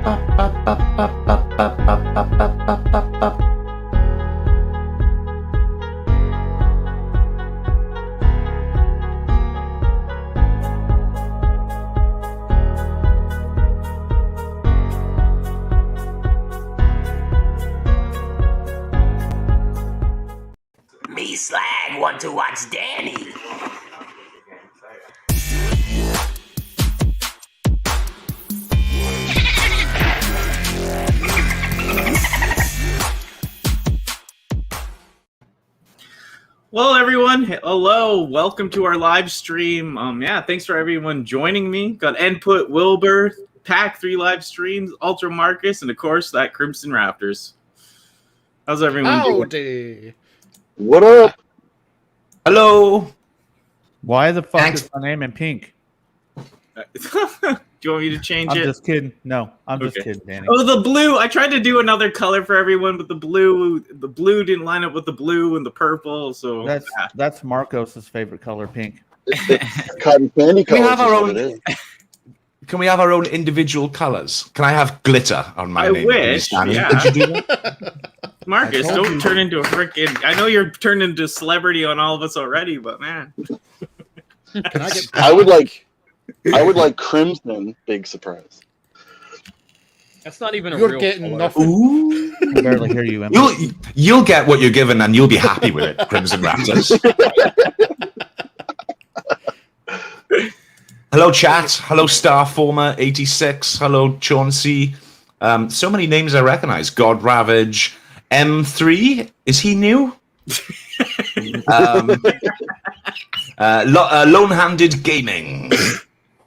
Me slag want to watch Danny. Well, everyone, hello, welcome to our live stream. Thanks for everyone joining me. Got Input, Wilbur, P.A.K, 3 live streams, Ultra Marcus, and of course that Crimson Raptors. How's everyone doing? What up? Hello. Why the fuck is my name in pink? Do you want me to change it? I'm just kidding. No, I'm just kidding, Danny. Oh, the blue. I tried to do another color for everyone, but the blue didn't line up with the blue and the purple. So that's Marcos's favorite color, pink. Cotton candy color. We have our own. Can we have our own individual colors? Can I have glitter on my name? I wish. Yeah. Could you do that? Marcus, don't turn into a freaking. I know you're turned into a celebrity on all of us already, but man. I would like crimson. Big surprise. That's not even a You're real getting color. nothing. Ooh. I can barely hear you, Emma. You'll get what you're given, and you'll be happy with it, Crimson Raptors. Hello, chat. Hello, Starformer86. Hello, Chauncey. So many names I recognize. God Ravage. M3. Is he new? Lone-handed gaming.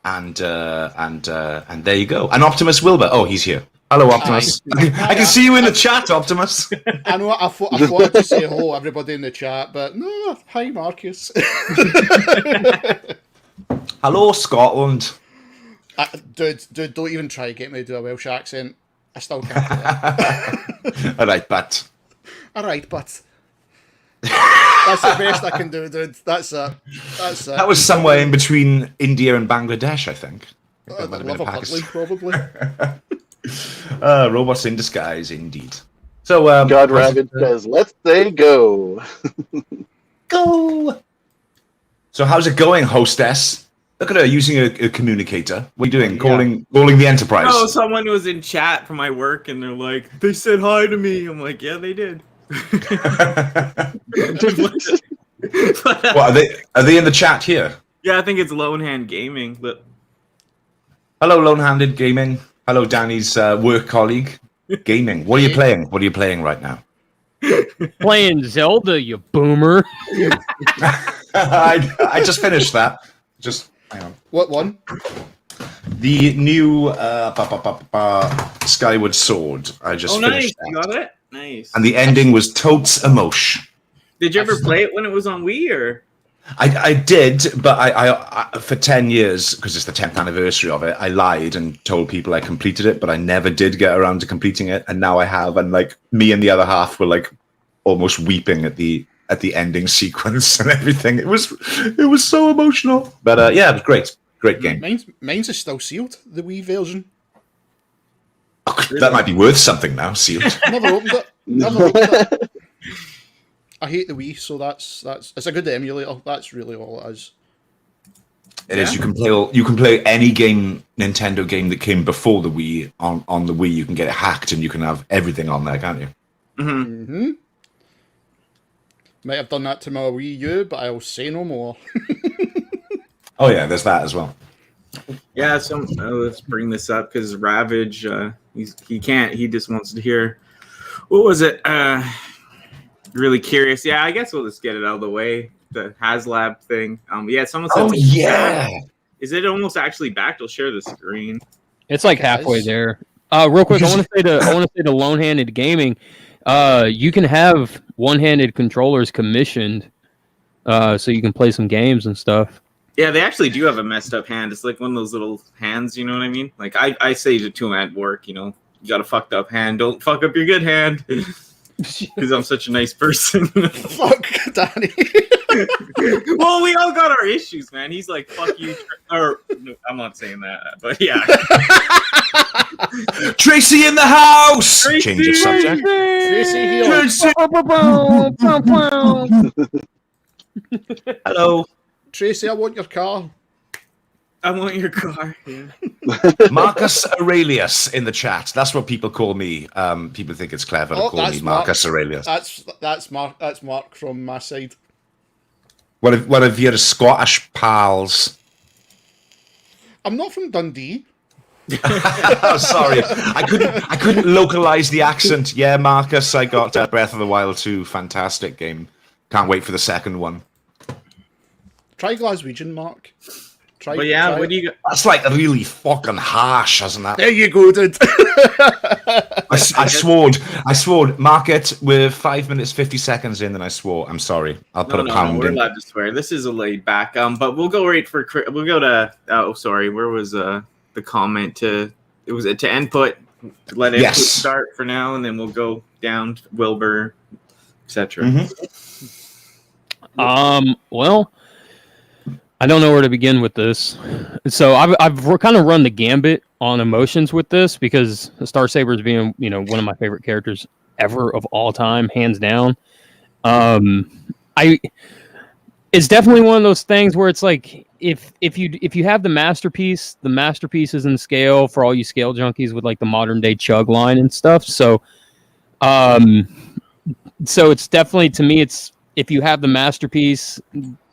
And there you go. And Optimus Wilbur. Oh, he's here. Hello, Optimus. I can see you in the chat, Optimus. I know. I wanted to say hello, everybody in the chat, but no. Hi, Marcus. Hello, Scotland. Dude, don't even try to get me to do a Welsh accent. I still can't do that. All right, but. Alright, but. That's the best I can do, dude. That's it. That was somewhere in between India and Bangladesh, I think. That might have been Pakistan, probably. Robots in disguise, indeed. So, God Rabbit says, "Let's say go." Go. So, how's it going, hostess? Look at her using a communicator. What are you doing? Calling the Enterprise. Oh, someone was in chat for my work, and they're like, "They said hi to me." I'm like, "Yeah, they did." What, are they in the chat here? Yeah, I think it's Lone Hand Gaming. But Hello, Lone-handed Gaming. Hello, Danny's work colleague. Gaming. What are you playing? What are you playing right now? Playing Zelda, you boomer. I just finished that. Just hang on. What one? The new Skyward Sword. I just finished that. You got it? Nice. And the ending was totes emotion. Did you ever play it when it was on Wii, or? I did, but I for 10 years, because it's the 10th anniversary of it, I lied and told people I completed it, but I never did get around to completing it, and now I have, and like me and the other half were like almost weeping at the ending sequence and everything. It was so emotional. But yeah, it was great game. Mine's is still sealed, the Wii version. Oh, that might be worth something now, sealed. Never opened it. Never opened it. I hate the Wii, so that's it's a good emulator. That's really all it is. It is. You can play any Nintendo game that came before the Wii on the Wii. You can get it hacked and you can have everything on there, can't you? Mm-hmm. Might have done that to my Wii U, but I'll say no more. Oh yeah, there's that as well. Yeah, let's bring this up because Ravage, he can't. He just wants to hear. What was it? Really curious. Yeah, I guess we'll just get it out of the way. The HasLab thing. Yeah, someone said. Oh yeah. Is it almost actually back? I'll share the screen. It's like halfway there. Real quick, I want to say to Lone-handed Gaming. You can have one-handed controllers commissioned, so you can play some games and stuff. Yeah, they actually do have a messed up hand. It's like one of those little hands, you know what I mean? Like I say to him at work, you know, you got a fucked up hand. Don't fuck up your good hand. Because I'm such a nice person. Fuck, Danny. Well, we all got our issues, man. He's like, "Fuck you," or no, I'm not saying that, but yeah. Tracy in the house. Tracy! Change of subject. Tracy here. Hello. Tracy, I want your car. I want your car. Yeah. Marcus Aurelius in the chat. That's what people call me. People think it's clever to Oh, call me that's Marcus Mark. Aurelius. That's Mark from my side. One of your Scottish pals. I'm not from Dundee. Oh, sorry, I couldn't localize the accent. Yeah, Marcus, I got Breath of the Wild 2. Fantastic game. Can't wait for the second one. Try Glaswegian, Mark. Try. But yeah, try what do it. you? That's like really fucking harsh, isn't that? There you go, dude. I swore. Mark it. We're 5 minutes 50 seconds in, and I swore. I'm sorry. I'll put a pound we're in. allowed to swear. This is a laid back. But we'll go right for. We'll go to. Oh, sorry. Where was the comment to? It was to input. Let input start for now, and then we'll go down to Wilbur, etc. Well, I don't know where to begin with this. So I've kind of run the gambit on emotions with this because Star Saber is being, one of my favorite characters ever of all time, hands down. It's definitely one of those things where it's like if you have the masterpiece is in scale for all you scale junkies with like the modern day chug line and stuff. So it's definitely, to me, it's if you have the masterpiece,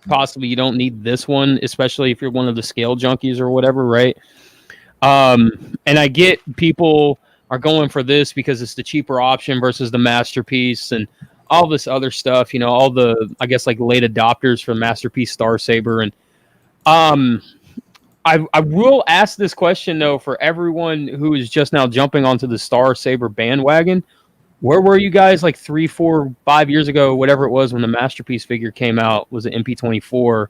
possibly you don't need this one, especially if you're one of the scale junkies or whatever, right? And I get people are going for this because it's the cheaper option versus the masterpiece and all this other stuff, all the, I guess, like late adopters for Masterpiece Star Saber. And I will ask this question, though, for everyone who is just now jumping onto the Star Saber bandwagon. Where were you guys like 3, 4, 5 years ago, whatever it was, when the Masterpiece figure came out? Was it MP24?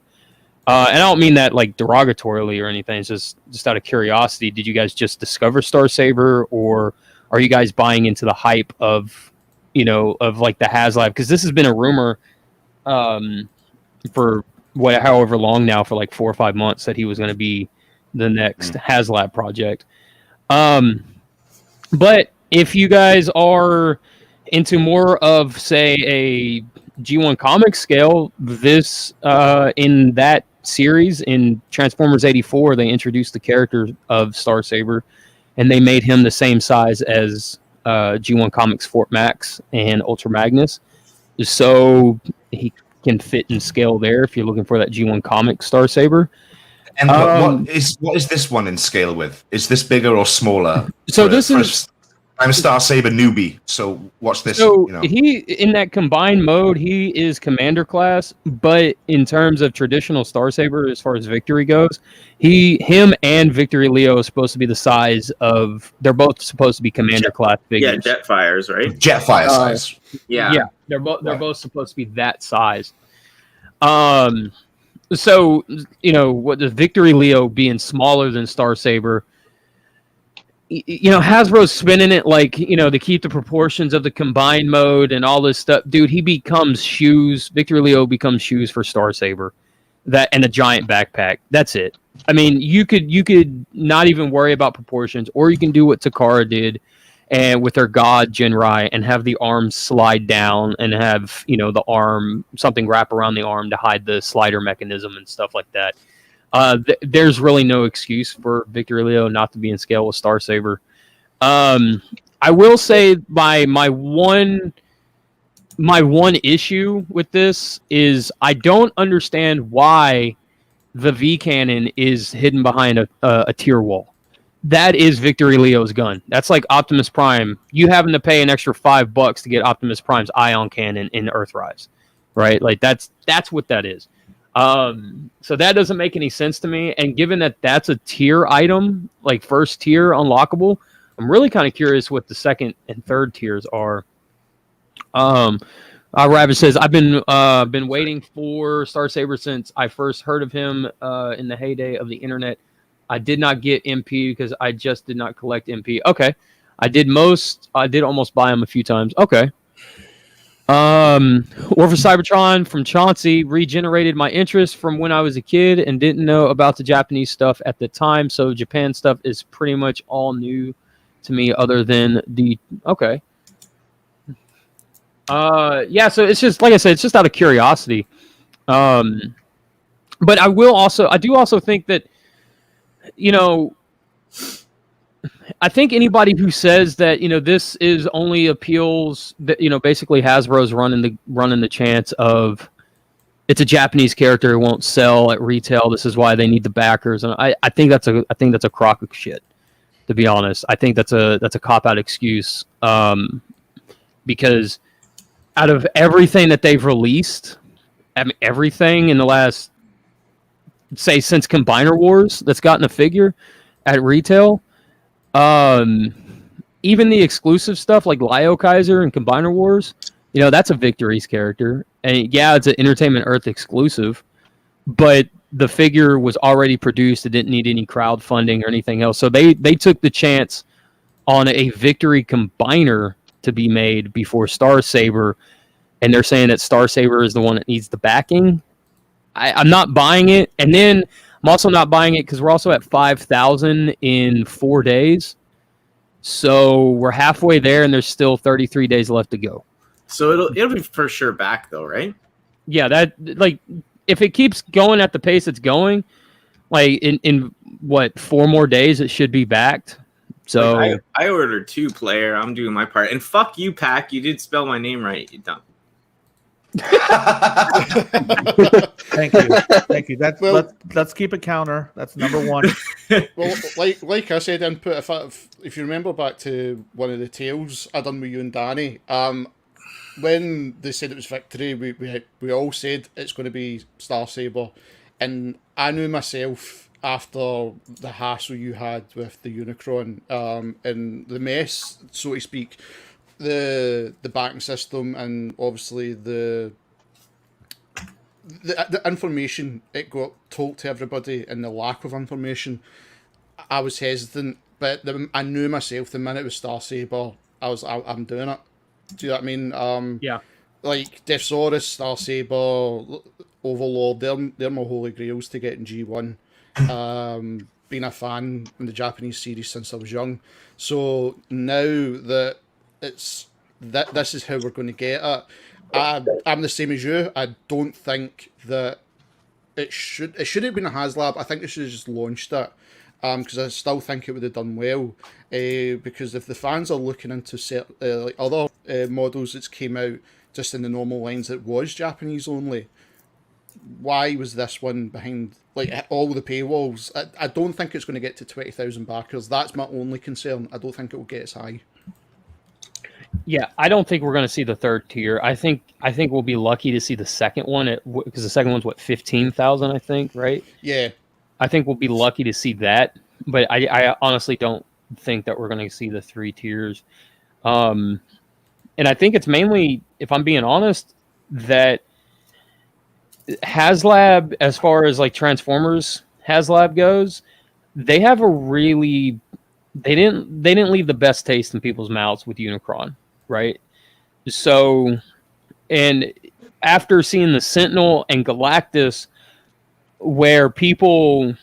And I don't mean that like derogatorily or anything. It's just out of curiosity. Did you guys just discover Star Saber, or are you guys buying into the hype of, of like the HasLab? Because this has been a rumor for however long now, for like 4 or 5 months, that he was going to be the next HasLab project. But if you guys are into more of, say, a G1 comic scale, this in that series, in Transformers 84, they introduced the character of Star Saber, and they made him the same size as G1 Comics Fort Max and Ultra Magnus, so he can fit in scale there if you're looking for that G1 Comic Star Saber. And what is this one in scale with? Is this bigger or smaller? So this is. I'm a Star Saber newbie, so watch this. So he, in that combined mode, he is Commander class, but in terms of traditional Star Saber, as far as Victory goes, him and Victory Leo is supposed to be the size of. They're both supposed to be Commander class figures. Yeah, Jetfires, right? Jetfire size. Yeah, they're both supposed to be that size. So what the Victory Leo being smaller than Star Saber. Hasbro's spinning it like, to keep the proportions of the combined mode and all this stuff. Dude, he becomes shoes. Victor Leo becomes shoes for Star Saber, and a giant backpack. That's it. I mean, you could not even worry about proportions, or you can do what Takara did, and with her god Jinrai, and have the arms slide down and have the arm, something wrap around the arm to hide the slider mechanism and stuff like that. There's really no excuse for Victor Leo not to be in scale with Star Saber. I will say my one issue with this is I don't understand why the V cannon is hidden behind a tier wall. That is Victory Leo's gun. That's like Optimus Prime. You having to pay an extra $5 to get Optimus Prime's ion cannon in Earthrise, right? Like that's what that is. So that doesn't make any sense to me. And given that that's a tier item, like first tier unlockable, I'm really kind of curious what the second and third tiers are. Rabbit says, I've been waiting for Star Saber since I first heard of him in the heyday of the internet. I did not get MP because I just did not collect MP. Okay. I did almost buy him a few times. Okay. War for Cybertron from Chauncey regenerated my interest from when I was a kid and didn't know about the Japanese stuff at the time. So Japan stuff is pretty much all new to me, other than the okay. Yeah. So it's just like I said, it's just out of curiosity. But I do also think that, you know, I think anybody who says that, you know, this is only appeals that, you know, basically Hasbro's running the chance of it's a Japanese character who won't sell at retail. This is why they need the backers, and I think that's a crock of shit. To be honest, I think that's a cop out excuse. Because out of everything that they've released, I mean, everything in the last, say, since Combiner Wars that's gotten a figure at retail. Even the exclusive stuff like Lio Kaiser and Combiner Wars, you know, that's a Victories character. And yeah, it's an Entertainment Earth exclusive, but the figure was already produced. It didn't need any crowdfunding or anything else. So they took the chance on a Victory Combiner to be made before Star Saber. And they're saying that Star Saber is the one that needs the backing. I'm not buying it. And then I'm also not buying it because we're also at 5,000 in 4 days. So we're halfway there, and there's still 33 days left to go. So it'll be for sure back though, right? Yeah, that, like, if it keeps going at the pace it's going, like in what, 4 more days, it should be backed. So like I ordered 2-player. I'm doing my part. And fuck you, P.A.K. You did spell my name right. You dumb. Thank you. That's let's keep a counter. That's number one. Well, like I said, input. If you remember back to one of the tales I done with you and Danny, when they said it was Victory, we all said it's going to be Star Saber, and I knew myself after the hassle you had with the Unicron, and the mess, so to speak. The backing system, and obviously the information it got told to everybody, and the lack of information, I was hesitant, but I knew myself the minute it was Star Saber, I'm doing it. Do you know what I mean? yeah, like Deathsaurus, Star Saber, Overlord, they're my holy grails to get in G1. Being a fan in the Japanese series since I was young, so now that this is how we're going to get it. I'm the same as you. I don't think that it should have been a HasLab. I think they should have just launched it, because I still think it would have done well. Because if the fans are looking into like other models that came out just in the normal lines that was Japanese only, why was this one behind like all the paywalls? I don't think it's going to get to 20,000 backers. That's my only concern. I don't think it will get as high. Yeah, I don't think we're going to see the third tier. I think we'll be lucky to see the second one, because the second one's what, 15,000, I think, right? Yeah. I think we'll be lucky to see that, but I honestly don't think that we're going to see the 3 tiers. And I think it's mainly, if I'm being honest, that HasLab, as far as like Transformers HasLab goes, they have a really, they didn't leave the best taste in people's mouths with Unicron, right? So, and after seeing the Sentinel and Galactus, where people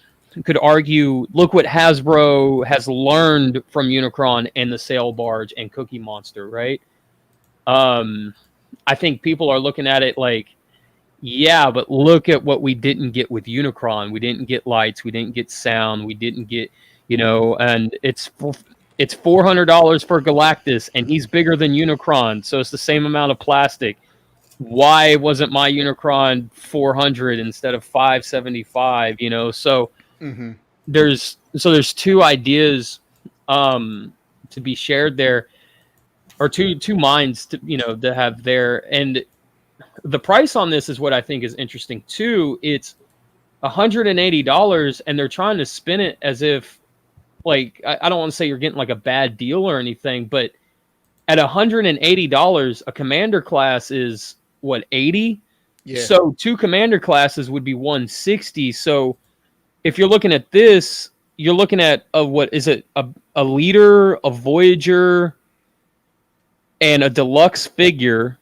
could argue, look what Hasbro has learned from Unicron and the Sail Barge and Cookie Monster, right? I think people are looking at it like, yeah, but look at what we didn't get with Unicron. We didn't get lights. We didn't get sound. We didn't get, and it's $400 for Galactus, and he's bigger than Unicron, so it's the same amount of plastic. Why wasn't my Unicron 400 instead of 575? So there's 2 ideas to be shared there, or two minds to have there, and the price on this is what I think is interesting too. It's $180, and they're trying to spin it as if, like, I don't want to say you're getting like a bad deal or anything, but at $180, a commander class is what, 80? Yeah. So 2 commander classes would be 160. So if you're looking at this, you're looking at what is it? A leader, a Voyager, and a deluxe figure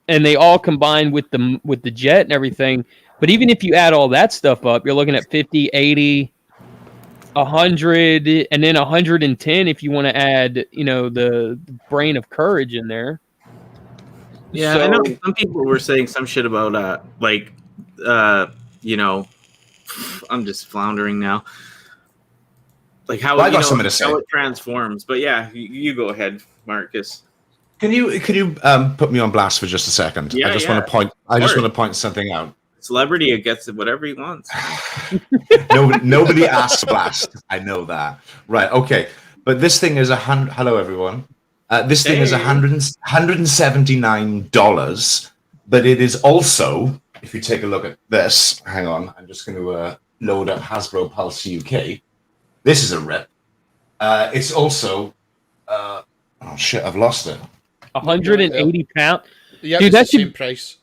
and they all combine with the jet and everything. But even if you add all that stuff up, you're looking at 50, 80, 100, and then 110 if you want to add, the brain of courage in there. Yeah, I know some people were saying some shit about I'm just floundering now. Like how I got something to say. How it transforms. But yeah, you go ahead, Marcus. Can you put me on blast for just a second? Yeah, I just want to point something out. Celebrity gets whatever he wants. Nobody asks blast. I know that. Right. Okay. But this thing is hello everyone. This thing is $179, but it is also, if you take a look at this, hang on, I'm just going to load up Hasbro Pulse UK. This is a rip. It's also, oh shit, I've lost it. 180 pounds. Yeah, dude, that's the same price.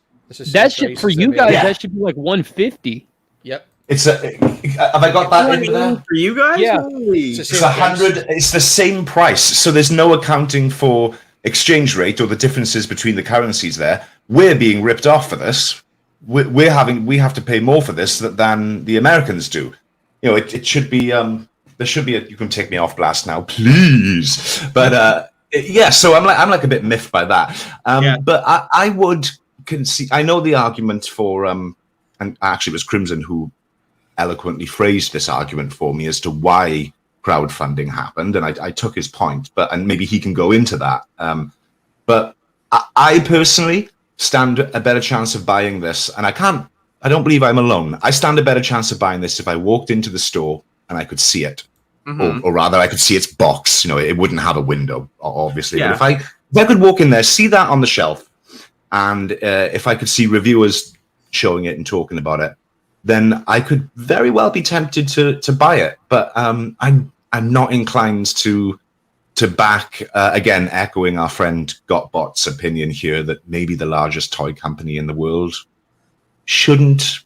That should for you guys. That should be like 150. Yep. It's have I got that in there for you guys? Yeah. It's 100. It's the same price, so there's no accounting for exchange rate or the differences between the currencies. There, we're being ripped off for this. We have to pay more for this than the Americans do. It should be. There should be. You can take me off blast now, please. But yeah. So I'm like a bit miffed by that. But I would concede. I know the argument for and actually it was Crimson who eloquently phrased this argument for me as to why crowdfunding happened, and I took his point, and maybe he can go into that. But I personally stand a better chance of buying this, and I don't believe I'm alone. I stand a better chance of buying this if I walked into the store and I could see it, or rather I could see its box. It wouldn't have a window, obviously. Yeah. But if I could walk in there, see that on the shelf, and if I could see reviewers showing it and talking about it, then I could very well be tempted to buy it. But I'm not inclined to back, again, echoing our friend Gotbot's opinion here, that maybe the largest toy company in the world shouldn't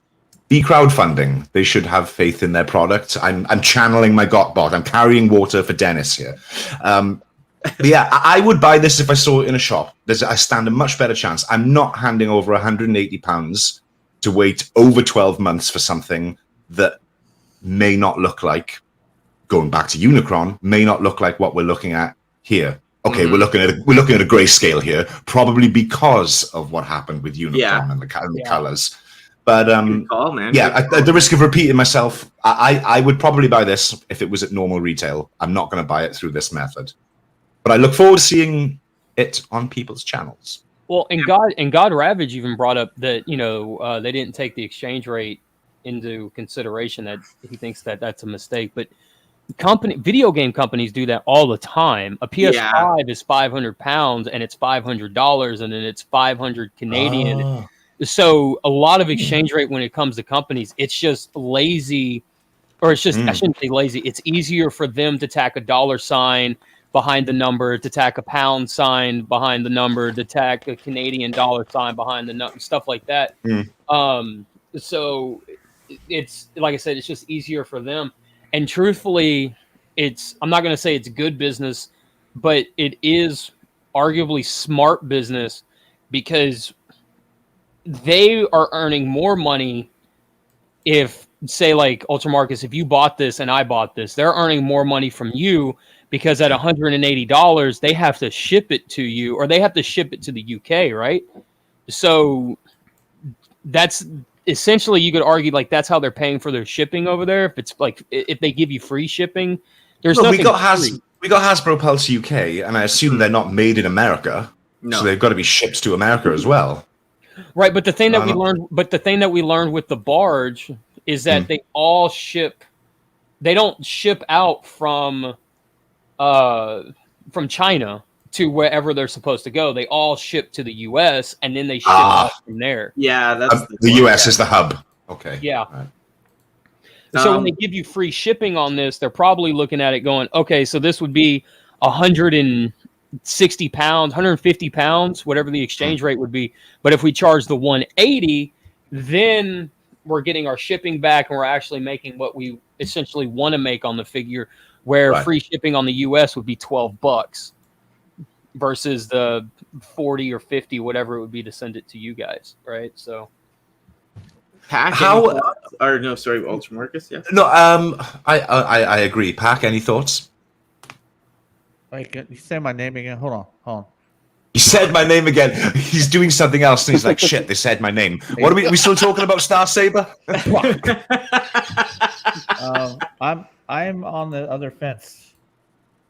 be crowdfunding. They should have faith in their product. I'm channeling my Gotbot. I'm carrying water for Dennis here. But yeah, I would buy this if I saw it in a shop. I stand a much better chance. I'm not handing over £180 to wait over 12 months for something that may not look like, going back to Unicron, may not look like what we're looking at here. Okay, we're looking at a grayscale here, probably because of what happened with Unicron and the colors. But Good call, man. at the risk of repeating myself, I would probably buy this if it was at normal retail. I'm not going to buy it through this method, but I look forward to seeing it on people's channels. Well, and God Ravage even brought up that they didn't take the exchange rate into consideration, that he thinks that that's a mistake. But video game companies do that all the time. A PS5 is £500 and it's $500, and then it's 500 Canadian. So a lot of exchange rate when it comes to companies, it's just lazy, or it's just I shouldn't say lazy. It's easier for them to tack a $sign behind the number, to tack a pound sign behind the number, to tack a Canadian dollar sign behind the number, stuff like that. So it's, like I said, it's just easier for them. And truthfully, I'm not going to say it's good business, but it is arguably smart business, because they are earning more money if, say, like Ultra Marcus, if you bought this and I bought this, they're earning more money from you, because at $180, they have to ship it to you, or they have to ship it to the UK, right? So that's essentially, you could argue, like, that's how they're paying for their shipping over there. If it's like, if they give you free shipping, there's nothing. We got Hasbro Pulse UK, and I assume they're not made in America, so they've got to be shipped to America as well. Right, but the thing that we learned with the barge is that they all ship. They don't ship out from China to wherever they're supposed to go. They all ship to the US, and then they ship out from there. Yeah, that's the US is the hub. Okay. Yeah. Right. So when they give you free shipping on this, they're probably looking at it going, okay, so this would be 160 pounds, 150 pounds, whatever the exchange rate would be. But if we charge the 180, then we're getting our shipping back, and we're actually making what we essentially want to make on the figure, where free shipping on the US would be $12. versus the 40 or 50, whatever it would be to send it to you guys, right? So Pack, How- any thoughts? Or no, sorry, Ultra Marcus. Yeah. No, I agree. P.A.K, any thoughts? Wait, can you say my name again? Hold on. He said my name again. He's doing something else, and he's like, "Shit, they said my name." What are we still talking about? Star Saber? I'm on the other fence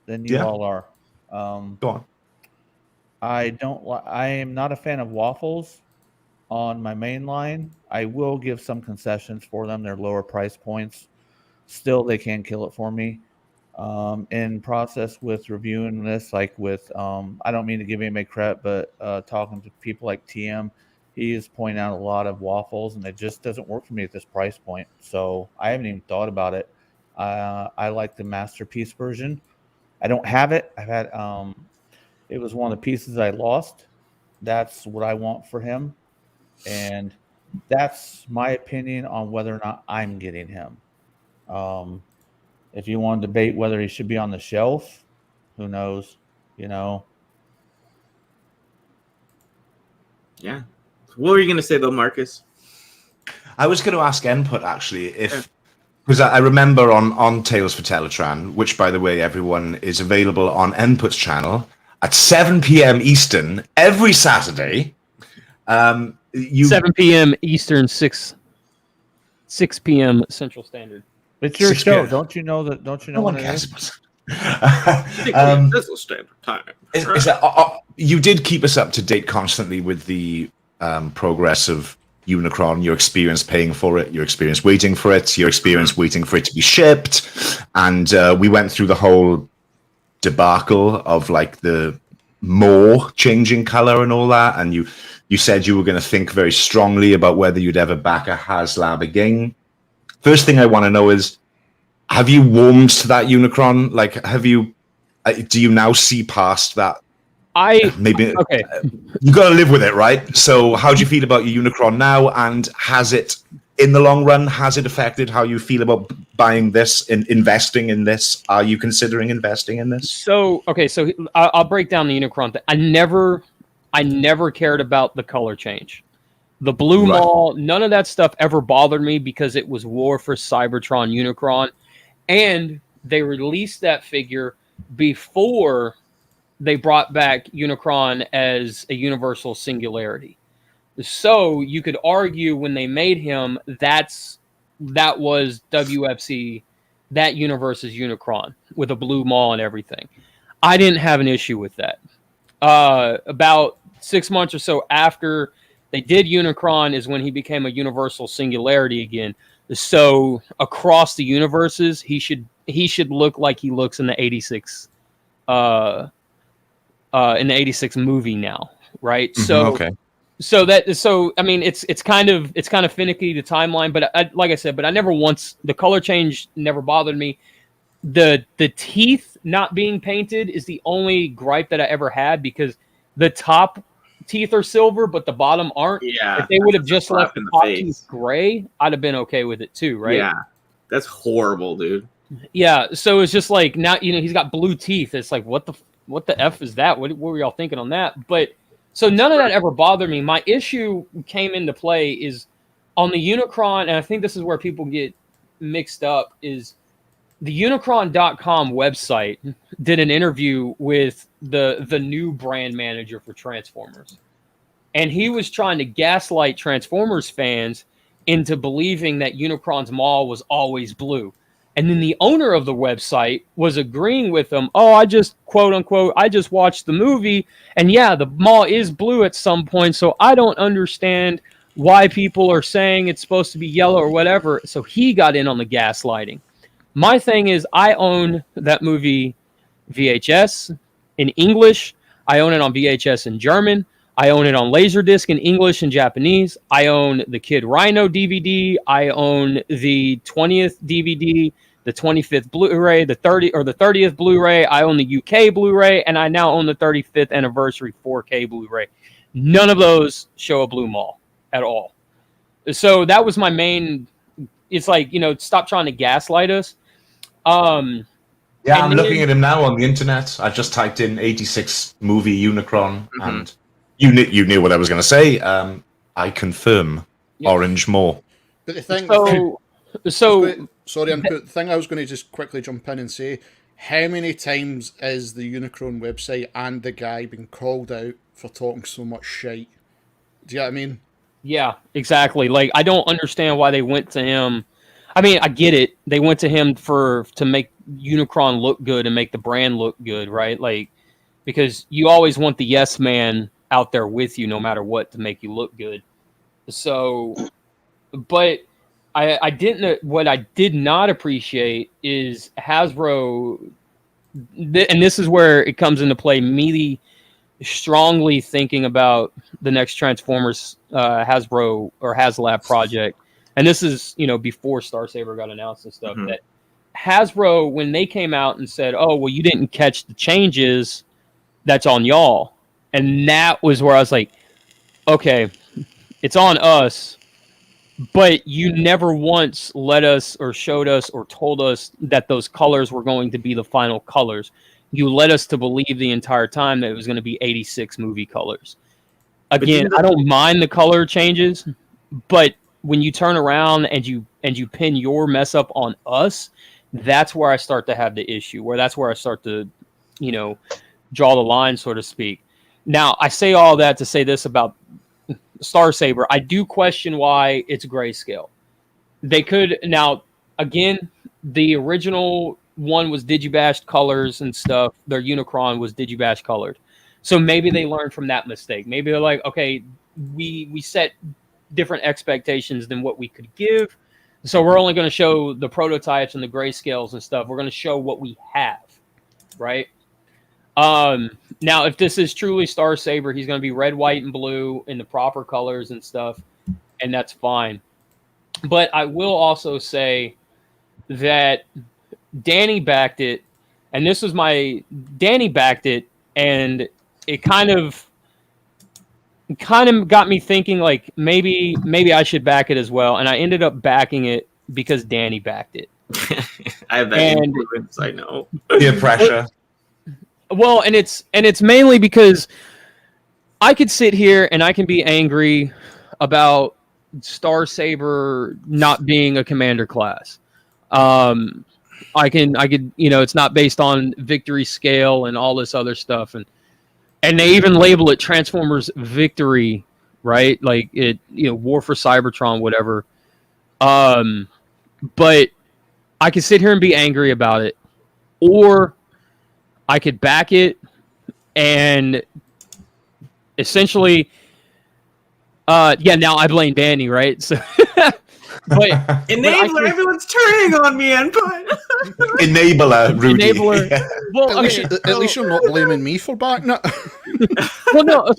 than you Yeah. all are. Go on. I am not a fan of waffles on my main line. I will give some concessions for them. They're lower price points. Still, they can kill it for me. In process with reviewing this, like with I don't mean to give anybody credit, but talking to people like TM, he is pointing out a lot of waffles, and it just doesn't work for me at this price point. So I haven't even thought about it. I like the masterpiece version. I don't have it. I've had it was one of the pieces I lost. That's what I want for him, and that's my opinion on whether or not I'm getting him. If you want to debate whether he should be on the shelf, who knows? You know. Yeah. What were you gonna say though, Marcus? I was going to ask Input actually if because I remember on Tales for Teletran, which by the way everyone is available on Input's channel at 7 p.m. Eastern every Saturday. 7 p.m. Eastern, 6 p.m. Central Standard. It's your 6 show. p.m. Don't you know that? Don't you know No one what it cares is? about it. This will standard time. Is that, you did keep us up to date constantly with the progress of Unicron, your experience paying for it, your experience waiting for it, your experience waiting for it to be shipped, and we went through the whole debacle of like the more changing color and all that, and you said you were going to think very strongly about whether you'd ever back a HasLab again. First thing I want to know is, have you warmed to that Unicron? Like, do you now see past that? Maybe Okay. You got to live with it, right? So how do you feel about your Unicron now? And has it, in the long run, has it affected how you feel about buying this and investing in this? Are you considering investing in this? So I'll break down the Unicron thing. I never cared about the color change. The blue Right. mall, none of that stuff ever bothered me because it was War for Cybertron Unicron. And they released that figure before they brought back Unicron as a universal singularity. So you could argue when they made him, that was WFC, that universe's Unicron with a blue mall and everything. I didn't have an issue with that. About 6 months or so after they did Unicron is when he became a universal singularity again. So across the universes, he should look like he looks in the 86 movie now, right? So okay. So I mean it's kind of finicky, the timeline, but like I said, but I never once, the color change never bothered me. The teeth not being painted is the only gripe that I ever had, because the top teeth are silver but the bottom aren't. Yeah. If they would have just slap left in the the top face. teeth gray, I'd have been okay with it too, right? Yeah. That's horrible, dude. Yeah, so it's just like, now, he's got blue teeth. It's like, what the F is that? What were y'all thinking on that? But so none of that ever bothered me. My issue came into play is on the Unicron, and I think this is where people get mixed up, is the Unicron.com website did an interview with the new brand manager for Transformers. And he was trying to gaslight Transformers fans into believing that Unicron's maul was always blue. And then the owner of the website was agreeing with him. Oh, I just, quote unquote, I just watched the movie, and yeah, the maul is blue at some point, so I don't understand why people are saying it's supposed to be yellow or whatever. So he got in on the gaslighting. My thing is, I own that movie VHS in English. I own it on VHS in German. I own it on Laserdisc in English and Japanese. I own the Kid Rhino DVD. I own the 20th DVD, the 25th Blu-ray, the 30th Blu-ray. I own the UK Blu-ray, and I now own the 35th anniversary 4K Blu-ray. None of those show a blue maul at all. So that was my main. It's like, stop trying to gaslight us. Yeah, And I'm then- looking at him now on the internet. I just typed in 86 movie Unicron, Mhm. and you knew what I was going to say. I confirm Yeah. Orange more. But the thing, sorry, the thing I was going to just quickly jump in and say, how many times is the Unicron website and the guy been called out for talking so much shite? Do you know what I mean? Yeah, exactly. Like, I don't understand why they went to him. I mean, I get it. They went to him to make Unicron look good and make the brand look good, right? Like, because you always want the yes man out there with you no matter what to make you look good. So, but I didn't. What I did not appreciate is Hasbro, and this is where it comes into play. Me strongly thinking about the next Transformers Hasbro or HasLab project, and this is before Star Saber got announced and stuff. Mhm. That Hasbro, when they came out and said, "Oh, well, you didn't catch the changes, that's on y'all," and that was where I was like, "Okay, it's on us." But you never once let us or showed us or told us that those colors were going to be the final colors. You led us to believe the entire time that it was going to be 86 movie colors. Again, I don't mind the color changes, but when you turn around and you pin your mess up on us, that's where I start to have the issue. Where that's where I start to, draw the line, so to speak. Now, I say all that to say this about Star Saber. I do question why it's grayscale. They could now again. The original one was digibashed colors and stuff. Their Unicron was digibashed colored. So maybe they learned from that mistake. Maybe they're like, okay, we set different expectations than what we could give. So we're only going to show the prototypes and the grayscales and stuff. We're going to show what we have, right? Now, if this is truly Star Saber, he's going to be red, white, and blue in the proper colors and stuff, and that's fine. But I will also say that Danny backed it, and this was Danny backed it, and it kind of got me thinking like maybe I should back it as well, and I ended up backing it because Danny backed it. I have that influence, I know. Peer pressure. Well, and it's mainly because I could sit here and I can be angry about Star Saber not being a commander class. I could, it's not based on victory scale and all this other stuff, and they even label it Transformers Victory, right? Like it, War for Cybertron, whatever. But I could sit here and be angry about it, or I could back it and essentially, now I blame Danny, right? So, but Enabler, everyone's turning on me, Input. Enabler, Rudy. Enabler. Yeah. Well, At least you're not blaming me for backing it. well, no.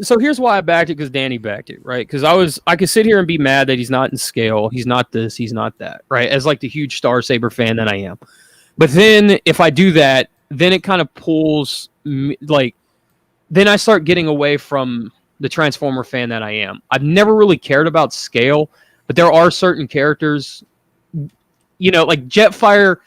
So here's why I backed it, because Danny backed it, right? Because I could sit here and be mad that he's not in scale, he's not this, he's not that, right? As like the huge Star Saber fan that I am. But then if I do that, then it kind of pulls me, like, then I start getting away from the Transformer fan that I am. I've never really cared about scale, but there are certain characters, like Jetfire.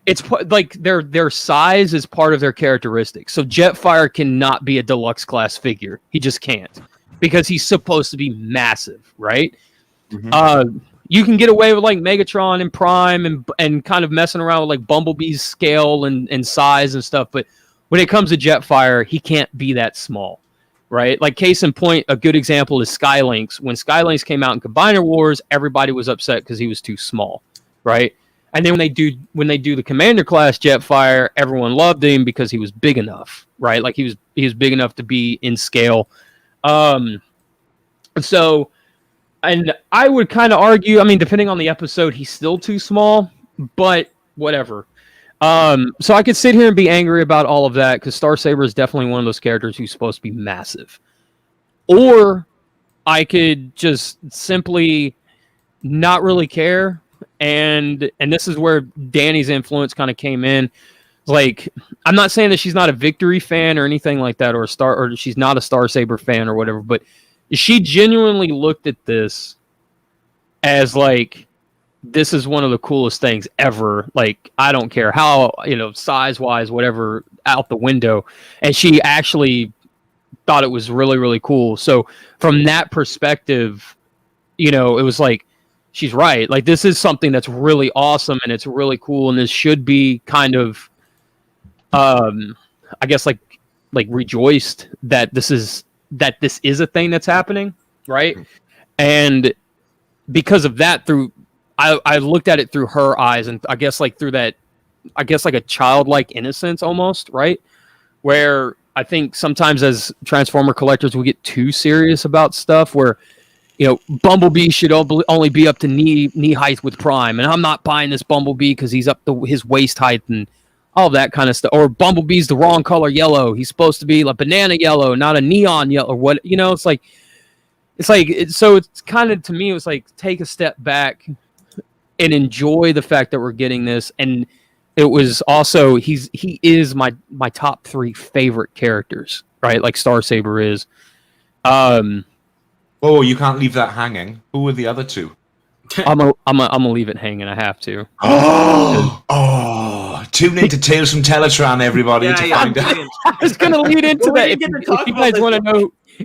It's like their size is part of their characteristics. So Jetfire cannot be a deluxe class figure. He just can't, because he's supposed to be massive, right? Mm-hmm. You can get away with like Megatron and Prime and kind of messing around with like Bumblebee's scale and size and stuff. But when it comes to Jetfire, he can't be that small, right? Like case in point, a good example is Skylynx. When Skylynx came out in Combiner Wars, everybody was upset because he was too small, right? And then when they do the Commander class Jetfire, everyone loved him because he was big enough, right? Like he was big enough to be in scale. So, and I would kind of argue, I mean, depending on the episode, he's still too small, but whatever. So I could sit here and be angry about all of that, because Star Saber is definitely one of those characters who's supposed to be massive. Or I could just simply not really care. And this is where Danny's influence kind of came in. Like, I'm not saying that she's not a Victory fan or anything like that, or she's not a Star Saber fan or whatever, but she genuinely looked at this as like, this is one of the coolest things ever. Like, I don't care how, size wise, whatever, out the window. And she actually thought it was really, really cool. So from that perspective, it was like, she's right. Like, this is something that's really awesome and it's really cool. And this should be kind of, I guess like rejoiced that this is a thing that's happening. Right. And because of that, I looked at it through her eyes, and I guess like through that, I guess like a childlike innocence almost, right? Where I think sometimes as Transformer collectors, we get too serious about stuff where, Bumblebee should only be up to knee height with Prime, and I'm not buying this Bumblebee because he's up to his waist height and all that kind of stuff. Or Bumblebee's the wrong color yellow. He's supposed to be like banana yellow, not a neon yellow, or what, it's like, so it's kind of, to me, it was like, take a step back and enjoy the fact that we're getting this. And it was also, he is my top 3 favorite characters, right? Like Star Saber is. Oh, you can't leave that hanging. Who were the other 2? I'm gonna leave it hanging. I have to. Tune into Tales from Teletran, everybody, to find out. I was gonna lead into that. If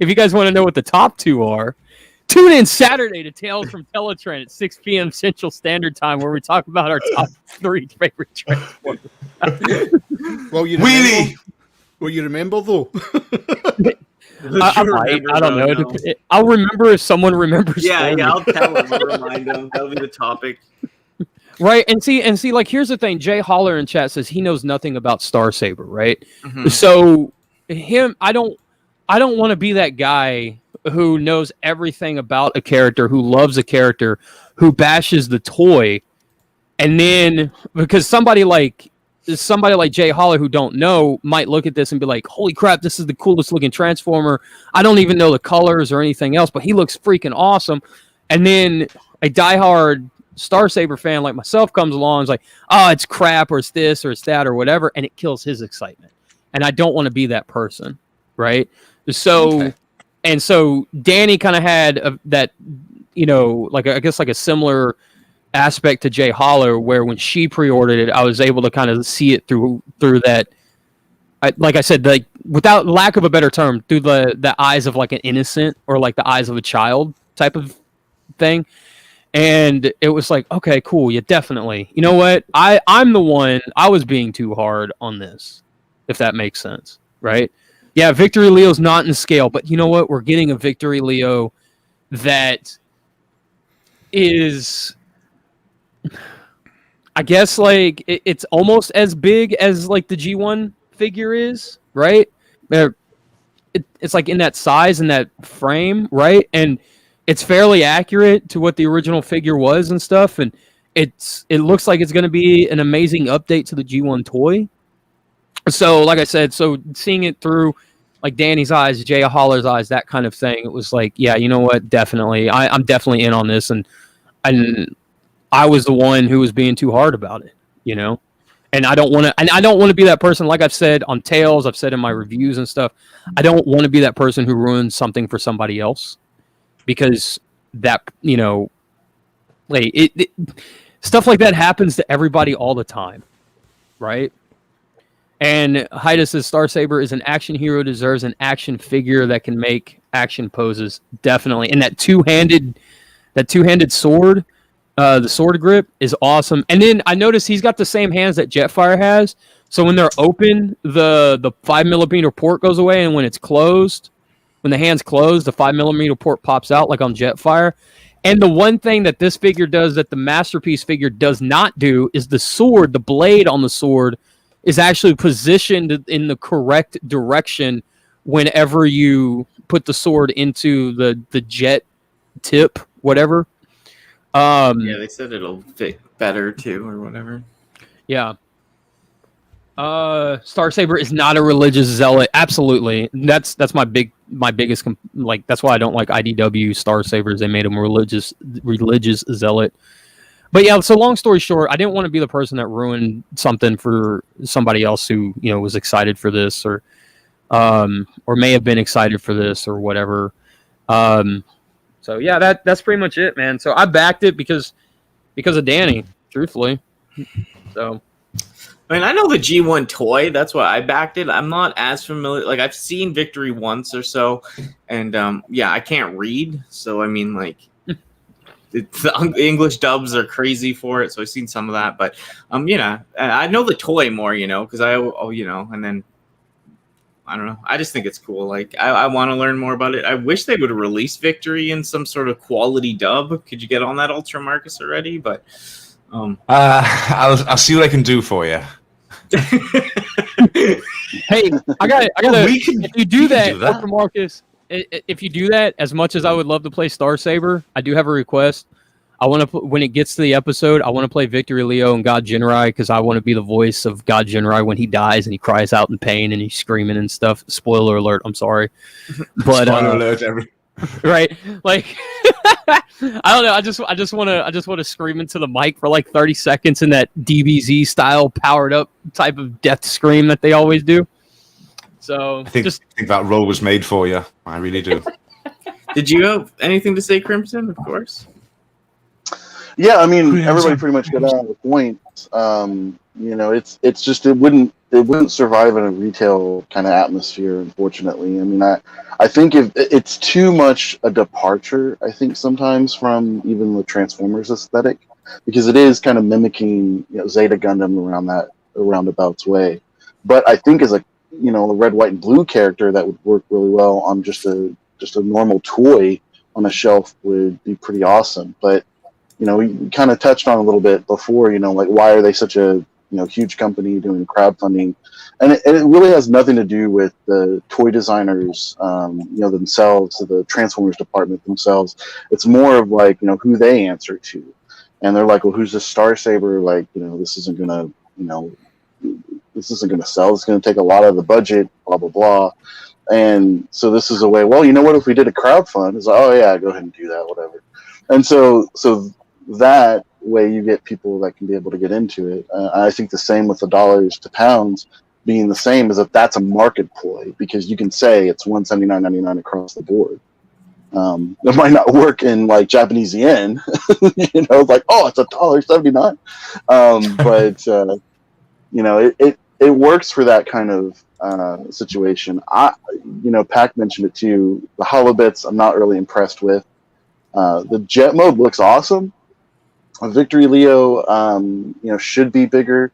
you guys want to know what the top 2 are, tune in Saturday to Tales from Teletran at 6 p.m. Central Standard Time, where we talk about our top 3 favorite Transformers. Well, you remember though. I don't know. I'll remember if someone remembers. Yeah, I'll tell him. I'll remind him. That'll be the topic. Right, and see, like, here's the thing. Jay Holler in chat says he knows nothing about Star Saber, right? Mm-hmm. So I don't want to be that guy who knows everything about a character, who loves a character, who bashes the toy, and then because somebody like Jay Holler who don't know might look at this and be like, holy crap, this is the coolest looking Transformer. I don't even know the colors or anything else, but he looks freaking awesome. And then a diehard Star Saber fan like myself comes along and is like, oh, it's crap, or it's this, or it's that, or whatever, and it kills his excitement. And I don't want to be that person, right? So, okay. And so Danny kind of had that, like, I guess like a similar aspect to Jay Holler, where when she pre-ordered it, I was able to kind of see it through that. Like I said, like, without lack of a better term, through the eyes of like an innocent, or like the eyes of a child type of thing. And it was like, okay, cool. Yeah, definitely. You know what? I'm the one, I was being too hard on this, if that makes sense. Right? Yeah, Victory Leo's not in scale, but you know what? We're getting a Victory Leo that is, I guess, like, it's almost as big as like the G1 figure is, right? It's like in that size and that frame, right? And it's fairly accurate to what the original figure was and stuff, and it looks like it's going to be an amazing update to the G1 toy. So, like I said, so seeing it through like Danny's eyes, Jay Holler's eyes, that kind of thing, it was like, yeah, you know what? Definitely, I'm definitely in on this, and I was the one who was being too hard about it, And I don't want to be that person. Like I've said on Tales, I've said in my reviews and stuff, I don't want to be that person who ruins something for somebody else, because that, like stuff like that happens to everybody all the time, right? And Haida says Star Saber is an action hero, deserves an action figure that can make action poses, definitely. And that two-handed sword. The sword grip is awesome. And then I noticed he's got the same hands that Jetfire has. So when they're open, the 5mm port goes away, and when it's closed, when the hand's closed, the 5mm port pops out like on Jetfire. And the one thing that this figure does that the Masterpiece figure does not do is the sword, the blade on the sword, is actually positioned in the correct direction whenever you put the sword into the jet tip, whatever. Yeah, they said it'll fit better too, or whatever. Yeah. Star Saber is not a religious zealot. Absolutely, that's my biggest like. That's why I don't like IDW Star Sabers. They made him a religious zealot. But yeah, so long story short, I didn't want to be the person that ruined something for somebody else who was excited for this, or may have been excited for this, or whatever. So yeah, that's pretty much it, man. So I backed it because because of Danny, truthfully. So, I mean, I know the G1 toy. That's why I backed it. I'm not as familiar. Like, I've seen Victory once or so, and yeah, I can't read. So, I mean, like, the English dubs are crazy for it. So I've seen some of that, but yeah, I know the toy more, because and then I don't know. I just think it's cool. Like, I want to learn more about it. I wish they would release Victory in some sort of quality dub. Could you get on that, Ultra Marcus, already? But I'll see what I can do for you. hey, I got. If you do that, do that. Ultra Marcus, if you do that, as much as I would love to play Star Saber, I do have a request. I want to, when it gets to the episode, I want to play Victory Leo and God Jinrai, because I want to be the voice of God Jinrai when he dies and he cries out in pain and he's screaming and stuff. Spoiler alert! I'm sorry, but Spoiler alert! Right, like I don't know. I just want to scream into the mic for like 30 seconds in that DBZ style powered up type of death scream that they always do. So I think that role was made for you. I really do. Did you have anything to say, Crimson? Of course. Yeah, I mean, everybody pretty much got on the point. It's just it wouldn't survive in a retail kind of atmosphere, unfortunately. I mean, I think if it's too much a departure, I think sometimes from even the Transformers aesthetic, because it is kind of mimicking Zeta Gundam around that roundabouts way. But I think as a red, white, and blue character, that would work really well on just a normal toy on a shelf would be pretty awesome. But we kind of touched on a little bit before, like why are they such a huge company doing crowdfunding, and it really has nothing to do with the toy designers, themselves, the Transformers department themselves. It's more of like who they answer to, and they're like, well, who's this Star Saber? Like this isn't gonna sell. It's gonna take a lot of the budget, blah blah blah. And so this is a way. Well, what if we did a crowdfund? It's like, oh yeah, go ahead and do that, whatever. And so that way you get people that can be able to get into it. I think the same with the dollars to pounds being the same, is that that's a market ploy, because you can say it's $179.99 across the board. It might not work in like Japanese yen, like, oh, it's $1.79. But it works for that kind of situation. P.A.K mentioned it too. The holobits I'm not really impressed with. The jet mode looks awesome. Victory Leo, should be bigger.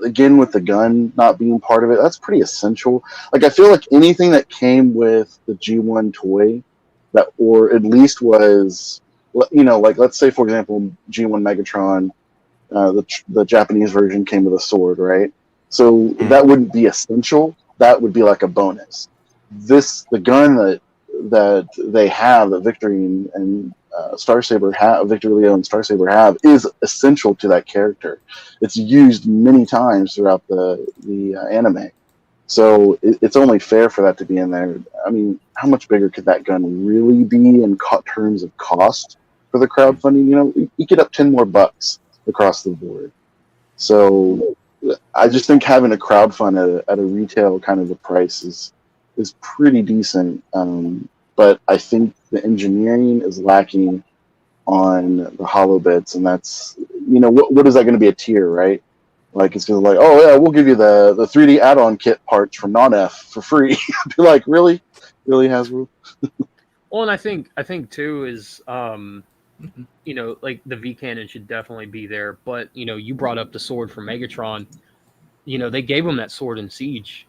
Again, with the gun not being part of it, that's pretty essential. Like, I feel like anything that came with the G1 toy, that, or at least was, like, let's say, for example, G1 Megatron, the Japanese version came with a sword, right? So that wouldn't be essential. That would be like a bonus. The gun that they have, that Victory and Star Saber have, Victory Leo and Star Saber have, is essential to that character. It's used many times throughout the anime, so it's only fair for that to be in there. I mean, how much bigger could that gun really be in terms of cost for the crowdfunding? You get up $10 more across the board. So I just think having a crowdfund at a retail kind of a price is pretty decent. But I think the engineering is lacking on the holobits, and that's what is that going to be, a tier, right? Like, it's going to be like, oh yeah, we'll give you the 3D add-on kit parts from Non-F for free. Be like, really Hasbro? Well, and I think too is like the V cannon should definitely be there, but you brought up the sword for Megatron. They gave him that sword in Siege,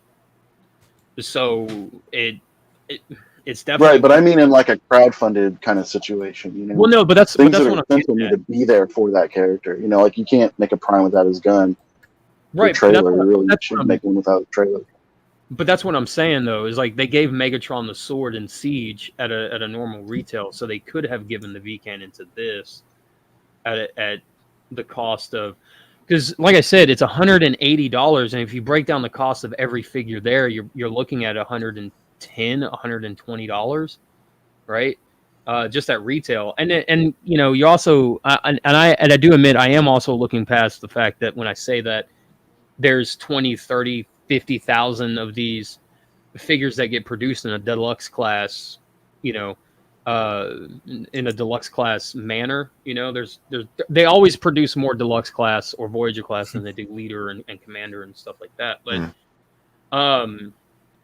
so it's definitely right. But I mean, in like a crowdfunded kind of situation, Well, no, but that's things that that are essential need to be there for that character. Like, you can't make a Prime without his gun. Right. Trailer, you really should make one without a trailer. But that's what I'm saying, though, is like they gave Megatron the sword in Siege at a normal retail, so they could have given the V cannon to this at the cost of, because like I said, it's $180, and if you break down the cost of every figure there, you're looking at $110, $120, right? Just at retail, and you also and I do admit I am also looking past the fact that when I say that there's 20, 30, 50,000 of these figures that get produced in a deluxe class, in a deluxe class manner. They always produce more deluxe class or Voyager class than they do leader and commander and stuff like that. But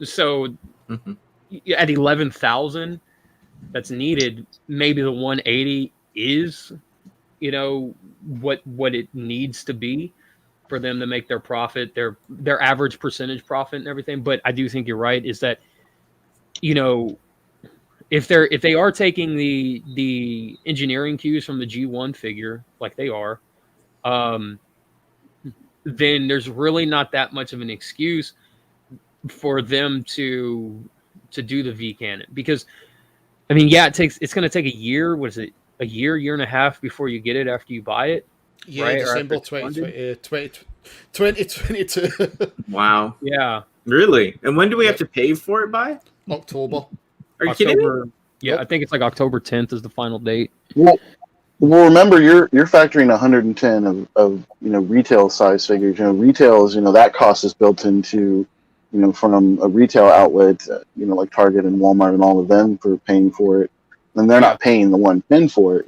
so at 11,000 that's needed, maybe the 180 is what it needs to be for them to make their profit, their average percentage profit and everything. But I do think you're right, is that if they are taking the engineering cues from the G1 figure like they are, then there's really not that much of an excuse for them to do the V cannon. Because I mean, yeah, it's going to take a year. What is it? A year and a half before you get it after you buy it. Yeah, right? December 2022. Wow. Yeah. Really? And when do we have to pay for it by? October. Are you kidding me? Yeah, I think it's like October 10th is the final date. Well, remember you're factoring 110 of retail size figures. Retail is that cost is built into from a retail outlet, like Target and Walmart and all of them for paying for it, and they're not paying the 110 for it.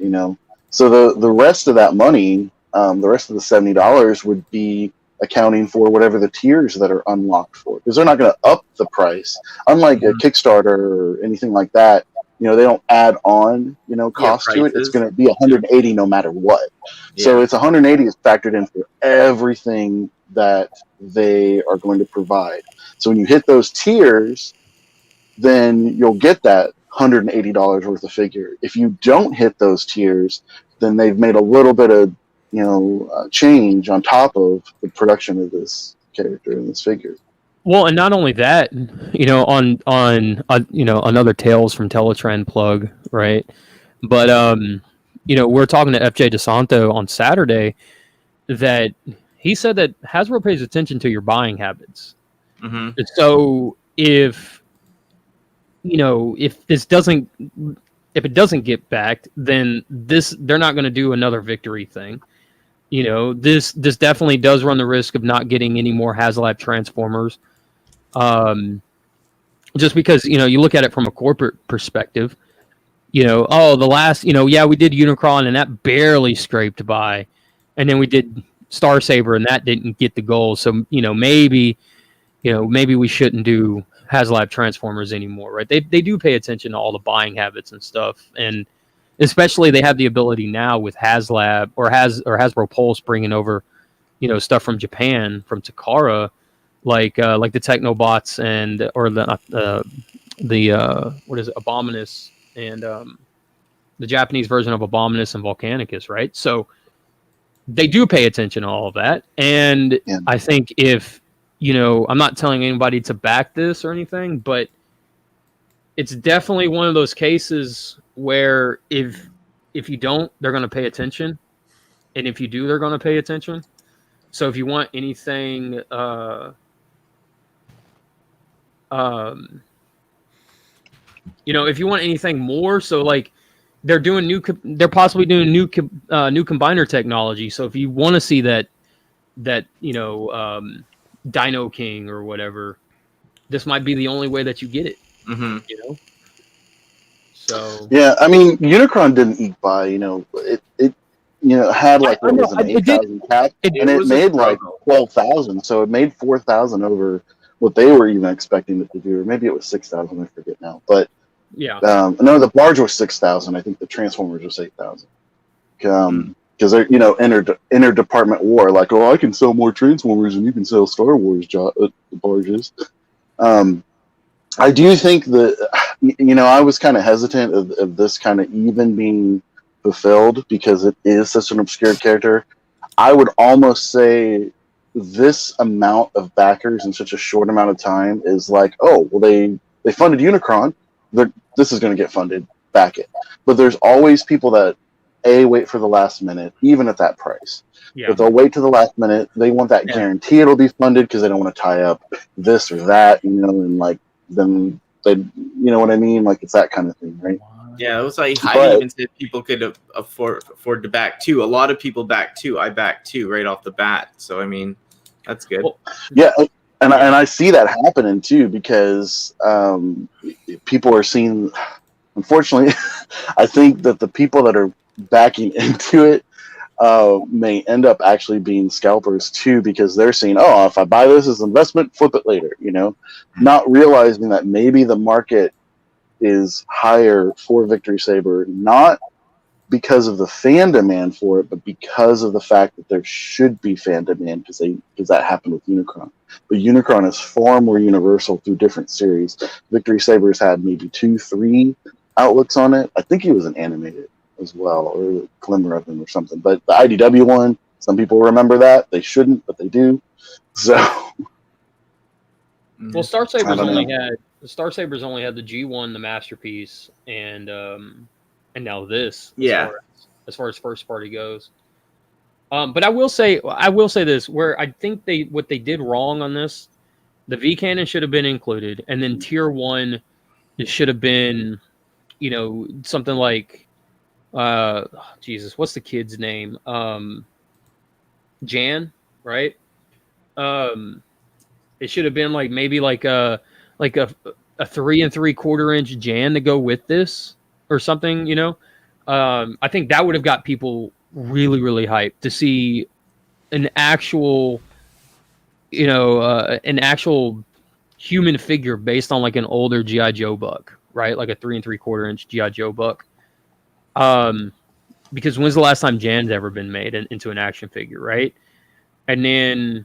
So the rest of that money, the rest of the $70 would be accounting for whatever the tiers that are unlocked for, because they're not going to up the price. Unlike a Kickstarter or anything like that, they don't add on cost to it. It's going to be 180 no matter what. Yeah. So it's 180 is factored in for everything that they are going to provide. So when you hit those tiers, then you'll get that $180 worth of figure. If you don't hit those tiers, then they've made a little bit of change on top of the production of this character and this figure. Well, and not only that, on another Tales from Teletrend plug, right? But we're talking to FJ DeSanto on Saturday that he said that Hasbro pays attention to your buying habits. Mm-hmm. So if it doesn't get backed, then they're not going to do another victory thing. This definitely does run the risk of not getting any more HasLab Transformers. Just because, you look at it from a corporate perspective, the last, we did Unicron and that barely scraped by. And then we did Star Saber and that didn't get the goal. So, maybe we shouldn't do HasLab Transformers anymore, right? They do pay attention to all the buying habits and stuff. And especially they have the ability now with HasLab or Hasbro Pulse bringing over, stuff from Japan, from Takara, like the Technobots and or the what is it, Abominus and the Japanese version of Abominus and Volcanicus, right? So they do pay attention to all of that, and I think if I'm not telling anybody to back this or anything, but it's definitely one of those cases where if you don't, they're going to pay attention, and if you do, they're going to pay attention. So if you want anything, if you want anything more, so like they're possibly doing new combiner technology. So if you want to see that Dino King or whatever, this might be the only way that you get it. Mm-hmm. So yeah, I mean, Unicron didn't eke by. It had like what was an 8,000 cap, and it made like 12,000. So it made 4,000 over what they were even expecting it to do, or maybe it was 6,000. I forget now, but yeah, no, the barge was 6,000. I think the Transformers was 8,000. Because they're interdepartment war, like, I can sell more Transformers and you can sell Star Wars barges. I do think that I was kind of hesitant of this kind of even being fulfilled because it is such an obscure character. I would almost say this amount of backers in such a short amount of time is like, oh, well, they funded Unicron, this is going to get funded, back it. But there's always people that wait for the last minute, even at that price. Yeah. But they'll wait to the last minute. They want that guarantee it'll be funded because they don't want to tie up this or that, and like then they, what I mean? Like it's that kind of thing, right? Yeah, it was like I even said people could afford to back two. A lot of people back two. I back two right off the bat. So I mean, that's good. Well, yeah, and I see that happening too because people are seeing. Unfortunately, I think that the people that are backing into it may end up actually being scalpers too, because they're saying, "Oh, if I buy this as an investment, flip it later." Not realizing that maybe the market is higher for Victory Saber, not because of the fan demand for it, but because of the fact that there should be fan demand, because that happened with Unicron. But Unicron is far more universal through different series. Victory Saber's had maybe 2-3 outlooks on it. I think he was an animated as well, or a glimmer of him or something. But the IDW one, some people remember that. They shouldn't, but they do. So Well, Star I Saber's don't only know. had the G1, the Masterpiece, and now this. Yeah. As far as first party goes. But I will say this, where I think what they did wrong on this, the V cannon should have been included, and then tier 1 it should have been, something like Jesus, what's the kid's name? Jan, right? It should have been maybe a 3 3/4 inch Jan to go with this or something, I think that would have got people really, really hyped to see an actual, an actual human figure based on an older GI Joe buck, right? Like a 3 3/4 inch GI Joe buck. Because when's the last time Jan's ever been made into an action figure, right? And then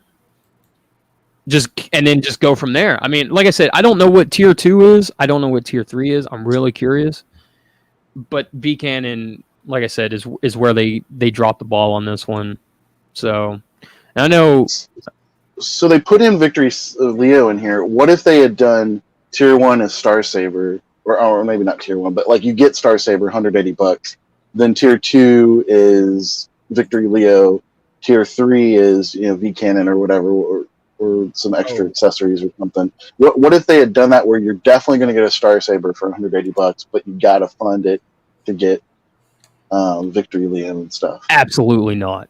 just go from there. I mean, like I said, I don't know what tier 2 is. I don't know what tier 3 is. I'm really curious. But V Cannon, like I said, is where they dropped the ball on this one. So I know. So they put in Victory Leo in here. What if they had done tier 1 as Star Saber, or maybe not tier 1, but you get Star Saber, $180. Then tier 2 is Victory Leo. Tier 3 is V Cannon or whatever, or some extra accessories or something. What if they had done that, where you're definitely going to get a Star Saber for $180, but you got to fund it to get Victory Leo and stuff? Absolutely not.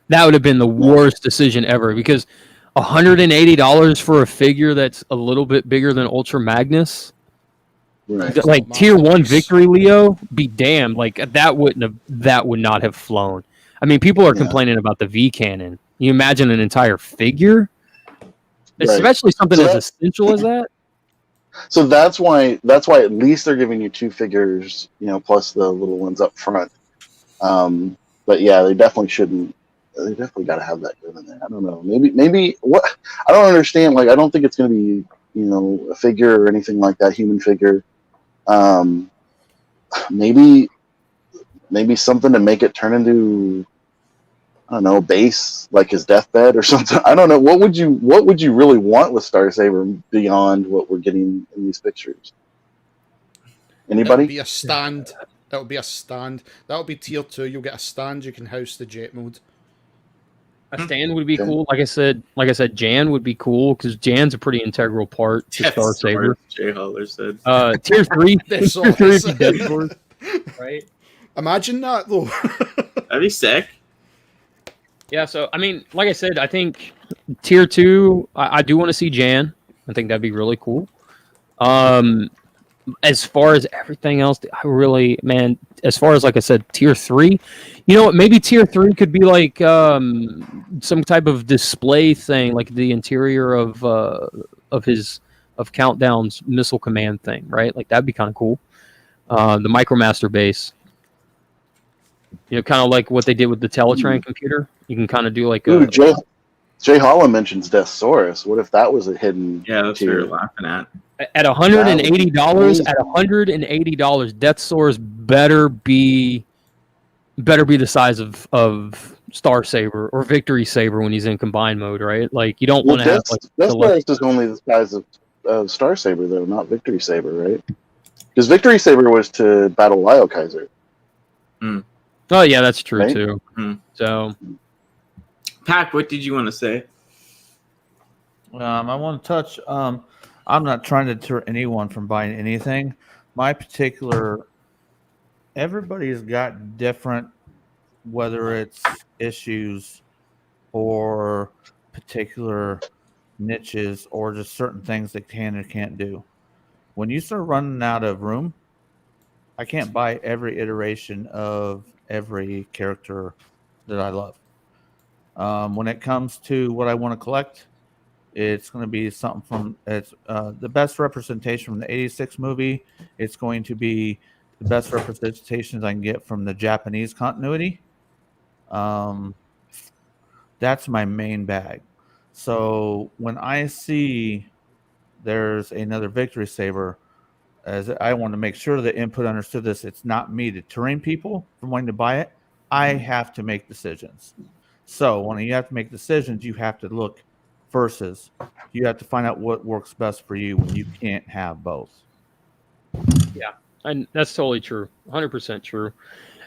That would have been the worst decision ever, because $180 for a figure that's a little bit bigger than Ultra Magnus. Right. Tier 1 Victory Leo, be damned. That would not have flown. I mean, people are complaining about the V cannon. You imagine an entire figure, especially something as essential as that. So that's why at least they're giving you 2 figures, plus the little ones up front. But yeah, they definitely shouldn't. They definitely got to have that good in there. I don't know. Maybe what I don't understand. I don't think it's going to be a figure or anything like that, human figure. Maybe something to make it turn into, I don't know, base, like his deathbed or something. I don't know. What would you really want with Star Saber beyond what we're getting in these pictures? Anybody? It'll be a stand. It'll be a stand. That'll be tier 2. You'll get a stand. You can house the jet mode. A stand would be cool. Like I said, Jan would be cool, because Jan's a pretty integral part to Star Saber. Jay Holler said. Tier 3, tier 3 Death Sword, right? Imagine that though. That'd be sick. Yeah. So I mean, like I said, I think tier 2. I do want to see Jan. I think that'd be really cool. As far as everything else, as far as, like I said, tier 3, maybe tier 3 could be some type of display thing, like the interior of Countdown's missile command thing, right? That'd be kind of cool. The Micromaster base, kind of like what they did with the Teletran computer. You can kind of do Jay Holland mentions Deathsaurus. What if that was a hidden? Yeah, that's what tier? you're laughing at. At $180, Deathsaurus better be the size of Star Saber or Victory Saber when he's in combined mode, right? You don't want to have Deathsaurus is only the size of Star Saber, though, not Victory Saber, right? Because Victory Saber was to battle Lyle Kaiser. Oh yeah, that's true right? too. So, P.A.K, what did you want to say? I want to touch. I'm not trying to deter anyone from buying anything. My particular, everybody's got different, whether it's issues or particular niches or just certain things they can or can't do. When you start running out of room, I can't buy every iteration of every character that I love. When it comes to what I want to collect, it's going to be something from the best representation from the '86 movie. It's going to be the best representations I can get from the Japanese continuity. That's my main bag. So when I see there's another Victory Saber, as I want to make sure the input understood this, it's not me deterring people from wanting to buy it. I have to make decisions. So when you have to make decisions, you have to look versus you have to find out what works best for you when you can't have both. Yeah, and that's totally true, 100% true.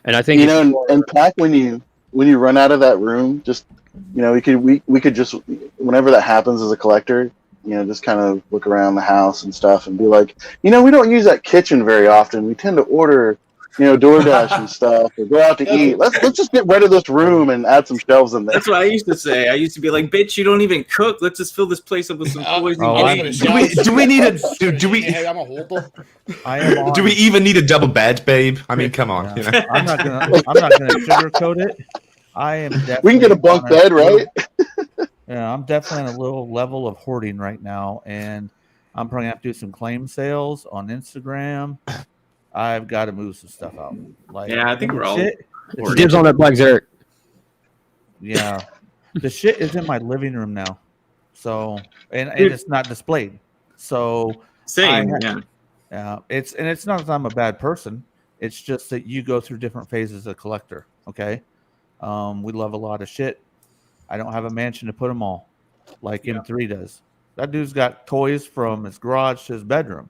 And I think and P.A.K, when you run out of that room, just we could just, whenever that happens as a collector, just kind of look around the house and stuff and be like, we don't use that kitchen very often. We tend to order, DoorDash and stuff, or go out to eat. Let's just get rid of this room and add some shelves in there. That's what I used to say. I used to be like, "Bitch, you don't even cook. Let's just fill this place up with some poison." Do we need a Hey, I'm a holder. Do we even need a double bed, babe? I mean, come on. Yeah. I'm not gonna sugarcoat it. I am definitely. We can get a bunk bed, right? Yeah, I'm definitely on a little level of hoarding right now, and I'm probably gonna have to do some claim sales on Instagram. I've got to move some stuff out. I think we're all dibs on that Black Zerk. Yeah, the shit is in my living room now, so and it's not displayed. So same, it's not that I'm a bad person. It's just that you go through different phases as a collector. Okay, we love a lot of shit. I don't have a mansion to put them all, like M3 does. That dude's got toys from his garage to his bedroom.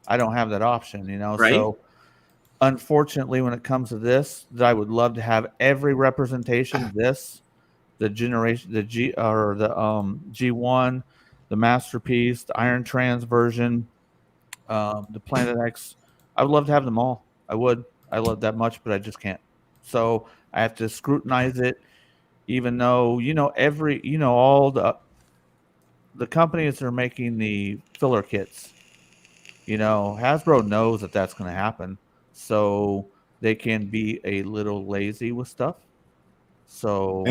I don't have that option, Right. So unfortunately, when it comes to this, that I would love to have every representation of this, the generation, the G1, the Masterpiece, the Iron Trans version, the Planet X. I would love to have them all. I would. I love that much, but I just can't. So I have to scrutinize it, even though all the companies that are making the filler kits. Hasbro knows that that's going to happen, so they can be a little lazy with stuff. So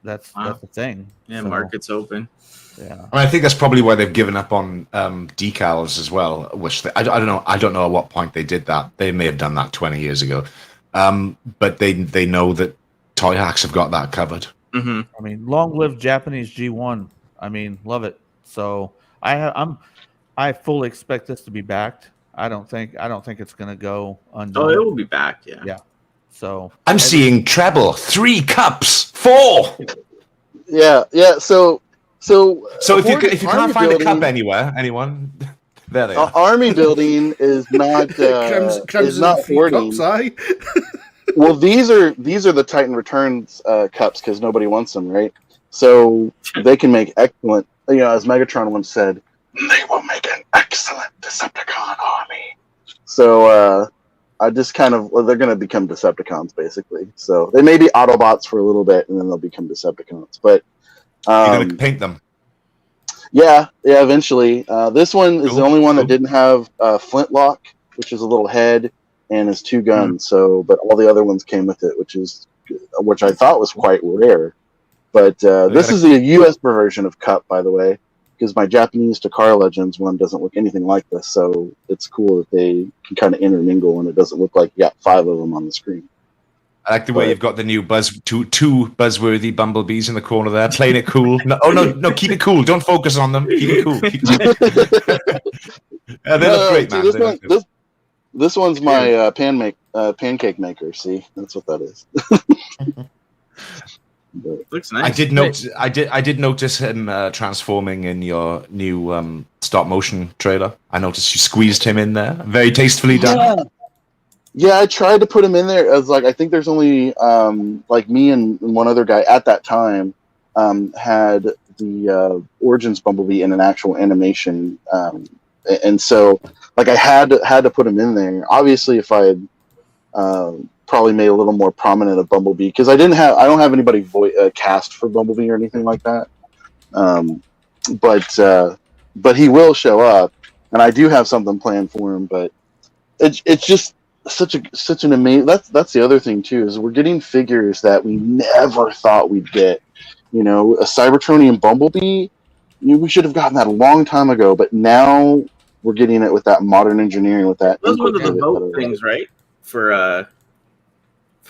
that's the thing. Yeah, so, market's open. Yeah, I think that's probably why they've given up on decals as well. Which I don't know. I don't know at what point they did that. They may have done that 20 years ago, but they know that Toy Hacks have got that covered. Mm-hmm. I mean, long live Japanese G1. I mean, love it. So I fully expect this to be backed. I don't think it's going to go undone. Oh, it will be back. Yeah. Yeah. So I'm seeing treble, 3 cups, 4. Yeah. So if you can't find a cup anywhere, anyone, there they are. Army building is not is not hoarding. Cups, Well, these are the Titan Returns cups because nobody wants them, right? So they can make excellent. As Megatron once said, they will make an excellent Decepticon army. So I just they're going to become Decepticons basically. So they may be Autobots for a little bit, and then they'll become Decepticons. But you're going to paint them. Yeah, eventually. This one is the only one that didn't have flintlock, which is a little head, and is 2 guns. So, but all the other ones came with it, which I thought was quite rare. But this is the U.S. version of Cup, by the way, because my Japanese Takara Legends one doesn't look anything like this. So it's cool that they can kind of intermingle, and it doesn't look like you got 5 of them on the screen. I like the way you've got the new two buzzworthy bumblebees in the corner there, playing it cool. No, keep it cool. Don't focus on them. Keep it cool. They look great, man. This one's my pancake maker. See, that's what that is. Looks nice. I did notice him transforming in your new stop motion trailer. I noticed you squeezed him in there. Very tastefully done. Yeah, I tried to put him in there as I think there's only me and one other guy at that time had the Origins Bumblebee in an actual animation, and so I had to put him in there. Obviously, if I had probably made a little more prominent of Bumblebee, because I don't have anybody cast for Bumblebee or anything like that, but he will show up, and I do have something planned for him, but. it's just such an amazing. That's the other thing too, is we're getting figures that we never thought we'd get. You know, a Cybertronian Bumblebee. We should have gotten that a long time ago, but now we're getting it with that modern engineering, with that. That was one of the input vote things, right? For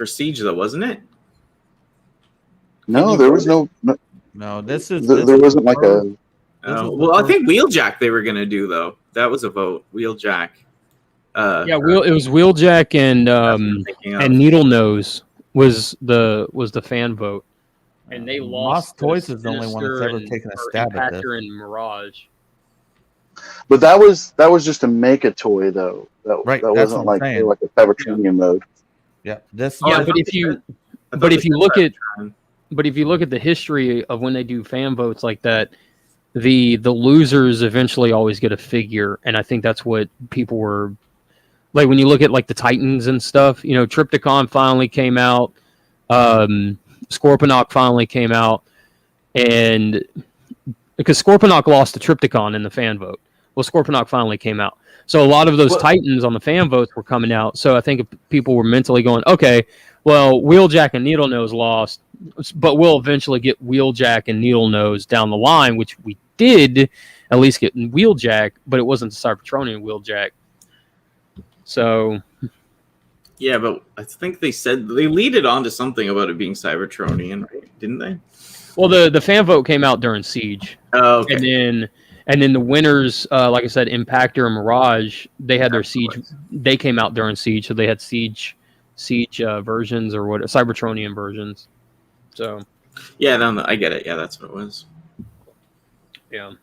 Siege, though, wasn't it? No, there was no. No, this is. There wasn't like a. Well, I think Wheeljack they were gonna do though. That was a vote. Wheeljack. It was Wheeljack and Needle Nose was the fan vote, and they lost. Moss Toys is the only one that's ever taken a stab at this. And Mirage. But that was just to make a toy though. That wasn't like a Cybertronian mode. Yeah, this. Yeah, but if you look at the history of when they do fan votes like that, the losers eventually always get a figure, and I think that's what people were like when you look at like the Titans and stuff. You know, Triptychon finally came out, Scorponok finally came out, and because Scorponok lost to Triptychon in the fan vote, well, Scorponok finally came out. So a lot of those Titans on the fan votes were coming out. So I think people were mentally going, okay, well, Wheeljack and Needle Nose lost, but we'll eventually get Wheeljack and Needle Nose down the line, which we did at least get Wheeljack, but it wasn't the Cybertronian Wheeljack. So, yeah, but I think they said they lead it on to something about it being Cybertronian, right? Didn't they? Well, the fan vote came out during Siege. Oh, okay. And then the winners, like I said, Impactor and Mirage, they had their Siege. They came out during Siege, so they had Siege versions or what Cybertronian versions. So, yeah, no, I get it. Yeah, that's what it was. Yeah.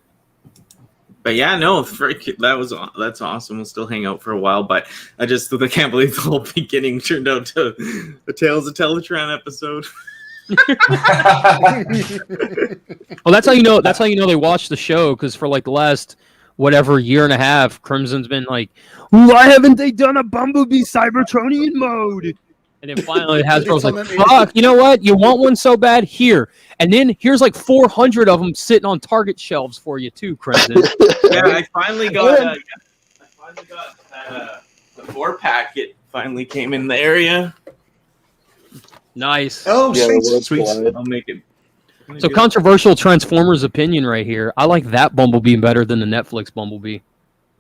But yeah, no, that's awesome. We'll still hang out for a while, but I can't believe the whole beginning turned out to a Tales of Teletran episode. Well, that's how you know they watched the show, because for like the last year and a half, Crimson's been like, why haven't they done a Bumblebee Cybertronian mode? And then finally Hasbro's like, fuck, you know what? You want one so bad? Here. And then here's like 400 of them sitting on Target shelves for you too, Crimson. Yeah, I finally got the 4-pack. It finally came in the area. Nice. Oh, Yeah, sweet. I'll make it. So controversial Transformers opinion right here. I like that Bumblebee better than the Netflix Bumblebee.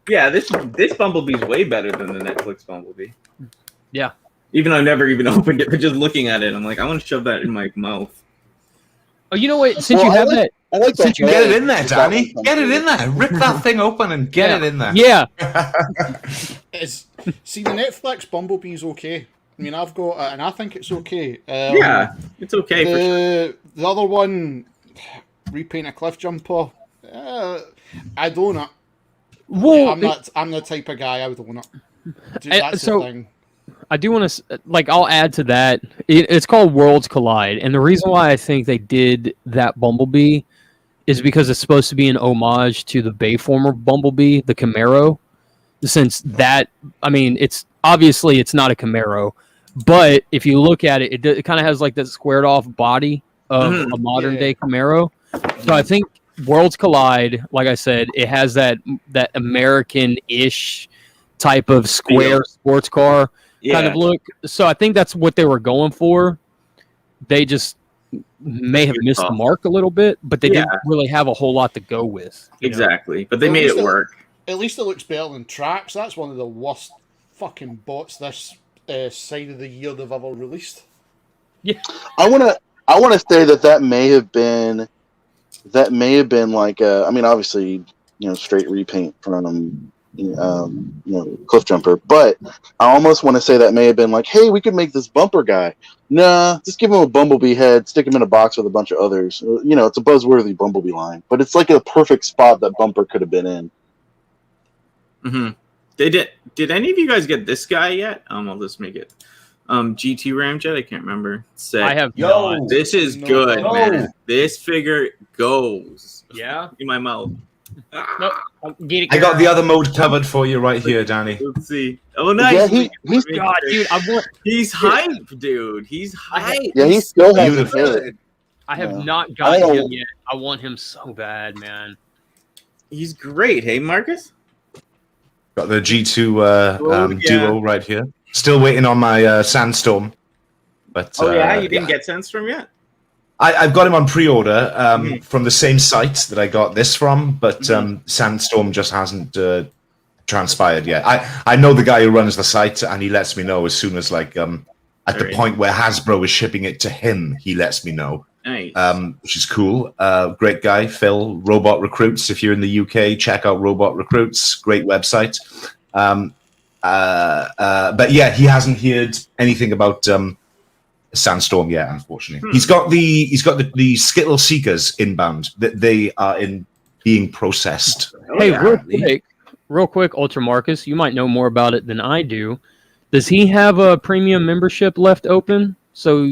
Yeah, this Bumblebee's way better than the Netflix Bumblebee. Yeah. Even though I never even opened it, but just looking at it, I'm like, I want to shove that in my mouth. Oh, you know what? Since you have that, Since you get it in there, Danny. Get it in there. Rip that thing open and get it in there. Yeah. See, the Netflix Bumblebee's okay. I mean, I've got it, and I think it's okay. Yeah, it's okay. For sure. The other one, Repaint a Cliff Jumper. I don't know. Well, I'm the type of guy I would own it. That's the thing. I do want to, I'll add to that. It's called Worlds Collide. And the reason why I think they did that Bumblebee is because it's supposed to be an homage to the Bayformer Bumblebee, the Camaro. Since that, I mean, it's obviously it's not a Camaro, but if you look at it, it kind of has like that squared off body of a modern day Camaro. So I think Worlds Collide, like I said, it has that American-ish type of square sports car kind of look. So I think that's what they were going for. They just may have missed the mark a little bit, but they didn't really have a whole lot to go with. Exactly. But they made it work. At least it looks better than Trax. That's one of the worst fucking bots this side of the year they've ever released. Yeah. I wanna say that may have been like I mean, obviously, straight repaint from Cliff Jumper, but I almost want to say that may have been like, hey, we could make this bumper guy. Nah, just give him a Bumblebee head, stick him in a box with a bunch of others. It's a buzzworthy Bumblebee line, but it's like a perfect spot that bumper could have been in. Mm-hmm. Did any of you guys get this guy yet? I'll just make it. GT Ramjet, I can't remember. I have not. This is good, man. This figure goes. Yeah? In my mouth. Nope. I got the other mode covered for you right here, Danny. Let's see. Oh, nice. Yeah, he's hype, dude. He's hype. Yeah, he still hasn't hit it. I have not gotten him yet. I want him so bad, man. He's great. Hey, Marcus? Got the G2 Duo right here. Still waiting on my Sandstorm. But you didn't get Sandstorm yet? I've got him on pre-order from the same site that I got this from, but Sandstorm just hasn't transpired yet. I know the guy who runs the site, and he lets me know as soon as at the point where Hasbro is shipping it to him, he lets me know. Nice. Which is cool. Great guy, Phil. Robot Recruits. If you're in the UK, check out Robot Recruits. Great website. But yeah, he hasn't heard anything about Sandstorm yet, unfortunately. He's got the Skittle Seekers inbound. That they are being processed. Hey, real quick, Ultra Marcus, you might know more about it than I do. Does he have a premium membership left open? So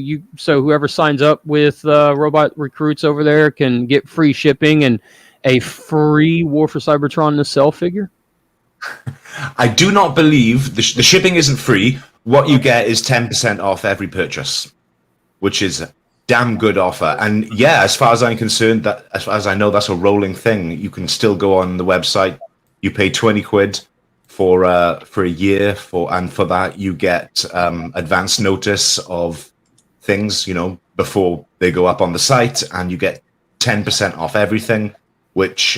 whoever signs up with Robot Recruits over there can get free shipping and a free War for Cybertron nacelle figure? I do not believe the shipping isn't free. What you get is 10% off every purchase, which is a damn good offer. And yeah, as far as I'm concerned, as far as I know, that's a rolling thing. You can still go on the website. You pay 20 quid for a year, and for that you get advance notice of things, before they go up on the site, and you get 10% off everything, which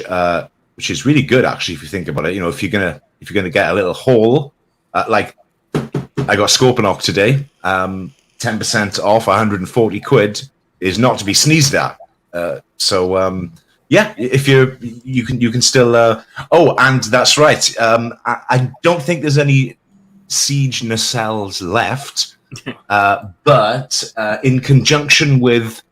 is really good actually if you think about it. If you're gonna get a little haul, like I got Scorponok today, 10% off 140 quid is not to be sneezed at. Yeah, if you can still. Oh, and that's right. I don't think there's any Siege nacelles left, but in conjunction with,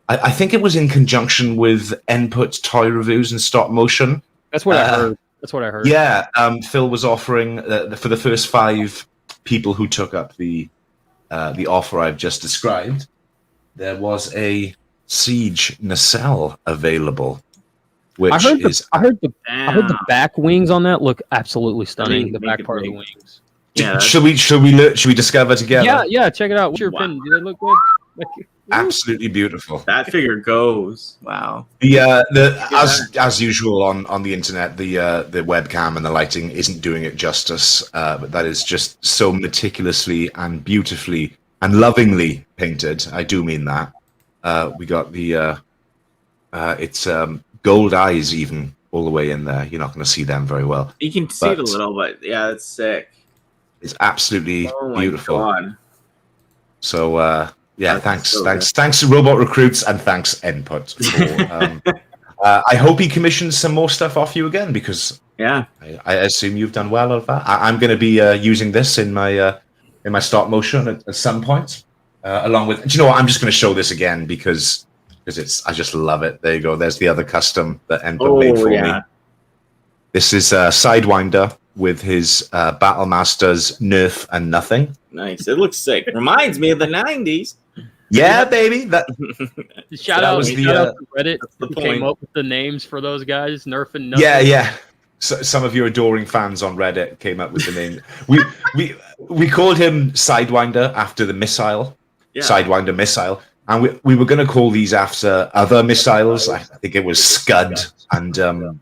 I think it was in conjunction with Input toy reviews and stop motion. That's what I heard. That's what I heard. Yeah, Phil was offering for the first 5 people who took up the offer I've just described. There was a Siege nacelle available. I heard the back wings on that look absolutely stunning. The back part of the wings. Yeah. Should we discover together? Yeah. Check it out. What's your opinion? Do they look good? Absolutely beautiful. That figure goes. Wow. As usual on the internet, the webcam and the lighting isn't doing it justice. But that is just so meticulously and beautifully and lovingly painted. I do mean that. We got the it's gold eyes even all the way in there. You're not going to see them very well. You can see it a little, but yeah, it's sick. It's absolutely beautiful. God. So yeah, thanks to Robot Recruits, and thanks Input. I hope he commissions some more stuff off you again, because I assume you've done well of that. I'm going to be using this in my stop motion at some point, along with. Do you know what? I'm just going to show this again because I just love it. There you go. There's the other custom that Input made for me. This is Sidewinder with his Battle Masters Nerf and Nothing. Nice. It looks sick. Reminds me of the 90s. Yeah, baby. Shout out to Reddit who came up with the names for those guys, Nerf and Nothing. Yeah. So, some of your adoring fans on Reddit came up with the name. We called him Sidewinder after the missile. Yeah. Sidewinder missile. And we were going to call these after other missiles. I think it was Scud and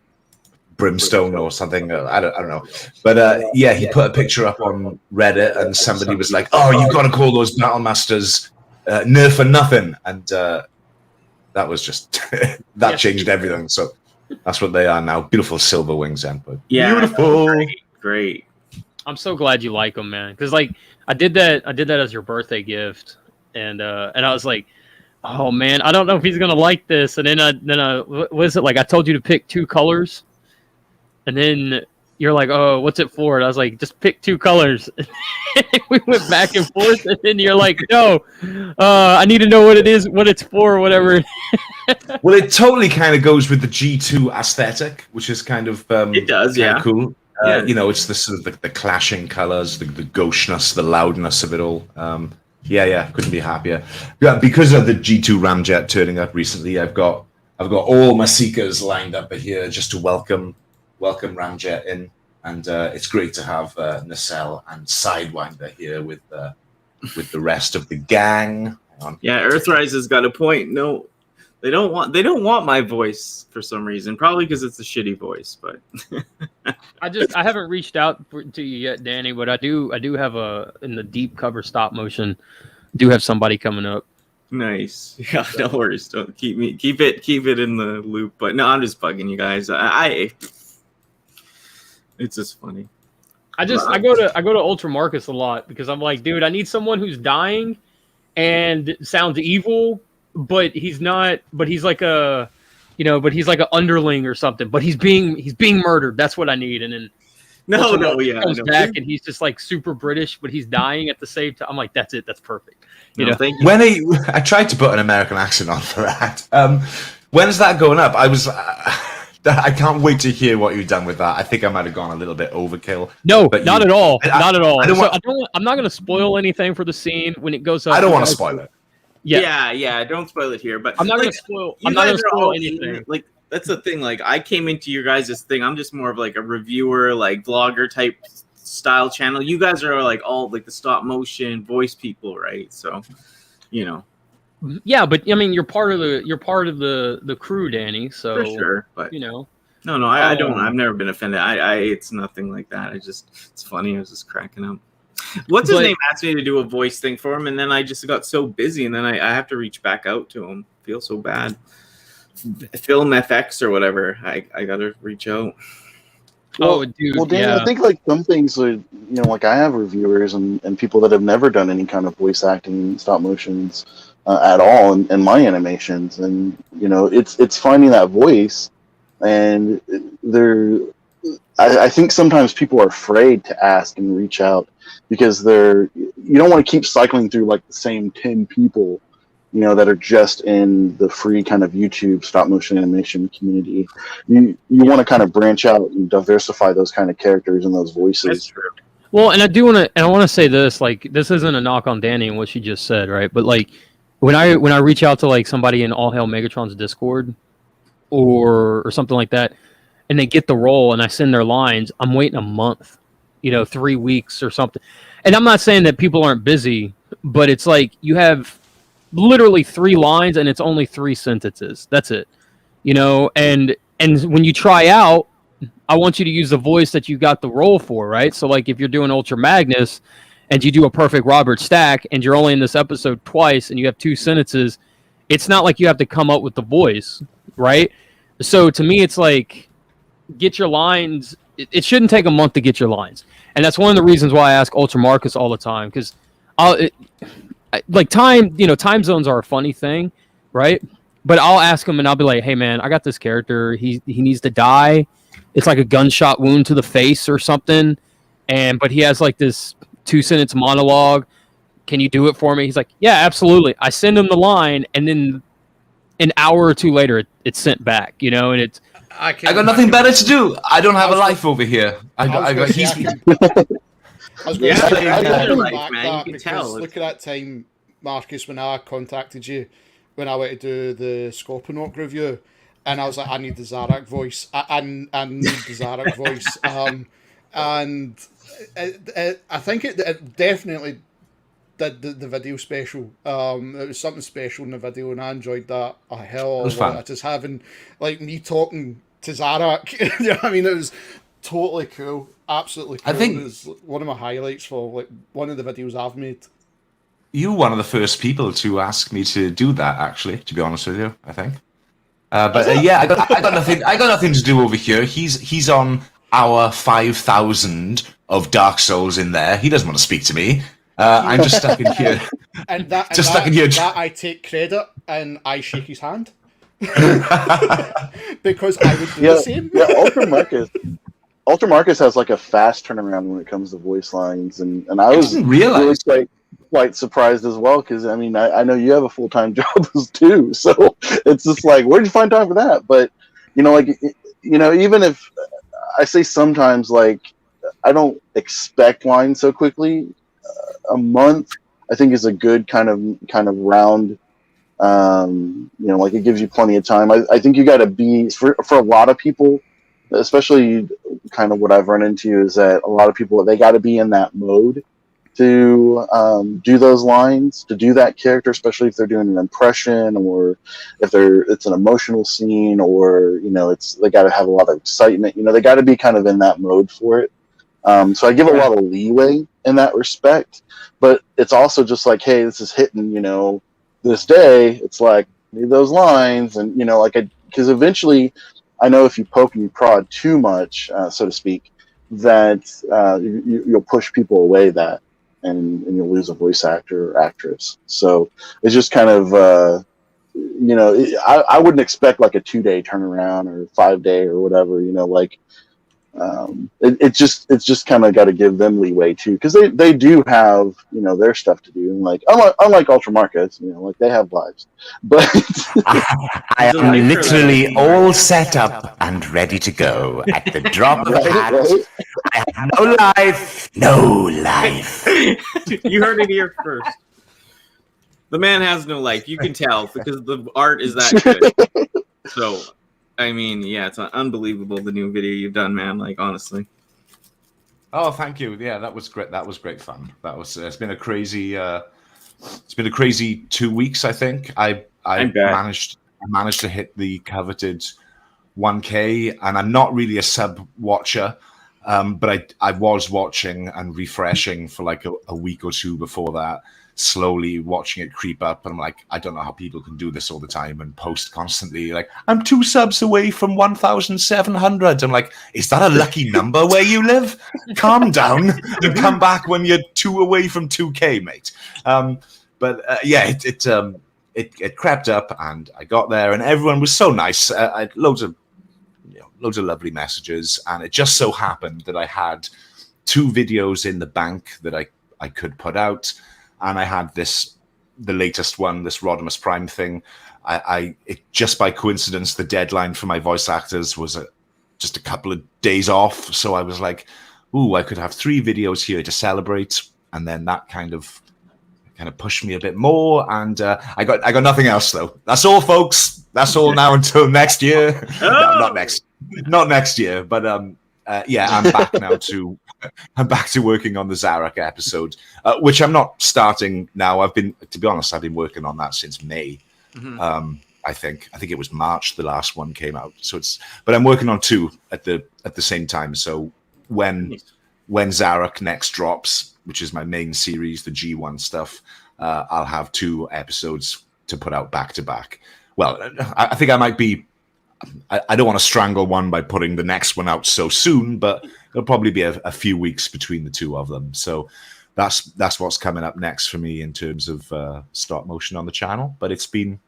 Brimstone or something. I don't know. But he put a picture up on Reddit, and somebody was like, "Oh, you've got to call those Battle Masters Nerf and Nothing." And that was just that changed everything. So that's what they are now. Beautiful silver wings, Input. Yeah, beautiful, great. I'm so glad you like them, man. Because I did that as your birthday gift, and I was like, oh man, I don't know if he's gonna like this. And then I what is it like? I told you to pick 2 colors, and then you're like, oh, what's it for? And I was like, just pick 2 colors. We went back and forth, and then you're like, no, I need to know what it is, what it's for, whatever. Well, it totally kind of goes with the G2 aesthetic, which is kind of it does, cool. It's the sort of the clashing colors, the gaucheness, the loudness of it all. Couldn't be happier. Yeah, because of the G2 Ramjet turning up recently, I've got all my Seekers lined up here just to welcome Ramjet in, and it's great to have Nacelle and Sidewinder here with the rest of the gang. Yeah, Earthrise has got a point. No, They don't want my voice for some reason. Probably because it's a shitty voice. But I haven't reached out to you yet, Danny. But I do have in the deep cover stop motion. Do have somebody coming up. Nice. Yeah, no worries. Don't keep it in the loop. But no, I'm just bugging you guys. It's just funny. I go to Ultra Marcus a lot because I'm like, dude, I need someone who's dying and sounds evil, but he's not. But he's like a, but he's like an underling or something. But he's being murdered. That's what I need. And then comes back and he's just like super British, but he's dying at the same time. I'm like, that's it. That's perfect. Thank you. When I tried to put an American accent on for that. When's that going up? I can't wait to hear what you've done with that. I think I might have gone a little bit overkill. No, not at all. Not at all. I'm not going to spoil anything for the scene when it goes up. I don't want to spoil it. Yeah. Don't spoil it here. But I'm not going to spoil. I'm not going to spoil anything. Like that's the thing. Like I came into your guys' thing. I'm just more of like a reviewer, like vlogger type style channel. You guys are like all like the stop motion voice people, right? So, Yeah, but I mean, you're part of the crew, Danny. So for sure, but No, I don't. I've never been offended. It's nothing like that. It's funny. I was just cracking up. What's his name asked me to do a voice thing for him, and then I just got so busy, and then I have to reach back out to him. Feel so bad. Film FX or whatever. I gotta reach out. Dude. Well, Danny, yeah. I think like some things are, like I have reviewers and people that have never done any kind of voice acting stop motions at all in my animations, and it's finding that voice, and I think sometimes people are afraid to ask and reach out because you don't want to keep cycling through like the same 10 people that are just in the free kind of YouTube stop motion animation community. You want to kind of branch out and diversify those kind of characters and those voices. That's true. Well, and I want to say this, like, this isn't a knock on Danny and what she just said, right? But like, when I reach out to like somebody in All Hail Megatron's Discord or something like that, and they get the role and I send their lines, I'm waiting a month, 3 weeks or something. And I'm not saying that people aren't busy, but it's like you have literally 3 lines and it's only 3 sentences. That's it. And when you try out, I want you to use the voice that you got the role for, right? So like if you're doing Ultra Magnus and you do a perfect Robert Stack and you're only in this episode twice and you have 2 sentences, it's not like you have to come up with the voice, right? So to me, it's like, get your lines. It shouldn't take a month to get your lines. And that's one of the reasons why I ask Ultra Marcus all the time, because time zones are a funny thing, right? But I'll ask him and I'll be like, hey man, I got this character. He needs to die. It's like a gunshot wound to the face or something. But he has like this 2-sentence monologue. Can you do it for me? He's like, yeah, absolutely. I send him the line, and then an hour or 2 later, it's sent back, and it's. I got nothing better to do. I don't have a life over here. I was going to say, look at that time, Marcus, when I contacted you, when I went to do the Scorponok review, and I was like, I need the Zarak voice. I need the Zarak voice. And I think it definitely did the video special. It was something special in the video, and I enjoyed that a hell of a lot. Just having like me talking to Zarak, you know what I mean? It was totally cool, absolutely cool. I think it was one of my highlights for like one of the videos I've made. You were one of the first people to ask me to do that, actually. To be honest with you, I think. Yeah, I got nothing. I got nothing to do over here. He's on our 5,000 of Dark Souls in there. He doesn't want to speak to me. I'm just stuck in here. Stuck in here. That I take credit and I shake his hand because I would do the same. Yeah, Ultra Marcus has like a fast turnaround when it comes to voice lines, and I was really quite surprised as well, because I mean I know you have a full-time job too, so it's just like, where'd you find time for that? But even if I say sometimes, like, I don't expect lines so quickly. A month, I think, is a good kind of round. Like, it gives you plenty of time. I think you got to be for a lot of people, especially kind of what I've run into is that a lot of people, they got to be in that mode to do those lines, to do that character, especially if they're doing an impression or if it's an emotional scene, or they got to have a lot of excitement. They got to be kind of in that mode for it. So I give a lot of leeway in that respect, but it's also just like, hey, this is hitting, this day. It's like, need those lines, and because eventually, I know if you poke and you prod too much, so to speak, that you'll push people away and you'll lose a voice actor or actress. So it's just kind of, I wouldn't expect like a 2-day turnaround or 5-day or whatever, it's just kind of got to give them leeway too, because they do have their stuff to do, and like unlike Ultra Markets, like they have lives, but I am literally all set up and ready to go at the drop of a hat. Right? I have no life, no life. You heard it here first. The man has no life. You can tell because the art is that good. So. I mean, yeah, it's unbelievable, the new video you've done, man. Like, honestly. Oh, thank you. Yeah, that was great. That was great fun. It's been a crazy 2 weeks. I think I managed to hit the coveted 1K, and I'm not really a sub watcher, but I was watching and refreshing for like a week or two before that, slowly watching it creep up, and I'm like, I don't know how people can do this all the time and post constantly. Like, I'm 2 subs away from 1,700. I'm like, is that a lucky number where you live? Calm down and come back when you're 2 away from 2K, mate. Yeah, it crept up, and I got there, and everyone was so nice. I had loads of lovely messages, and it just so happened that I had 2 videos in the bank that I could put out. And I had the latest one, this Rodimus Prime thing. It just by coincidence, the deadline for my voice actors was just a couple of days off. So I was like, ooh, I could have 3 videos here to celebrate. And then that kind of pushed me a bit more. And I got nothing else though. That's all, folks. That's all now until next year. No, not next year. But yeah, I'm back now to. I'm back to working on the Zarek episode, which I'm not starting now. To be honest, I've been working on that since May. Mm-hmm. I think it was March the last one came out. But I'm working on 2 at the same time. So when Zarek next drops, which is my main series, the G1 stuff, I'll have 2 episodes to put out back to back. Well, I think I might be. I don't want to strangle one by putting the next one out so soon, but it'll probably be a few weeks between the 2 of them. So that's what's coming up next for me in terms of stop motion on the channel. But it's been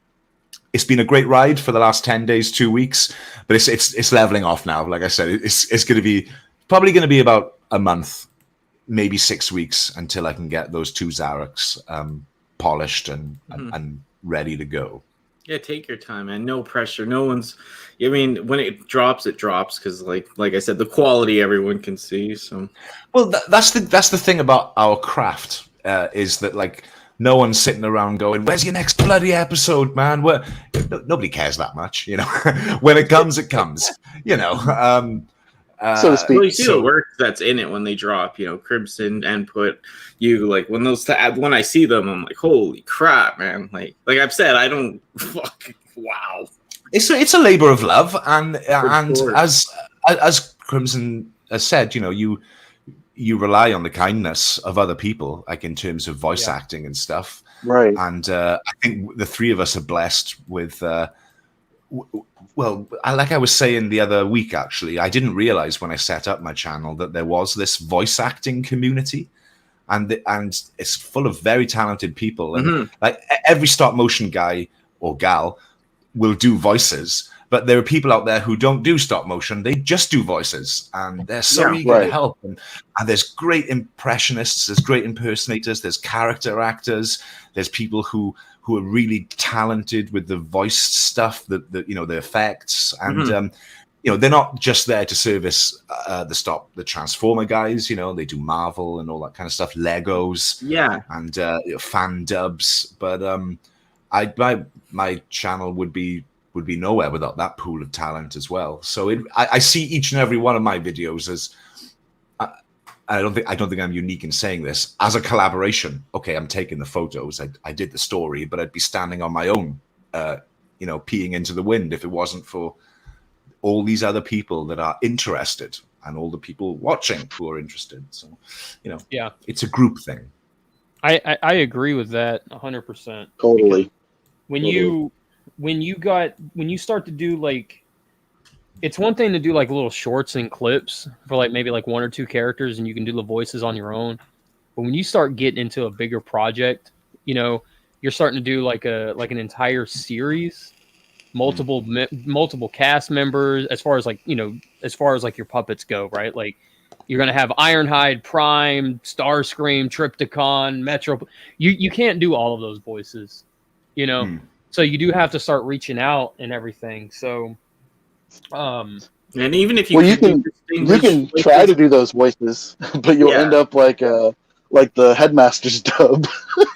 a great ride for the last 10 days, 2 weeks. But it's leveling off now. Like I said, it's going to be probably going to be about a month, maybe 6 weeks until I can get those 2 Zareks polished and ready to go. Yeah, take your time, man. No pressure. No one's. I mean, when it drops because, like I said, the quality everyone can see. So, well, that's the thing about our craft is that like no one's sitting around going, "Where's your next bloody episode, man?" Nobody cares that much, When it comes, it comes, so to speak. Well, you see the work that's in it when they drop, Crimson, Input. When I see them, I'm like, holy crap, man! Like I've said, I don't wow. It's a labor of love, and sure. as Crimson has said, you rely on the kindness of other people, like in terms of voice acting and stuff, right? And I think the 3 of us are blessed with. Well, like I was saying the other week, actually, I didn't realize when I set up my channel that there was this voice acting community, and it's full of very talented people. And like every stop motion guy or gal will do voices, but there are people out there who don't do stop motion; they just do voices, and they're so eager to help. And there's great impressionists, there's great impersonators, there's character actors, there's people who are really talented with the voice stuff, the effects, and they're not just there to service the Transformer guys. They do Marvel and all that kind of stuff, Legos, and fan dubs. But my channel would be nowhere without that pool of talent as well. So I see each and every one of my videos as I don't think I'm unique in saying this, as a collaboration. Okay, I'm taking the photos. I did the story, but I'd be standing on my own, peeing into the wind if it wasn't for all these other people that are interested and all the people watching who are interested. So, Yeah, it's a group thing. I agree with that 100%. Totally. When you start to do like, it's one thing to do like little shorts and clips for like maybe like one or two characters and you can do the voices on your own. But when you start getting into a bigger project, you're starting to do like an entire series, multiple cast members, as far as like your puppets go, right? Like you're going to have Ironhide, Prime, Starscream, Trypticon, Metro. You can't do all of those voices, So you do have to start reaching out and everything. So, and even if you you can try to do those voices, but you'll end up like the headmaster's dub.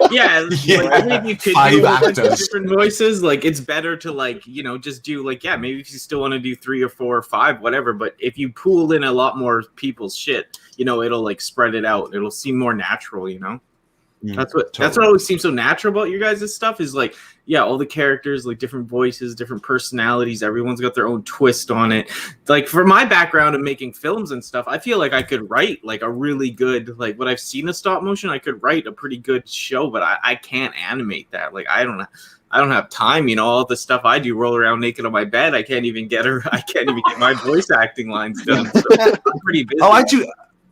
Yeah, even if you could do a bunch of different voices, like it's better to just do maybe if you still want to do 3 or 4 or 5, whatever. But if you pool in a lot more people's shit, it'll like spread it out. It'll seem more natural, That's what always seems so natural about your guys' stuff is like, all the characters, like different voices, different personalities, everyone's got their own twist on it. Like for my background of making films and stuff, I feel like I could write like a really good, like what I've seen of stop motion, I could write a pretty good show, but I can't animate that. Like I don't have time, all the stuff I do, roll around naked on my bed. I can't even get my voice acting lines done. So I'm pretty busy. Oh,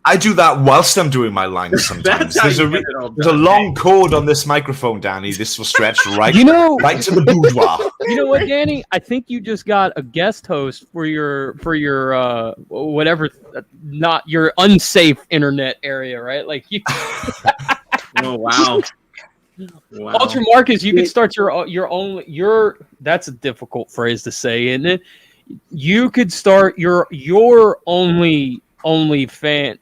I do that whilst I'm doing my lines sometimes. There's a long cord on this microphone, Danny. This will stretch right to the boudoir. You know what, Danny? I think you just got a guest host for your whatever, not your unsafe internet area, right? Like you. Oh wow. Wow. Ultra Marcus, you could start your own. That's a difficult phrase to say, isn't it? You could start your only fan.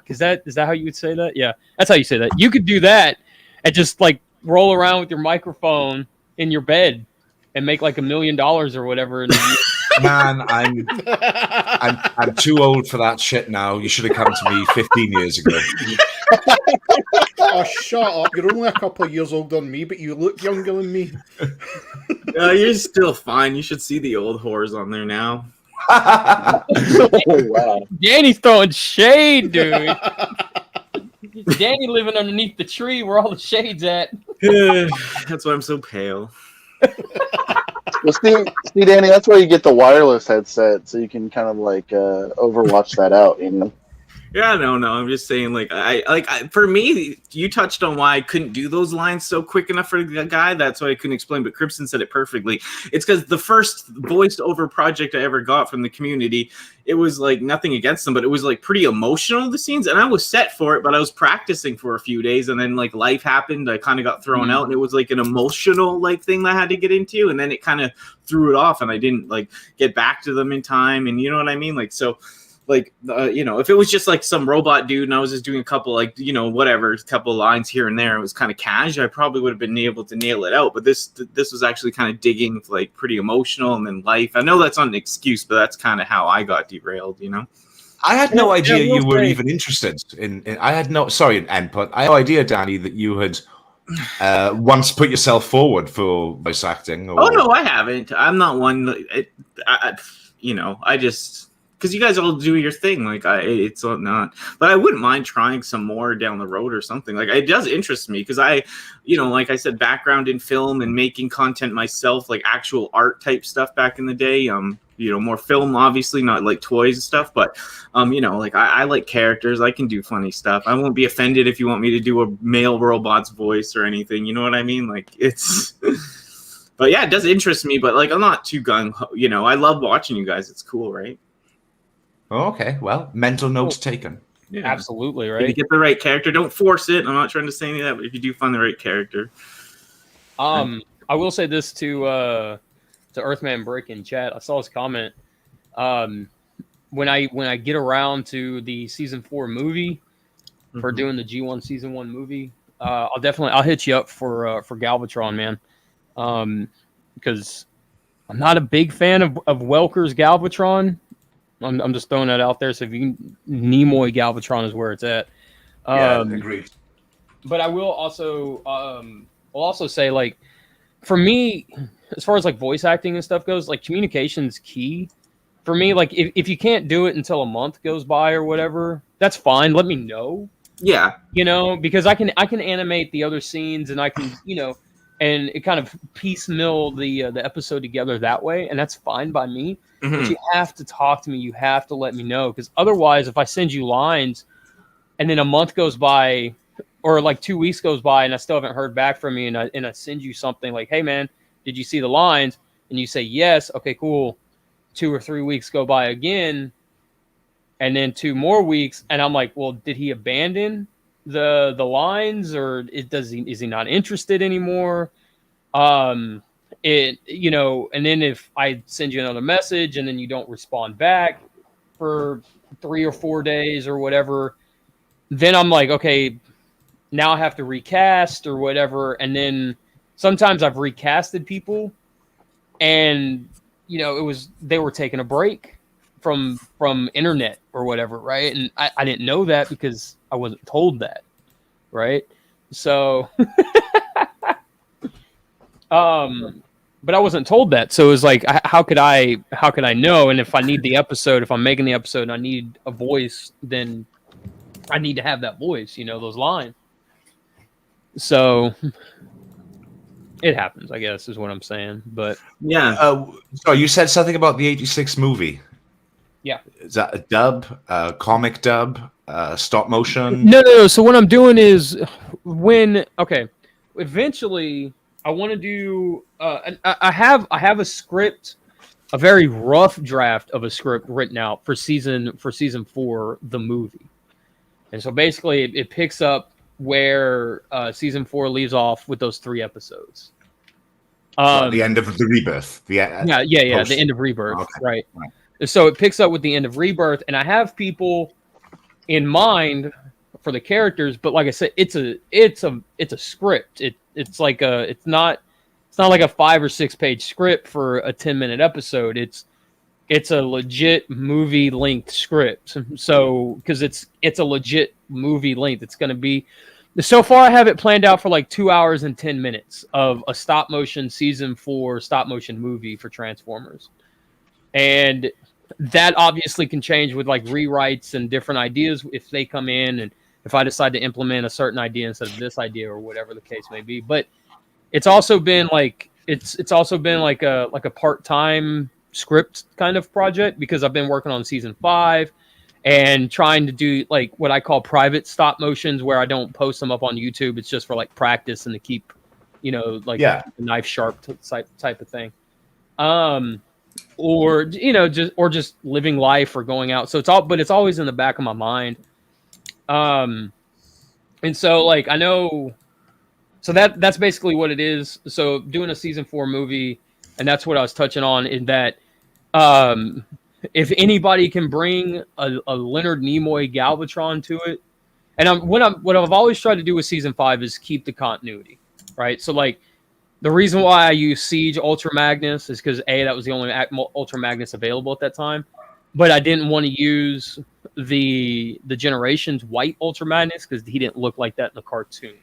Is that how you would say that? Yeah, that's how you say that. You could do that and just like roll around with your microphone in your bed and make like $1 million or whatever. Man, I'm too old for that shit now. You should have come to me 15 years ago. Oh, shut up. You're only a couple of years older than me, but you look younger than me. You're still fine. You should see the old whores on there now. Oh, wow. Danny's throwing shade, dude. Danny living underneath the tree where all the shade's at. That's why I'm so pale. Well, see, Danny, that's why you get the wireless headset, so you can kind of like overwatch that out, Yeah, no. I'm just saying, for me, you touched on why I couldn't do those lines so quick enough for the guy. That's why I couldn't explain. But Cribson said it perfectly. It's because the first voiced over project I ever got from the community, it was like nothing against them, but it was like pretty emotional, the scenes, and I was set for it, but I was practicing for a few days, and then like life happened. I kind of got thrown out, and it was like an emotional like thing that I had to get into, and then it kind of threw it off, and I didn't like get back to them in time, and you know what I mean, like so. Like, if it was just like some robot dude and I was just doing a couple couple lines here and there, it was kind of casual, I probably would have been able to nail it out. But this was actually kind of digging, like pretty emotional, and then life. I know that's not an excuse, but that's kind of how I got derailed, I had no idea you were even interested in I had no input. I had no idea, Danny, that you had once put yourself forward for voice acting. Oh no, I haven't. I'm not one. I just. Because you guys all do your thing, it's not. But I wouldn't mind trying some more down the road or something. Like it does interest me because I, like I said, background in film and making content myself, like actual art type stuff back in the day. More film, obviously, not like toys and stuff. But, I like characters. I can do funny stuff. I won't be offended if you want me to do a male robot's voice or anything. You know what I mean? Like it's. But yeah, it does interest me. But I'm not too gung ho. I love watching you guys. It's cool, right? Okay, well, mental notes taken. Yeah. Absolutely, right? If you get the right character, don't force it. I'm not trying to say any of that, but if you do find the right character. I will say this to Earthman Brick in chat. I saw his comment. When I get around to the season 4 movie for doing the G1 season 1 movie, I'll hit you up for Galvatron, man. Because I'm not a big fan of Welker's Galvatron. I'm just throwing that out there. So if you can, Nimoy Galvatron is where it's at. Agreed. But I will also say, like, for me, as far as like voice acting and stuff goes, like communication's key. For me, like if you can't do it until a month goes by or whatever, that's fine. Let me know. Yeah. Because I can animate the other scenes and I can, and it kind of piecemeal the episode together that way, and that's fine by me. Mhm. But you have to talk to me. You have to let me know, because otherwise, if I send you lines and then a month goes by or like 2 weeks goes by and I still haven't heard back from you, and I send you something like, "Hey man, did you see the lines?" and you say yes, okay, cool. 2 or 3 weeks go by again, and then 2 more weeks, and I'm like, well, did he abandon the lines, or is he not interested anymore? And then if I send you another message and then you don't respond back for 3 or 4 days or whatever, then I'm like, okay, now I have to recast or whatever. And then sometimes I've recasted people, and they were taking a break from internet or whatever, right? And I didn't know that because I wasn't told that, right? So but I wasn't told that, so it was like, how could I know? And if I need the episode, if I'm making the episode and I need a voice, then I need to have that voice, those lines. So it happens, I guess, is what I'm saying. But Yeah. So you said something about the '86 movie. Yeah. Is that a dub, a comic dub, stop motion? No. So what I'm doing is eventually I want to do. I have a script, a very rough draft of a script written out for season 4, the movie. And so basically, it picks up where season 4 leaves off with those 3 episodes. The end of the Rebirth. The end of Rebirth, okay. Right. So it picks up with the end of Rebirth, and I have people in mind for the characters, but like I said, it's a script. It's not like a 5 or 6 page script for a 10-minute episode. It's a legit movie length script. So because it's a legit movie length, it's going to be. So far, I have it planned out for like 2 hours and 10 minutes of a stop motion season 4 stop motion movie for Transformers, and that obviously can change with like rewrites and different ideas if they come in, and if I decide to implement a certain idea instead of this idea or whatever the case may be. But it's also been like a part-time script kind of project, because I've been working on season 5 and trying to do like what I call private stop motions, where I don't post them up on YouTube. It's just for like practice and to keep, the knife sharp type of thing. Or just living life or going out. So it's always in the back of my mind. And so like I know, so that's basically what it is. So doing a season 4 movie, and that's what I was touching on, in that if anybody can bring a Leonard Nimoy Galvatron to it, and what I've always tried to do with season 5 is keep the continuity, right? So like the reason why I use Siege Ultra Magnus is because that was the only Ultra Magnus available at that time, but I didn't want to use the Generations White Ultra Magnus because he didn't look like that in the cartoon,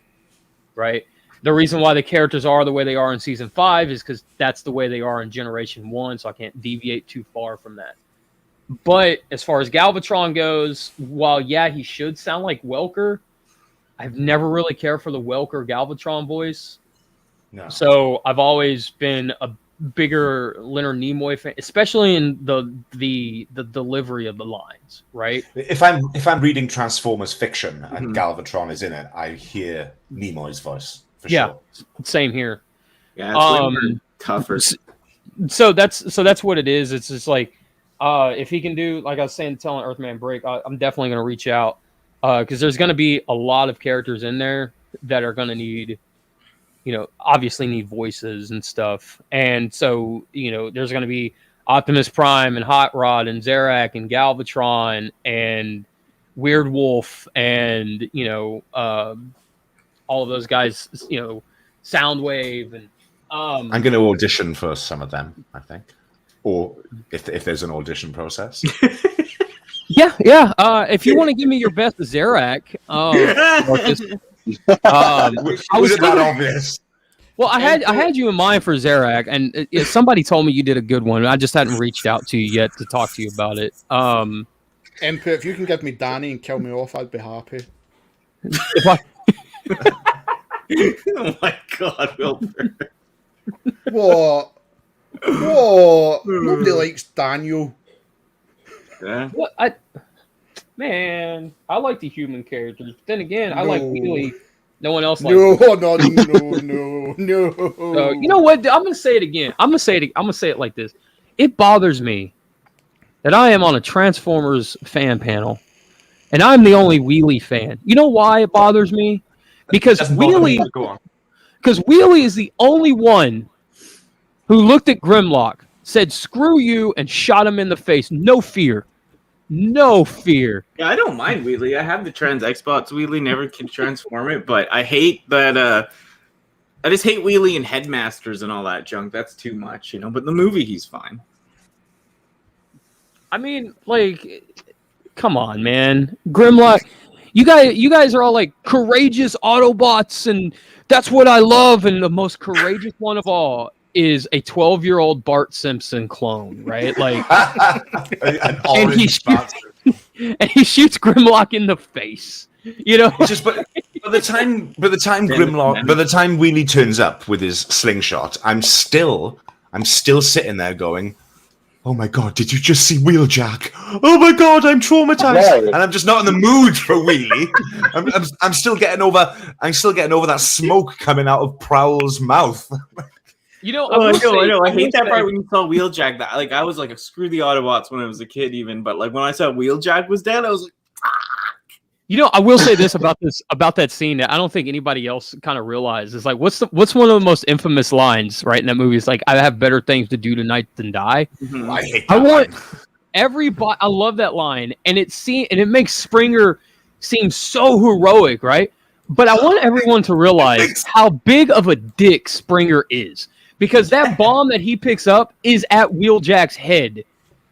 right? The reason why the characters are the way they are in season 5 is because that's the way they are in Generation 1, so I can't deviate too far from that. But as far as Galvatron goes, while he should sound like Welker, I've never really cared for the Welker Galvatron voice. No. So I've always been a bigger Leonard Nimoy fan, especially in the delivery of the lines, right? If I'm reading Transformers fiction and Galvatron is in it, I hear Nimoy's voice for sure. Same here. Yeah, it's tougher. So that's what it is. It's just like if he can do, like I was telling Earthman Break, I'm definitely going to reach out because there's going to be a lot of characters in there that are going to need, obviously need voices and stuff. And so, there's going to be Optimus Prime and Hot Rod and Zarak and Galvatron and Weird Wolf and, all of those guys, Soundwave. And I'm going to audition for some of them, I think. or if there's an audition process. Yeah. If you want to give me your best Zarak, Marcus, I was it that obvious? Well, I had you in mind for Zarak, and somebody told me you did a good one. I just hadn't reached out to you yet to talk to you about it. Input, if you can give me Danny and kill me off, I'd be happy. If I, Oh my God, Wilbur. What? Nobody likes Daniel. Yeah. what I like the human characters. But then again, I like Wheelie. No one else likes. No. So, you know what? I'm gonna say it again. I'm gonna say it like this. It bothers me that I am on a Transformers fan panel, and I'm the only Wheelie fan. You know why it bothers me? Because Wheelie is the only one who looked at Grimlock, said "screw you," and shot him in the face. No fear. Yeah, I don't mind Wheelie. I have the Trans Xbox Wheelie, never can transform it, but I hate that. I just hate Wheelie and Headmasters and all that junk. That's too much, you know. But in the movie, he's fine. I mean, like, come on, man. Grimlock, you guys are all like courageous Autobots, and that's what I love. And the most courageous one of all is a 12-year-old Bart Simpson clone, right? Like, and he shoots Grimlock in the face. You know, just but by the time Wheelie turns up with his slingshot, I'm still sitting there going, "Oh my God, did you just see Wheeljack? Oh my God, I'm traumatized." Right. And I'm just not in the mood for Wheelie. I'm still getting over that smoke coming out of Prowl's mouth. you know, I know. I hate that say- part when you saw Wheeljack. That like I was like, screw the Autobots when I was a kid, even. But like when I saw Wheeljack was dead, I was like, You know, I will say this about that scene that I don't think anybody else kind of realizes. Like, what's one of the most infamous lines, right, in that movie? It's like, I have better things to do tonight than die. mm-hmm. I hate I that want line. everybody. I love that line, and it makes Springer seem so heroic, right? But I want everyone to realize how big of a dick Springer is, because that bomb that he picks up is at Wheeljack's head.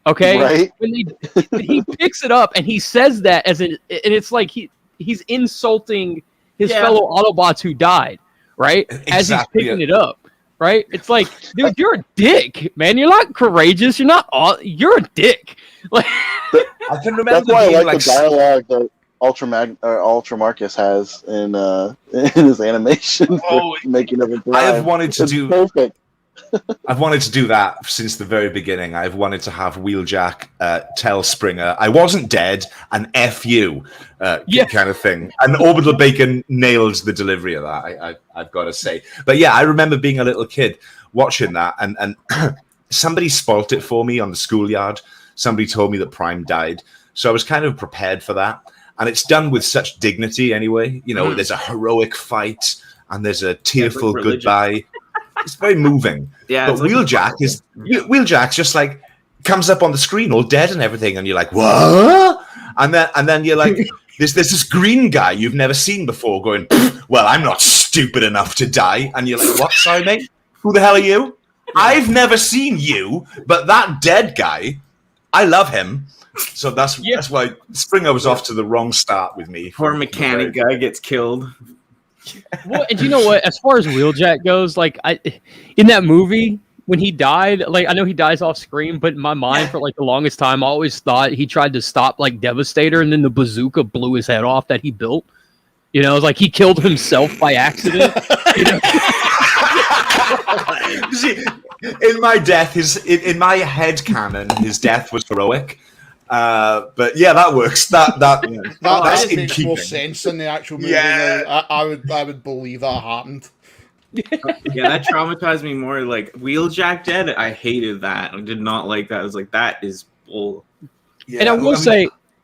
Okay, Right? when he picks it up and he says that and it's like he's insulting his fellow Autobots who died, right? As he's picking it up, right? It's like, dude, you're a dick, man. You're not courageous. You're a dick. Like, I can remember That's why I being like the dialogue that Ultra Marcus has in his animation for making of a I have wanted to do perfect. I've wanted to do that since the very beginning. I've wanted to have Wheeljack tell Springer, "I wasn't dead," and "F you," kind of thing. And Orbital Bacon nailed the delivery of that, I've got to say. But yeah, I remember being a little kid watching that, and somebody spoilt it for me on the schoolyard. Somebody told me that Prime died, so I was kind of prepared for that. And it's done with such dignity anyway. You know, there's a heroic fight, and there's a tearful goodbye. It's very moving. Yeah, but Wheeljack's just like comes up on the screen all dead and everything, and you're like, what? And then you're like, there's this green guy you've never seen before going, "Well, I'm not stupid enough to die." And you're like, "What? Sorry, mate? Who the hell are you? I've never seen you, but that dead guy, I love him." So that's why Springer was off to the wrong start with me. Poor mechanic guy gets killed. Well, and you know what? As far as Wheeljack goes, like in that movie when he died, like I know he dies off screen, but in my mind for like the longest time, I always thought he tried to stop like Devastator, and then the bazooka blew his head off that he built. You know, it's like he killed himself by accident. You know? See, in my head canon, his death was heroic. But yeah, that works. That makes more sense in the actual movie. Yeah. I would believe that happened. Yeah, that traumatized me more. Like Wheeljack dead, I hated that. I did not like that. I was like, that is bull. Yeah, and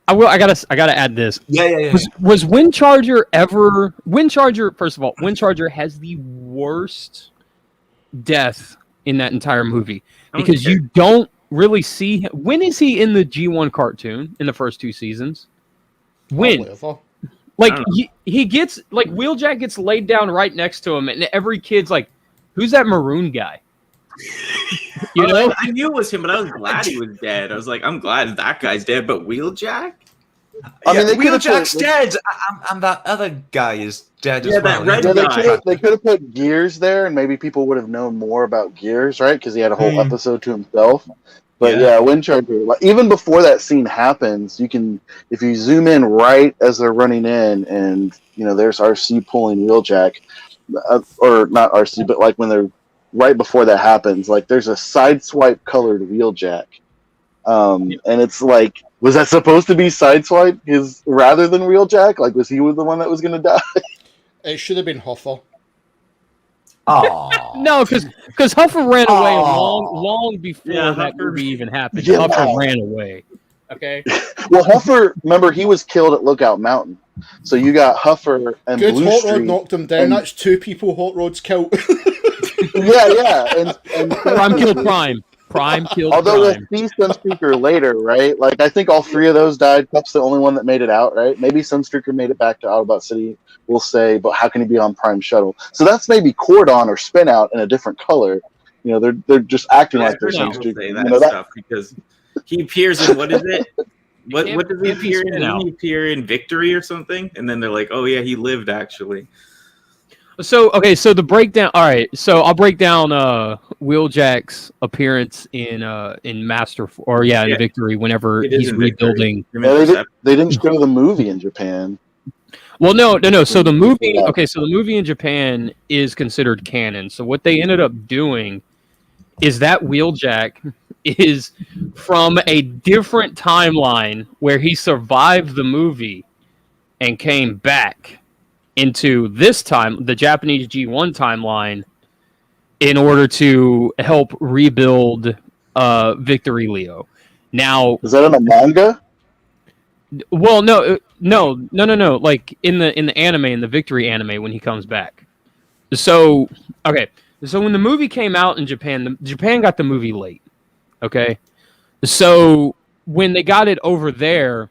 I gotta add this. Yeah. Was Windcharger ever? First of all, Windcharger has the worst death in that entire movie because you don't really see him. When is he in the G1 cartoon in the first 2 seasons? When? Like he gets like Wheeljack gets laid down right next to him, and every kid's like, "Who's that maroon guy?" You know? I knew it was him, but I was glad he was dead. I was like, I'm glad that guy's dead, but Wheeljack? I mean, they could have Wheeljack's dead, and that other guy is dead as Yeah, well. that red Yeah, guy. they could have put Gears there, and maybe people would have known more about Gears, right? Because he had a whole episode to himself. But yeah, Wind Charger. Like, even before that scene happens, you can, if you zoom in right as they're running in, and there's RC pulling Wheeljack, or not RC, but like when they're right before that happens, like there's a sideswipe colored Wheeljack, and it's like, was that supposed to be sideswipe rather than Wheeljack? Like, was he the one that was going to die? It should have been Huffer. Oh No, because Huffer ran away long before that movie even happened. Yeah. Huffer ran away. Okay. Well, Huffer, remember, he was killed at Lookout Mountain. So you got Huffer and Good Blue Hot Street. Rod knocked him down. and- That's 2 people Hot Rod's killed. Yeah. And Prime killed Prime. Prime killed although Prime. we'll see Sunstreaker later, right? Like, I think all 3 of those died. Puff's the only one that made it out, right? Maybe Sunstreaker made it back to Autobot City, we'll say, but how can he be on Prime Shuttle? So that's maybe Cordon or Spin Out in a different color. They're just acting like they're Sunstreaker. Say that stuff because he appears in, what is it? What does he appear in? Didn't he appear in Victory or something? And then they're like, oh yeah, he lived actually. So the breakdown. All right, so I'll break down Wheeljack's appearance in Master in Victory whenever he's rebuilding. Yeah, they didn't show the movie in Japan. Well, no. So the movie, so the movie in Japan is considered canon. So what they ended up doing is that Wheeljack is from a different timeline where he survived the movie and came back into this time, the Japanese G1 timeline, in order to help rebuild Victory Leo. Now, is that in a manga? Well, no. Like in the anime, in the Victory anime, when he comes back. So when the movie came out in Japan, Japan got the movie late. Okay, so when they got it over there,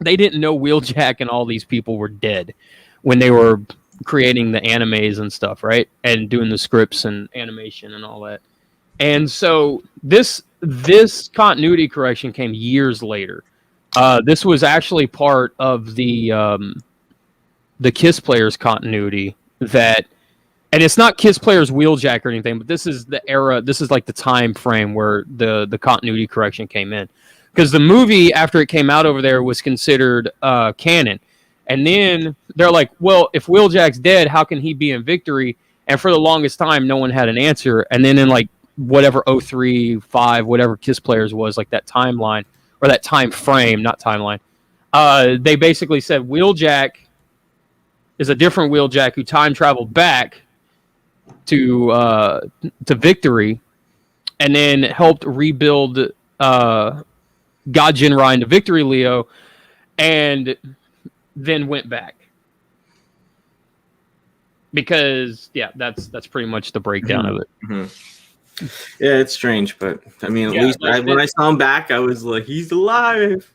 they didn't know Wheeljack and all these people were dead when they were creating the animes and stuff, right? And doing the scripts and animation and all that. And so this continuity correction came years later. This was actually part of the KISS Players continuity and it's not KISS Players Wheeljack or anything, but this is the era, this is like the time frame where the continuity correction came in. Because the movie, after it came out over there, was considered canon. And then they're like, well, if Wheeljack's dead, how can he be in Victory? And for the longest time, no one had an answer. And then in like whatever 03, 5, whatever KISS Players was, like that timeline, or that time frame, not timeline, they basically said Wheeljack is a different Wheeljack who time traveled back to Victory and then helped rebuild God Jinrai into Victory Leo, and then went back. Because that's pretty much the breakdown of it. Mm-hmm. Yeah, it's strange, but I mean, at least when I saw him back, I was like, he's alive.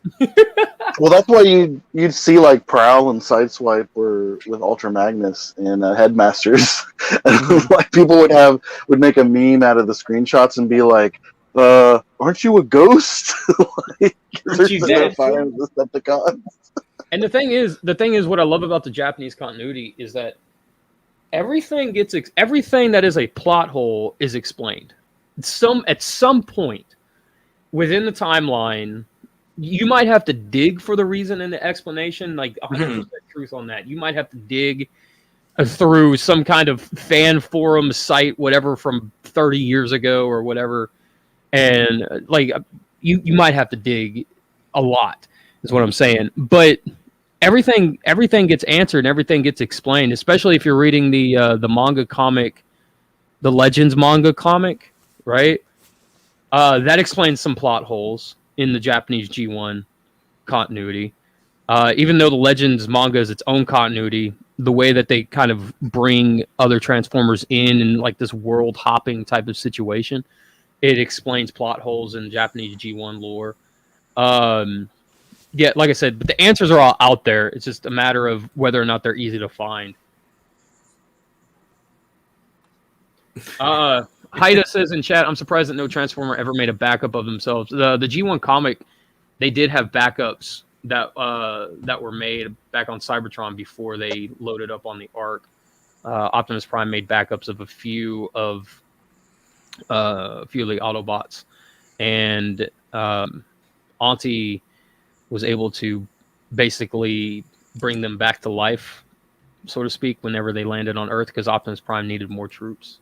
Well, that's why you'd see like Prowl and Sideswipe were with Ultra Magnus and Headmasters. Like people would make a meme out of the screenshots and be like, aren't you a ghost? Like, aren't you dead? The Decepticons. And the thing is, what I love about the Japanese continuity is that everything that is a plot hole is explained. At some point within the timeline, you might have to dig for the reason and the explanation, like 100% truth on that. You might have to dig through some kind of fan forum site, whatever, from 30 years ago or whatever, and like you might have to dig a lot, is what I'm saying. But everything gets answered and everything gets explained, especially if you're reading the manga comic, the Legends manga comic, right? That explains some plot holes in the Japanese G1 continuity. Even though the Legends manga is its own continuity, the way that they kind of bring other Transformers in like this world hopping type of situation, it explains plot holes in Japanese G1 lore. Yeah, like I said, but the answers are all out there. It's just a matter of whether or not they're easy to find. Haida says in chat, I'm surprised that no Transformer ever made a backup of themselves. The G1 comic, they did have backups that were made back on Cybertron before they loaded up on the Ark. Optimus Prime made backups of a few of the Autobots, and Auntie was able to basically bring them back to life, so to speak, whenever they landed on Earth, because Optimus Prime needed more troops.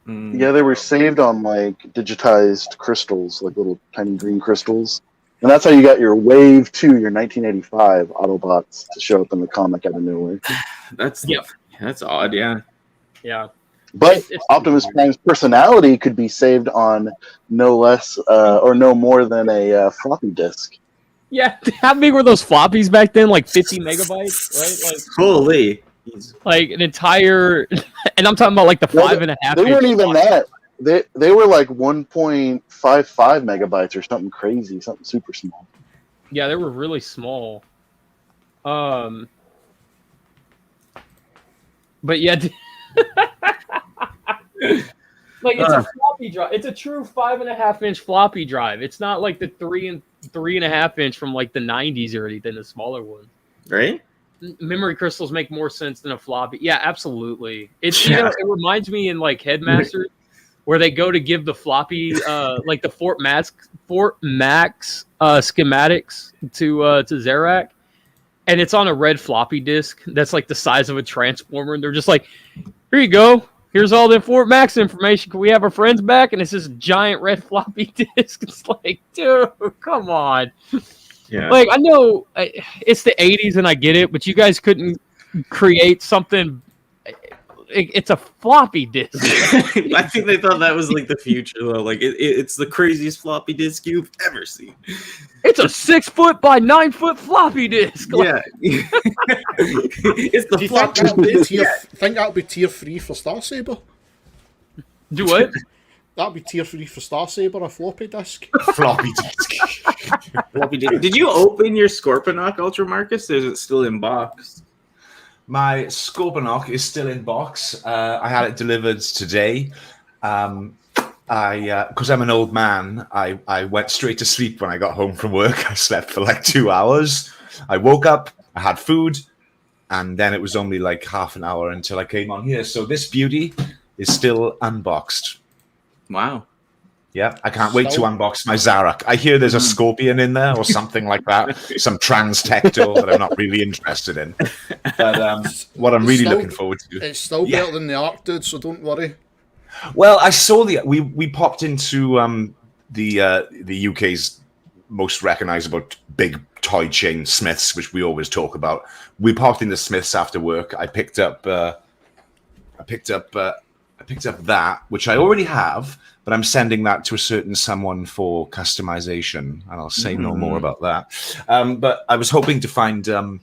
Yeah, they were saved on like digitized crystals, like little tiny green crystals. And that's how you got your Wave 2, your 1985 Autobots to show up in the comic out of nowhere. That's odd, yeah. Yeah. But Optimus Prime's personality could be saved on no less or no more than a floppy disk. Yeah, how big were those floppies back then? Like 50 megabytes, right? Like, holy. Like an entire, and I'm talking about like the 5.5. They weren't even that. They were like 1.55 megabytes or something crazy, something super small. Yeah, they were really small. But yeah, like it's a floppy drive. It's a true 5.5-inch floppy drive. It's not like the 3.5 inch from like the 90s or anything. The smaller one, right? Memory crystals make more sense than a floppy. Yeah, absolutely. It's it reminds me in like Headmasters where they go to give the floppy like the Fort Max schematics to Zarak, and it's on a red floppy disk that's like the size of a transformer, and they're just like, here you go. Here's all the Fort Max information. Can we have our friends back? And it's this giant red floppy disk. It's like, dude, come on. Yeah. Like, I know it's the 80s and I get it, but you guys couldn't create something. It's a floppy disk. I think they thought that was like the future, though. Like, it's the craziest floppy disk you've ever seen. It's a 6 foot by 9 foot floppy disk. Yeah. It's the floppy disk. Think that'll be tier 3 for Star Saber? Do what? That'll be tier 3 for Star Saber, a floppy disk. Floppy disk. Floppy disk. Did you open your Scorponok, Ultra Marcus? Or is it still in box? My Scorponok is still in box. I had it delivered today. Because I'm an old man, I went straight to sleep when I got home from work. I slept for like 2 hours. I woke up, I had food, and then it was only like half an hour until I came on here. So this beauty is still unboxed. Wow. Yeah, I can't wait to unbox my Zarak. I hear there's a scorpion in there or something like that. Some trans tector that I'm not really interested in. But what I'm really looking forward to. It's still better than the Ark, dude, so don't worry. Well, I saw we popped into the UK's most recognizable big toy chain, Smiths, which we always talk about. We popped into Smiths after work. I picked up that, which I already have, but I'm sending that to a certain someone for customization, and I'll say no more about that. But I was hoping to find, I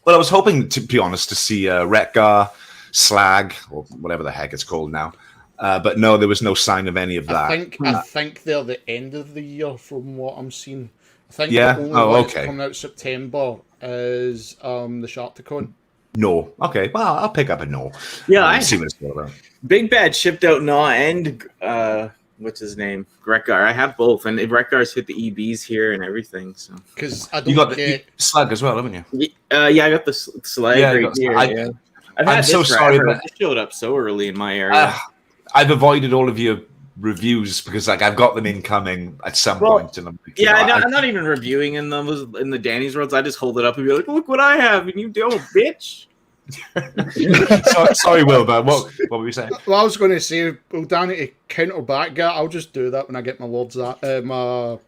was hoping, to be honest, to see Retgar, Slag, or whatever the heck it's called now. But no, there was no sign of any of that. I think they're the end of the year from what I'm seeing. I think the only one that's coming out September is the Sharkticon. No. Okay. Well, I'll pick up a no. Yeah, I see what it's all about. Big Bad shipped out Gnaw and what's his name? Grekgar. I have both, and Grekgar's hit the EBs here and everything. So because I don't you got the Slug as well, haven't you? Yeah, I got the Slug right here. I'm so sorry, but it showed up so early in my area. I've avoided all of your reviews because like I've got them incoming at some point, and I'm like, I'm not even reviewing in them in the Danny's worlds. I just hold it up and be like, "Look what I have," and you don't, bitch. Sorry, Wilbur. What were you saying? Well, I was going to say, well, Danny, to counter back, I'll just do that when I get my Lord Zarak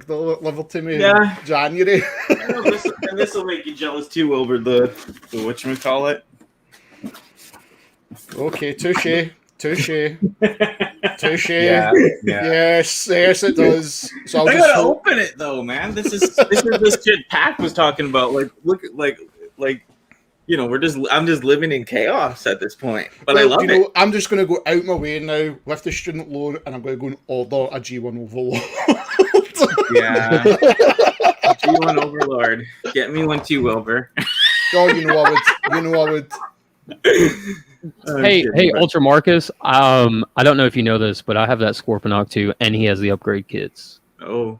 delivered to me in January. And this will make you jealous too over the whatchamacallit. Okay, touche. Yeah. Yes, it does. So I gotta open it though, man. This is this kid P.A.K was talking about. Like, look, like I'm just living in chaos at this point. But I love it. I'm just gonna go out my way now with the student loan, and I'm gonna go and order a G1 Overlord. Yeah, G1 Overlord. Get me one too, Wilbur. Oh, you know I would. Hey, Ultra Marcus. I don't know if you know this, but I have that Scorponok too, and he has the upgrade kits. Oh.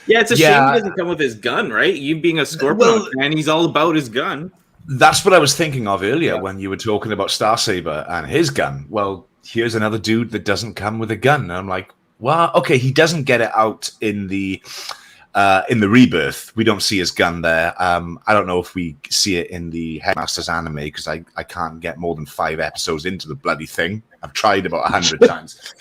Yeah, it's a shame he doesn't come with his gun, right? You being a Scorponok fan, he's all about his gun. That's what I was thinking of earlier when you were talking about Starsaber and his gun. Well, here's another dude that doesn't come with a gun. And I'm like, well, okay, he doesn't get it out in the Rebirth. We don't see his gun there. I don't know if we see it in the Headmasters anime because I can't get more than 5 episodes into the bloody thing. I've tried about 100 times.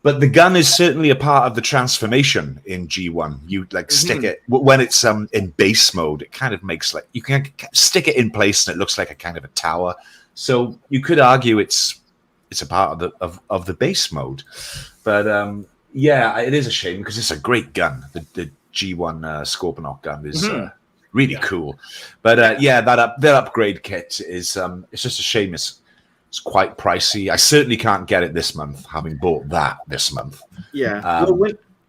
But the gun is certainly a part of the transformation in G1. You stick it when it's in base mode. It kind of makes you can stick it in place and it looks like a kind of a tower. So you could argue it's a part of the base mode. But yeah, it is a shame because it's a great gun. The G1 Scorponok gun is really cool. But yeah, that upgrade kit is it's just a shame. It's quite pricey. I certainly can't get it this month, having bought that this month. Yeah.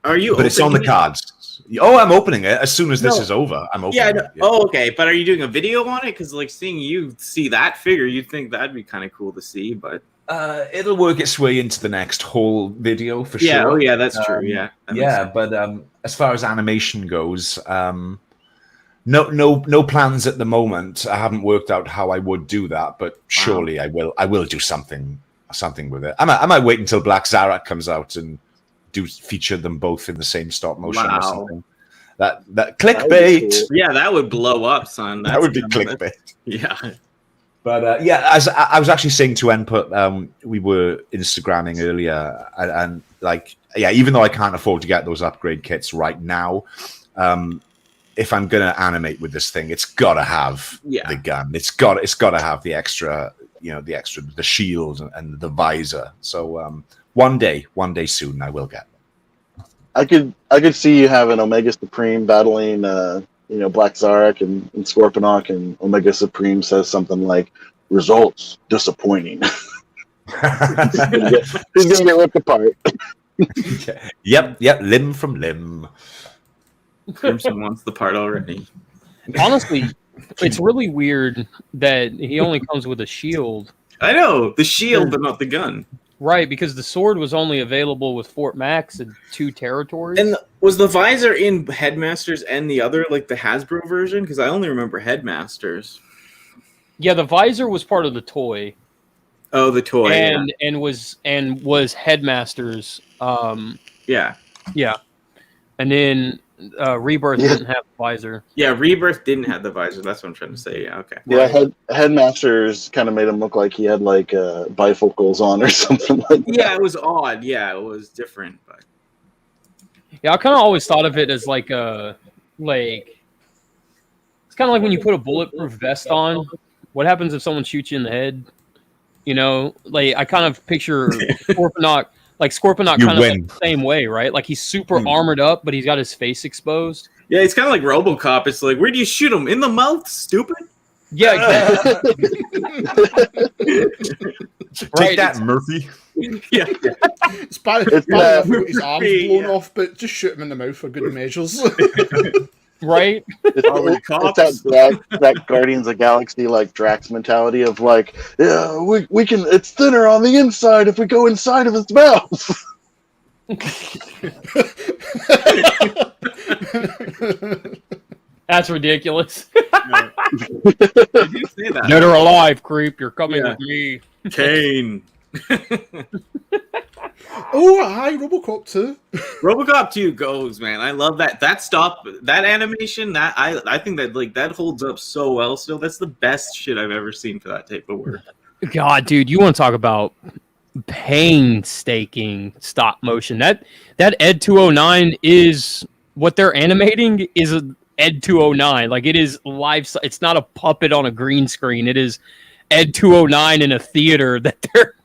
Are you? But it's on the cards. Oh, I'm opening it as soon as this is over. I'm opening it. Yeah. Oh, okay. But are you doing a video on it? Because seeing you see that figure, you'd think that'd be kind of cool to see. But it'll work its way into the next whole video for sure. Yeah. Oh, yeah. That's true. Yeah. But as far as animation goes, no plans at the moment. I haven't worked out how I would do that, but surely I will. I will do something with it. I might wait until Black Zarak comes out and feature them both in the same stop motion or something. That clickbait. Cool. Yeah, that would blow up, son. That would be clickbait. Yeah. But yeah, as I was actually saying to Input, we were Instagramming earlier, and even though I can't afford to get those upgrade kits right now, if I'm gonna animate with this thing, it's gotta have the gun. It's gotta have the extra, the shield and the visor. So one day soon, I will get. I could see you having Omega Supreme battling, Black Zarak and Scorponok, and Omega Supreme says something like, "Results disappointing." He's gonna get ripped apart. Yep, limb from limb. Crimson wants the part already. Honestly, it's really weird that he only comes with a shield. I know, the shield, but not the gun. Right, because the sword was only available with Fort Max in 2 territories. And was the visor in Headmasters and the other, the Hasbro version? Because I only remember Headmasters. Yeah, the visor was part of the toy. Oh, the toy. And was Headmasters. Yeah. And then Rebirth didn't have the visor. Yeah, Rebirth didn't have the visor. That's what I'm trying to say. Yeah, okay. Yeah, Headmasters kind of made him look like he had bifocals on or something like that. Yeah, it was odd. Yeah, it was different. But yeah, I kind of always thought of it as it's kind of like when you put a bulletproof vest on. What happens if someone shoots you in the head? I kind of picture Scorponok. Scorponok kind of the same way, right? He's super armored up, but he's got his face exposed. Yeah, he's kind of like RoboCop. It's like, where do you shoot him? In the mouth, stupid? Yeah, exactly. Take that, Murphy. Yeah. It's bad if his arms blown off, but just shoot him in the mouth for good measures. Right? It's that Guardians of the Galaxy Drax mentality of yeah, we can. It's thinner on the inside if we go inside of his mouth. That's ridiculous. I do say that. Dead or alive, creep. You're coming with me. Kane. Oh, hi, RoboCop 2. RoboCop 2 goes, man. I love that. That animation, I think that holds up so well still. That's the best shit I've ever seen for that type of work. God, dude, you want to talk about painstaking stop motion. That Ed 209 is what they're animating is a Ed 209. It is live. It's not a puppet on a green screen. It is Ed 209 in a theater that they're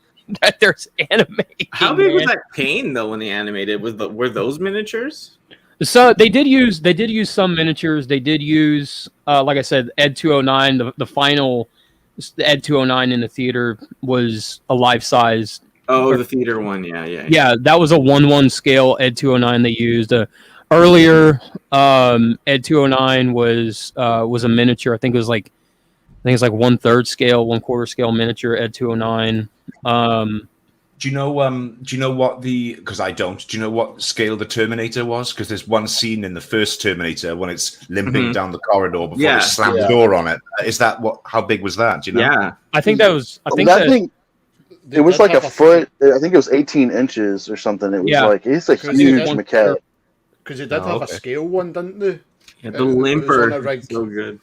animating. How big was that pain though when they animated? Were those miniatures? So they did use some miniatures. They did use like I said, Ed 209. The final Ed 209 in the theater was a life size. Oh, the theater one, yeah. Yeah, that was a 1:1 scale Ed 209 they used. Earlier, Ed 209 was a miniature. I think it was think it's like 1/3 scale, 1/4 scale miniature Ed 209. Do you know what because I don't. Do you know what scale the Terminator was? Because there's one scene in the first Terminator when it's limping down the corridor before they slam the door on it. Is that how big was that? Do you know? Yeah. I think that was. I think that thing. It was like a foot. I think it was 18 inches or something. It was like it's a huge maquette. Because they did have a scale one, didn't they? Yeah, the limper. So good.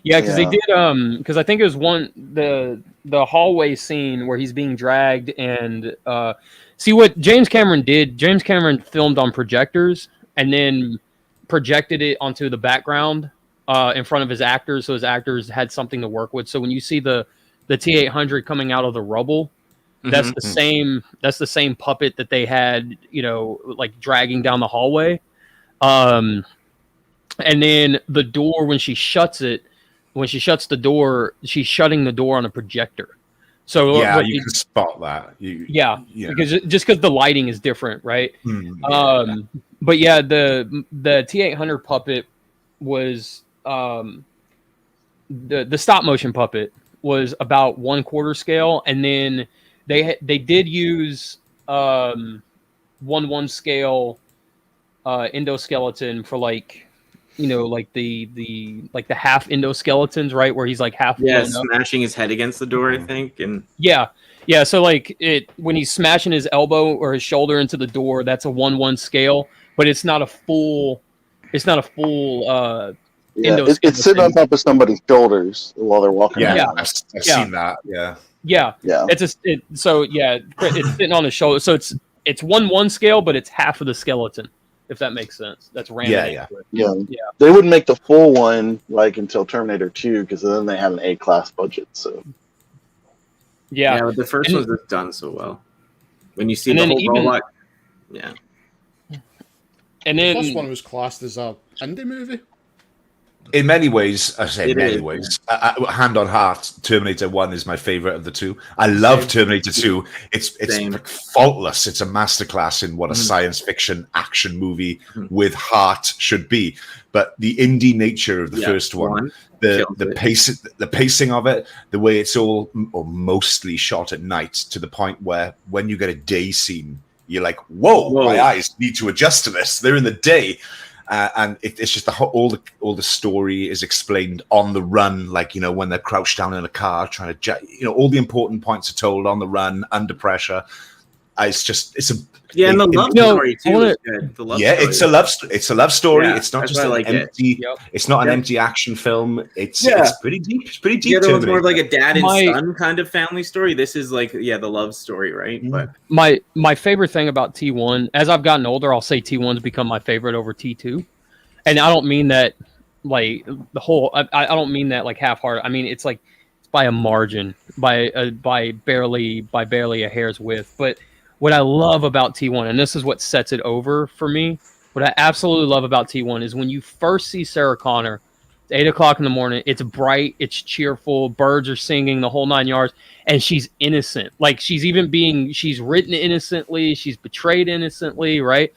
Yeah, because they did. Because I think it was the hallway scene where he's being dragged and see what James Cameron did. James Cameron filmed on projectors and then projected it onto the background in front of his actors, so his actors had something to work with. So when you see the T-800 coming out of the rubble, that's the same. That's the same puppet that they had, like dragging down the hallway. And then the door when she shuts the door, she's shutting the door on a projector. So you can spot that. Because the lighting is different, right? But yeah, the T-800 puppet was the stop motion puppet was about 1/4 scale, and then they did use 1/1 scale endoskeleton for like the half endoskeletons, right, where he's like half smashing his head against the door, I think, and so like when he's smashing his elbow or his shoulder into the door, that's a 1/1 scale, but it's not a full it's sitting on top of somebody's shoulders while they're walking around. I've seen that. It's sitting on his shoulder, so it's 1/1 scale, but it's half of the skeleton, if that makes sense. That's random. Yeah. They wouldn't make the full one like until Terminator 2 because then they had an A-class budget. So but the first one's just done so well. When you see the whole robot, and then the first one was classed as a indie movie. In many ways, hand on heart, Terminator 1 is my favorite of the two. I love Terminator 2. It's like faultless. It's a masterclass in what a science fiction action movie with heart should be. But the indie nature of the first one, the pacing of it, the way it's all or mostly shot at night, to the point where when you get a day scene, you're like, whoa, my eyes need to adjust to this. They're in the day. And it's just all the story is explained on the run, like when they're crouched down in a car trying to, all the important points are told on the run under pressure. And the love story too is good. It's a love story. Yeah, it's not just an empty. It's not an empty action film. It's pretty deep. It's pretty deep. The other one's more like a dad and son kind of family story. This is like the love story, right? But my favorite thing about T1, as I've gotten older, I'll say T1's become my favorite over T2, and I don't mean that like the whole. I don't mean that like half-hearted. I mean it's like it's by a margin, by barely a hair's width, but. What I love about T1, and this is what sets it over for me, what I absolutely love about T1 is when you first see Sarah Connor, it's 8 o'clock in the morning, it's bright, it's cheerful, birds are singing, the whole 9 yards, and she's innocent. Like, she's written innocently, she's betrayed innocently, right?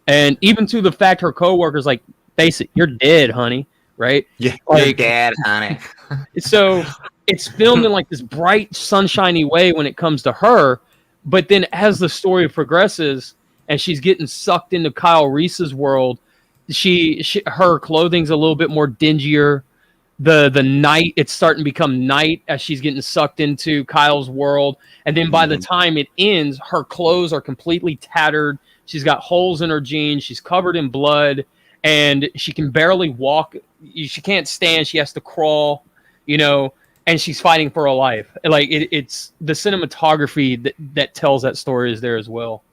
And even to the fact her coworker's like, face it, you're dead, honey, right? Yeah, like, you're dead, honey. So it's filmed in like this bright, sunshiny way when it comes to her. But then as the story progresses and she's getting sucked into Kyle Reese's world, her clothing's a little bit more dingier. The night, it's starting to become night as she's getting sucked into Kyle's world. And then by the time it ends, her clothes are completely tattered. She's got holes in her jeans. She's covered in blood. And she can barely walk. She can't stand. She has to crawl, and she's fighting for her life. Like it's the cinematography that tells that story is there as well.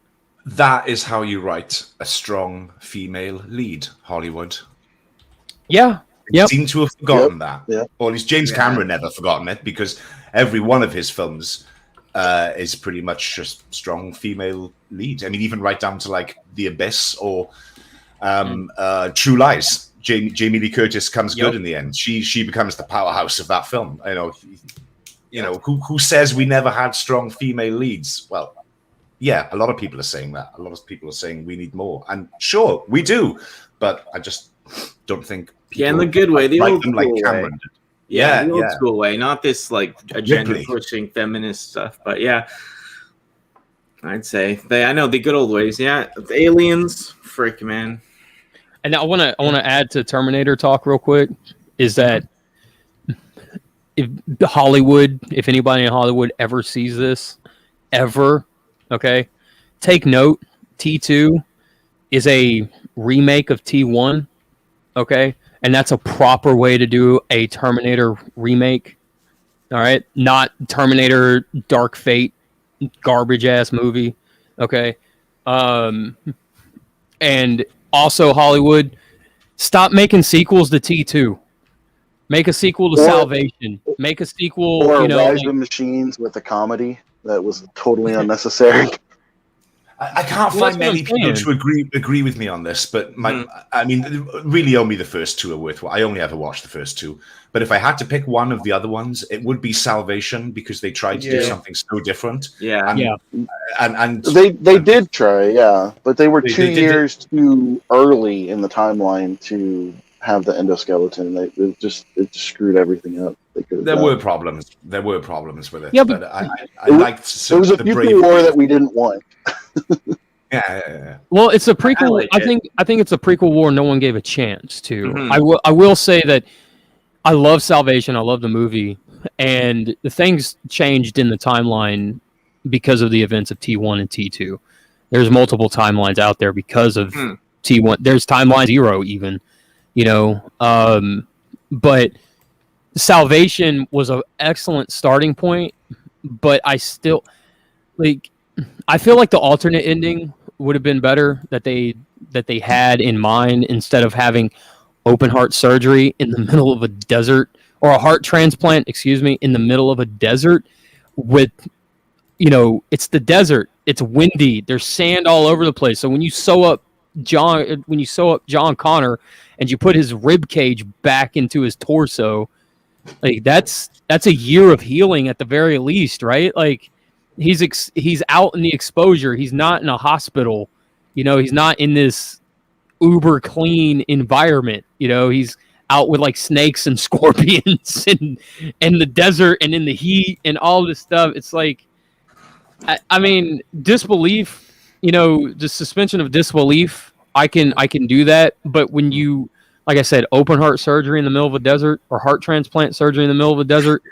That is how you write a strong female lead, Hollywood. Yeah. They seem to have forgotten that. Yeah. Or at least James Cameron never forgotten it, because every one of his films is pretty much just strong female lead. I mean, even right down to like The Abyss or True Lies. Jamie Lee Curtis comes good in the end. She becomes the powerhouse of that film. Who says we never had strong female leads? Well, yeah, a lot of people are saying that. A lot of people are saying we need more. And sure, we do. But I just don't think people in the good way, the old like school Cameron way. did. Yeah, the old yeah. school way, not this like agenda pushing feminist stuff. But yeah, I'd say I know the good old ways. Yeah, the aliens, frick, man. And I want to add to Terminator talk real quick. Is that if Hollywood, if anybody in Hollywood ever sees this, ever, okay, take note. T2 is a remake of T1, okay, and that's a proper way to do a Terminator remake. All right, not Terminator Dark Fate, garbage ass movie, okay. And also Hollywood, stop making sequels to T2. Make a sequel to Salvation. Make a sequel, or you know, Rise of the Machines with a comedy that was totally unnecessary. I can't find many people to agree with me on this, but I mean, really only the first two are worthwhile. I only ever watched the first two. But if I had to pick one of the other ones, it would be Salvation, because they tried to do something so different. And they did try, but they were 2 years too early in the timeline to have the endoskeleton. It just screwed everything up. There were problems with it. Yeah, but I liked there was a few more that we didn't want. Yeah. Well, it's a prequel. I think it's a prequel war no one gave a chance to. Mm-hmm. I will say that I love Salvation. I love the movie, and the things changed in the timeline because of the events of T1 and T2. There's multiple timelines out there because of T1. There's timeline 0 even, you know. But Salvation was an excellent starting point, but I still I feel like the alternate ending would have been better that they had in mind, instead of having open heart surgery in the middle of a desert, or a heart transplant, in the middle of a desert with, you know, it's the desert, it's windy, there's sand all over the place. So when you sew up John Connor and you put his rib cage back into his torso, like that's a year of healing at the very least, right? Like he's out in the exposure. He's not in a hospital. You know, he's not in this uber clean environment. You know, he's out with like snakes and scorpions and in the desert and in the heat and all this stuff. It's like, I mean, disbelief, you know, the suspension of disbelief, I can do that. But when you, like I said, open heart surgery in the middle of a desert, or heart transplant surgery in the middle of a desert,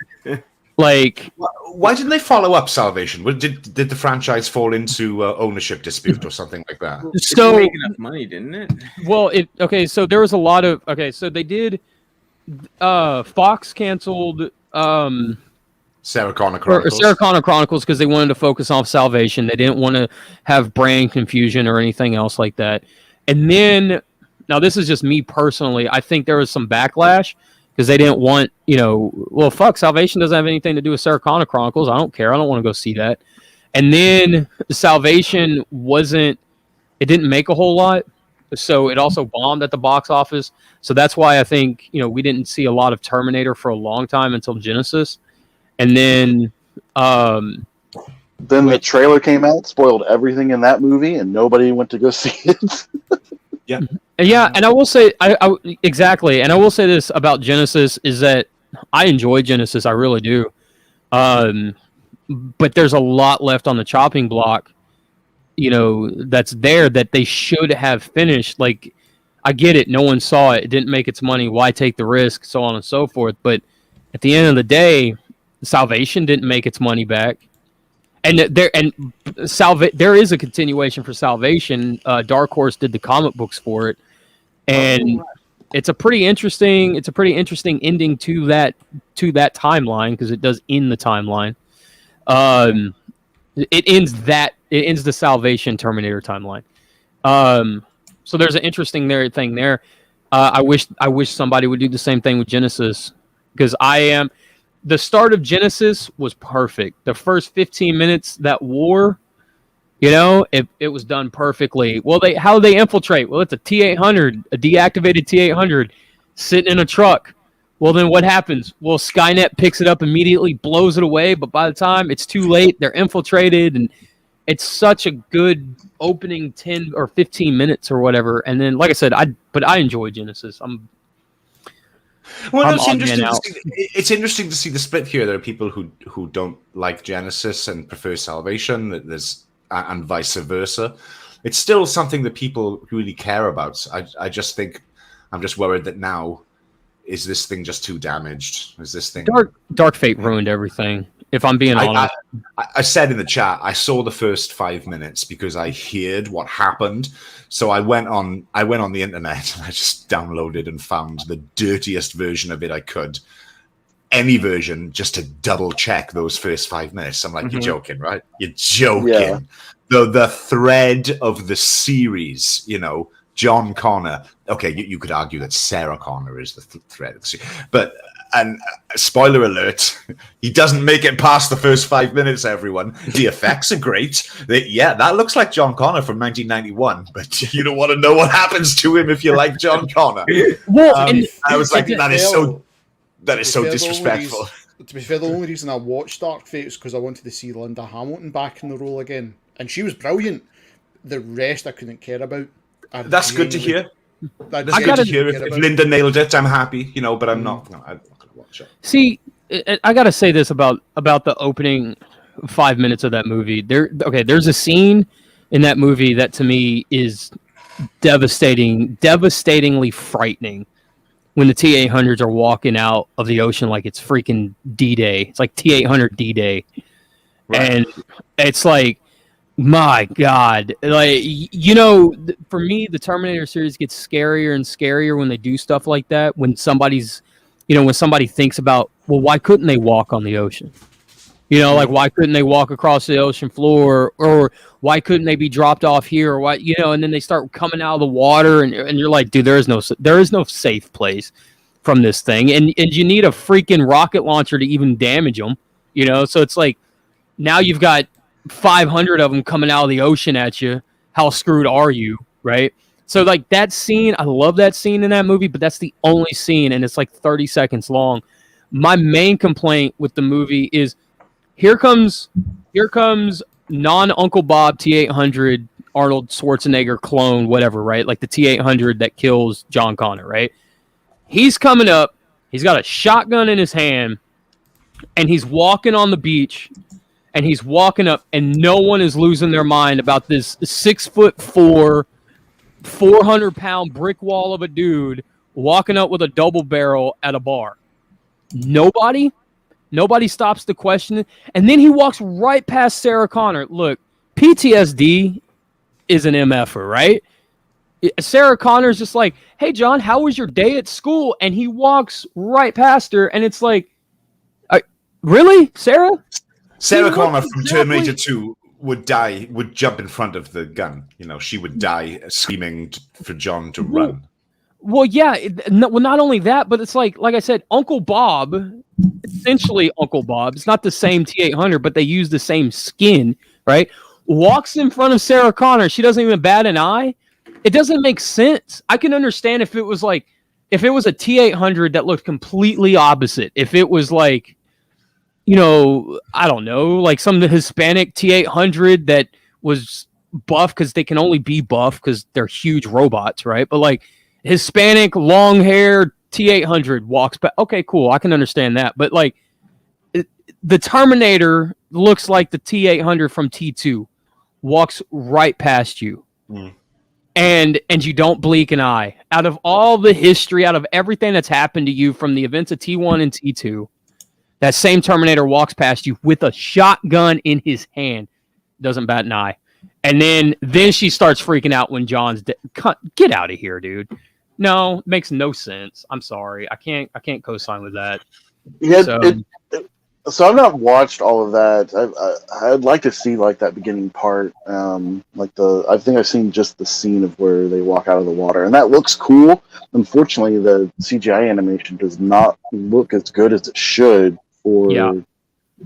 like, why didn't they follow up Salvation? Did the franchise fall into ownership dispute or something like that? So it made enough money, didn't it? Well, so there was a lot of so they did. Fox canceled Sarah Connor Chronicles. Sarah Connor Chronicles because they wanted to focus on Salvation. They didn't want to have brand confusion or anything else like that. And then, now this is just me personally, I think there was some backlash because they didn't want, you know, well, fuck, Salvation doesn't have anything to do with Sarah Connor Chronicles. I don't care. I don't want to go see that. And then Salvation it didn't make a whole lot. So it also bombed at the box office. So that's why I think, you know, we didn't see a lot of Terminator for a long time until Genesis. And then the trailer came out, spoiled everything in that movie, and nobody went to go see it. Yeah, and I will say, exactly, and I will say this about Genesis is that I enjoy Genesis, I really do. But there's a lot left on the chopping block, you know, that's there that they should have finished. Like, I get it, no one saw it, it didn't make its money, why take the risk, so on and so forth. But at the end of the day, Salvation didn't make its money back. And there is a continuation for Salvation. Dark Horse did the comic books for it, and it's a pretty interesting ending to that timeline, because it does end the timeline. It ends the Salvation Terminator timeline. So there's an interesting thing there. I wish somebody would do the same thing with Genesis, because the start of Genesis was perfect. The first 15 minutes, that war, you know, it was done perfectly. Well, how do they infiltrate? Well, it's a T-800, a deactivated T-800, sitting in a truck. Well, then what happens? Well, Skynet picks it up immediately, blows it away, but by the time it's too late, they're infiltrated, and it's such a good opening 10 or 15 minutes or whatever. And then, like I said, I enjoy Genesis. Well, I'm it's odd man interesting. out. It's interesting to see the split here. There are people who don't like Genesis and prefer Salvation. There's and vice versa. It's still something that people really care about. I just think I'm just worried that now is this thing just too damaged? Is this thing Dark Fate ruined everything? If I'm being honest, I said in the chat, I saw the first 5 minutes because I heard what happened. So I went on the internet and I just downloaded and found the dirtiest version of it I could. Any version, just to double check those first 5 minutes. I'm like, you're joking, right? You're joking. Yeah. The thread of the series, John Connor. Okay, you could argue that Sarah Connor is the thread of the series, but. And spoiler alert, he doesn't make it past the first 5 minutes, everyone. The effects are great. That looks like John Connor from 1991, but you don't want to know what happens to him if you like John Connor. Well, I was like, that is so disrespectful. To be fair, the only reason I watched Dark Fate is because I wanted to see Linda Hamilton back in the role again. And she was brilliant. The rest I couldn't care about. That's good to hear. I gotta hear if Linda nailed it. I'm happy, but I'm not. I'm not gonna watch it. See, I gotta say this about the opening 5 minutes of that movie. There's a scene in that movie that to me is devastatingly frightening. When the T-800s are walking out of the ocean like it's freaking D-Day. It's like T-800 D-Day, right. And it's like. My God, for me, the Terminator series gets scarier and scarier when they do stuff like that. When somebody thinks about, well, why couldn't they walk on the ocean? Like why couldn't they walk across the ocean floor, or why couldn't they be dropped off here, or why, and then they start coming out of the water, and you're like, dude, there is no safe place from this thing, and you need a freaking rocket launcher to even damage them, So it's like now you've got 500 of them coming out of the ocean at you. How screwed are you, right? So like that scene, I love that scene in that movie, but that's the only scene, and it's like 30 seconds long. My main complaint with the movie is here comes non-Uncle Bob T-800 Arnold Schwarzenegger clone, whatever, right? Like the T-800 that kills John Connor, right? He's coming up, he's got a shotgun in his hand, and he's walking on the beach. And he's walking up, and no one is losing their mind about this 6'4", 400-pound brick wall of a dude walking up with a double barrel at a bar. Nobody stops to question it. And then he walks right past Sarah Connor. Look, PTSD is an MFer, right? Sarah Connor's just like, hey, John, how was your day at school? And he walks right past her, and it's like, really, Sarah? Sarah Connor from Terminator 2 would jump in front of the gun. She would die screaming for John to run. Well, yeah. Not only that, but it's like I said, Uncle Bob, essentially Uncle Bob. It's not the same T-800, but they use the same skin, right? Walks in front of Sarah Connor. She doesn't even bat an eye. It doesn't make sense. I can understand if it was a T-800 that looked completely opposite. If it was like, I don't know, like some of the Hispanic T-800 that was buff because they can only be buff because they're huge robots, right? But like Hispanic, long hair T-800 walks back. Okay, cool. I can understand that. But like the Terminator looks like the T-800 from T2, walks right past you. And you don't blink an eye. Out of all the history, out of everything that's happened to you from the events of T1 and T2, that same Terminator walks past you with a shotgun in his hand. Doesn't bat an eye. And then she starts freaking out when John's dead. Get out of here, dude. No, it makes no sense. I'm sorry. I can't co-sign with that. Yeah, so I've not watched all of that. I'd like to see like that beginning part. I think I've seen just the scene of where they walk out of the water, and that looks cool. Unfortunately, the CGI animation does not look as good as it should for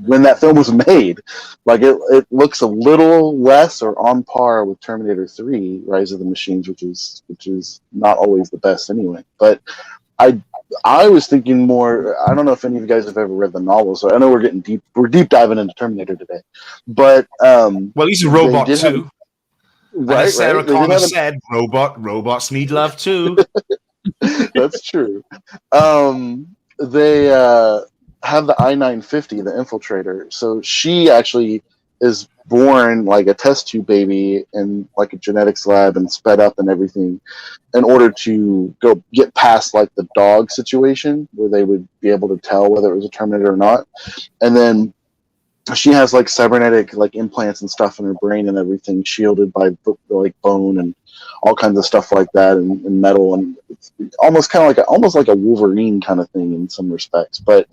when that film was made. Like it looks a little less or on par with Terminator 3: Rise of the Machines, which is not always the best anyway. But I was thinking more. I don't know if any of you guys have ever read the novel, so I know we're deep diving into Terminator today. But well, he's a robot too. Right, Sarah Connor said, robots need love too. That's true. They have the I-950, the infiltrator. So she actually is born like a test tube baby in like a genetics lab and sped up and everything in order to go get past like the dog situation where they would be able to tell whether it was a Terminator or not. And then she has like cybernetic like implants and stuff in her brain and everything, shielded by like bone and all kinds of stuff like that, and metal, and it's almost kind of like almost like a Wolverine kind of thing in some respects. But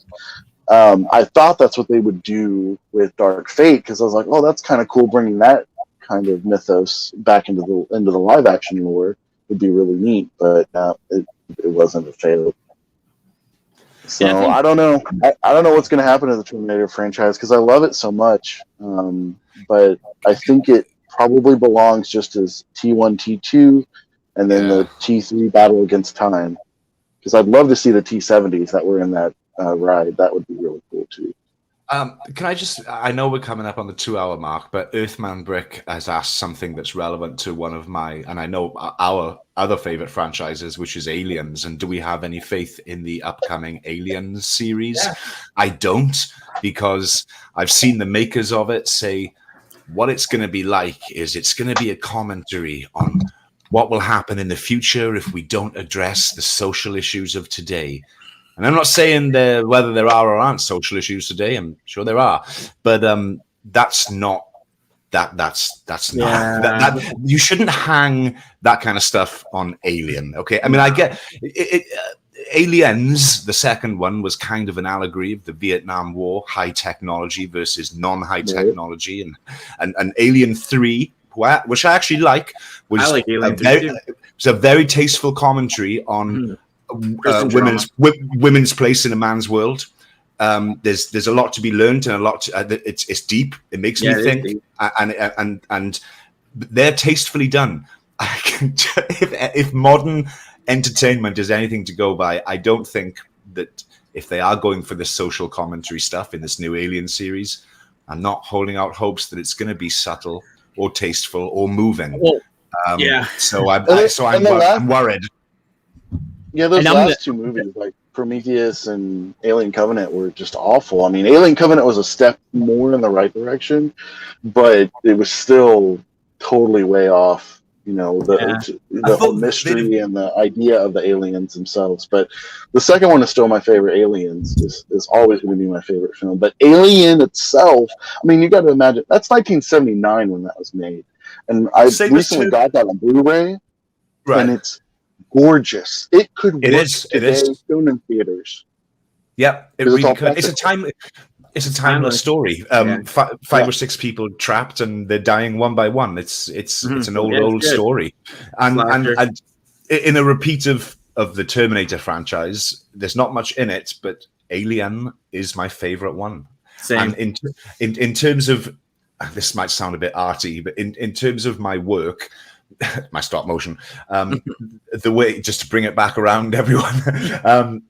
I thought that's what they would do with Dark Fate, because I was like, oh, that's kind of cool, bringing that kind of mythos back into the live action lore would be really neat. But it wasn't a fail. So Yeah, I don't know. I don't know what's going to happen to the Terminator franchise because I love it so much. But I think it probably belongs just as T1, T2, and then the T3 Battle Against Time. Because I'd love to see the T70s that were in that ride. That would be really cool too. Can I just, I know we're coming up on the 2-hour mark, but Earthman Brick has asked something that's relevant to one of my, and I know our other favorite franchises, which is Aliens. And do we have any faith in the upcoming Aliens series? Yeah. I don't, because I've seen the makers of it say what it's going to be like is it's going to be a commentary on what will happen in the future if we don't address the social issues of today. And I'm not saying whether there are or aren't social issues today. I'm sure there are, but that's not that's not that you shouldn't hang that kind of stuff on Alien. Okay, I mean, I get it. Aliens, the second one, was kind of an allegory of the Vietnam War, high technology versus non-high technology, and Alien 3, which I actually like, was a very tasteful commentary on women's place in a man's world. There's a lot to be learned and a lot to, it's deep. It makes me think, and they're tastefully done. If modern entertainment is anything to go by, I don't think that if they are going for this social commentary stuff in this new Alien series, I'm not holding out hopes that it's going to be subtle or tasteful or moving. So I'm worried. Yeah, those last two movies, like Prometheus and Alien Covenant, were just awful. I mean, Alien Covenant was a step more in the right direction, but it was still totally way off. You know, the whole mystery and the idea of the aliens themselves. But the second one is still my favorite. Aliens is always going to be my favorite film. But Alien itself, I mean, you got to imagine, that's 1979 when that was made. And I recently got that on Blu-ray, and it's gorgeous. It could work today, soon in theaters. Yeah, it really could. It's a timeless story. 5 or 6 people trapped and they're dying one by one. It's an old story. And in a repeat of the Terminator franchise, there's not much in it, but Alien is my favorite one. Same. And in terms of, this might sound a bit arty, but in terms of my work, my stop motion, the way, just to bring it back around, everyone,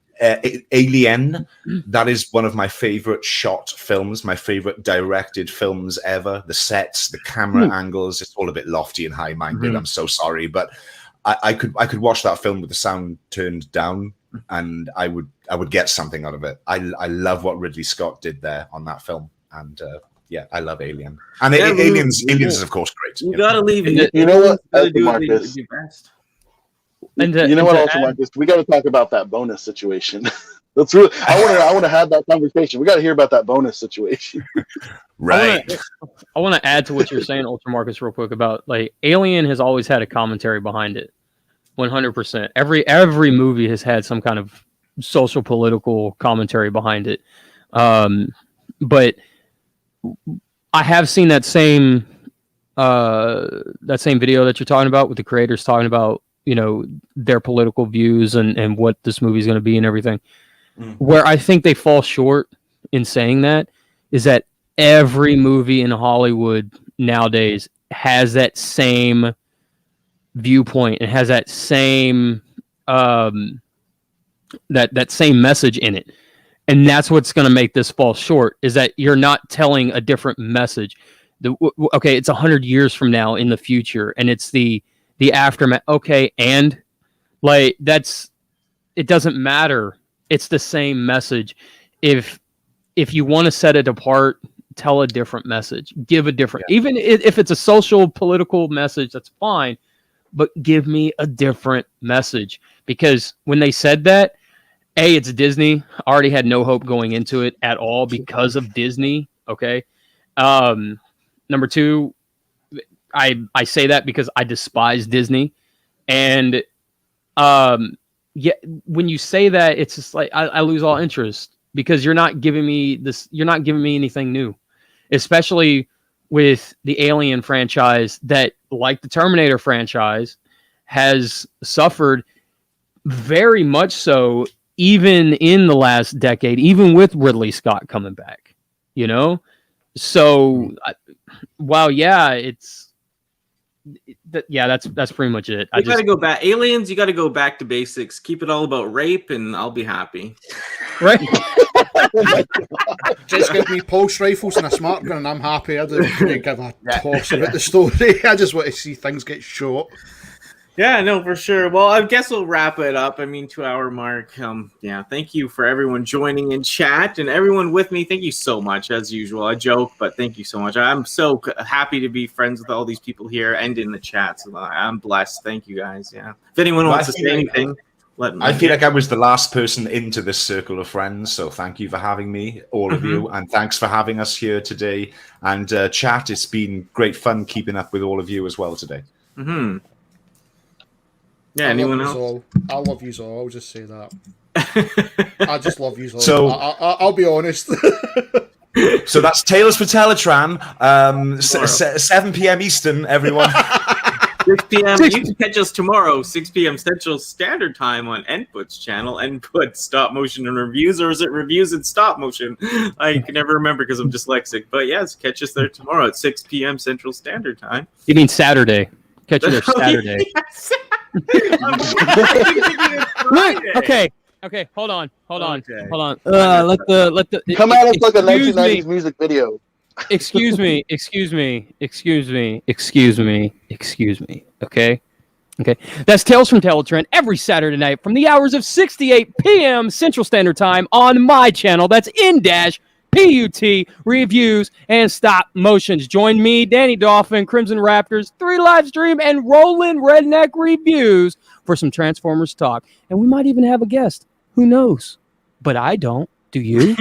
Alien, that is one of my favorite shot films, my favorite directed films ever. The sets, the camera angles, it's all a bit lofty and high-minded. I'm so sorry, but I could watch that film with the sound turned down and I would get something out of it. I love what Ridley Scott did there on that film, and I love Alien. And Aliens is of course great. You gotta leave it. You know what, Marcus? And you know what, also, Marcus? We got to talk about that bonus situation. That's really. I want to have that conversation. We got to hear about that bonus situation. Right. I want to add to what you're saying, Ultra Marcus, real quick, about like Alien has always had a commentary behind it. 100%. Every movie has had some kind of social political commentary behind it. But I have seen that same video that you're talking about, with the creators talking about, you know, their political views and what this movie is going to be and everything. Where I think they fall short in saying that is that every movie in Hollywood nowadays has that same viewpoint and has that same that same message in it. And that's what's going to make this fall short, is that you're not telling a different message. Okay, it's 100 years from now in the future, and it's the aftermath. Okay, and like that's it doesn't matter. It's the same message. If you want to set it apart, tell a different message. Give a different, even if it's a social, political message, that's fine. But give me a different message. Because when they said that, A, it's Disney. I already had no hope going into it at all because of Disney. Okay. Number two, I say that because I despise Disney. And when you say that, it's just like I lose all interest because you're not giving me this. You're not giving me anything new, especially with the Alien franchise that, like the Terminator franchise, has suffered very much so, even in the last decade, even with Ridley Scott coming back, you know? So, that's pretty much it. You got to go back. Aliens, you got to go back to basics. Keep it all about rape, and I'll be happy. Right? Just give me pulse rifles and a smart gun, and I'm happy. I don't really give a toss about the story. I just want to see things get shot. Yeah, no, for sure. Well, I guess we'll wrap it up. 2-hour mark. Thank you for everyone joining in chat and everyone with me. Thank you so much, as usual. I joke, but thank you so much. I'm so happy to be friends with all these people here and in the chat. So I'm blessed. Thank you, guys. Yeah. If anyone wants to say anything, let me. I feel like I was the last person into this circle of friends, so thank you for having me, all of you, and thanks for having us here today. And chat, it's been great fun keeping up with all of you as well today. Mm-hmm. Yeah, anyone else? I love you all. I'll just say that. I just love you all. So, I'll be honest. So that's Tales for Teletran, 7 p.m. Eastern, everyone. 6 p.m. You can catch us tomorrow, 6 p.m. Central Standard Time on Input's channel, Input Stop Motion and Reviews, or is it Reviews and Stop Motion? I can never remember because I'm dyslexic. But yes, catch us there tomorrow at 6 p.m. Central Standard Time. You mean Saturday? Catch you there Saturday. Okay. Hold on. Let the come at us like a 1990s music video. Excuse me. Okay. That's Tales from Teletran every Saturday night from the hours of 6 to 8 p.m. Central Standard Time on my channel. That's in-PUT Reviews and Stop Motions. Join me, Danny Dolphin, Crimson Raptors, 3 live stream, and Roland Redneck Reviews for some Transformers talk. And we might even have a guest. Who knows? But I don't. Do you?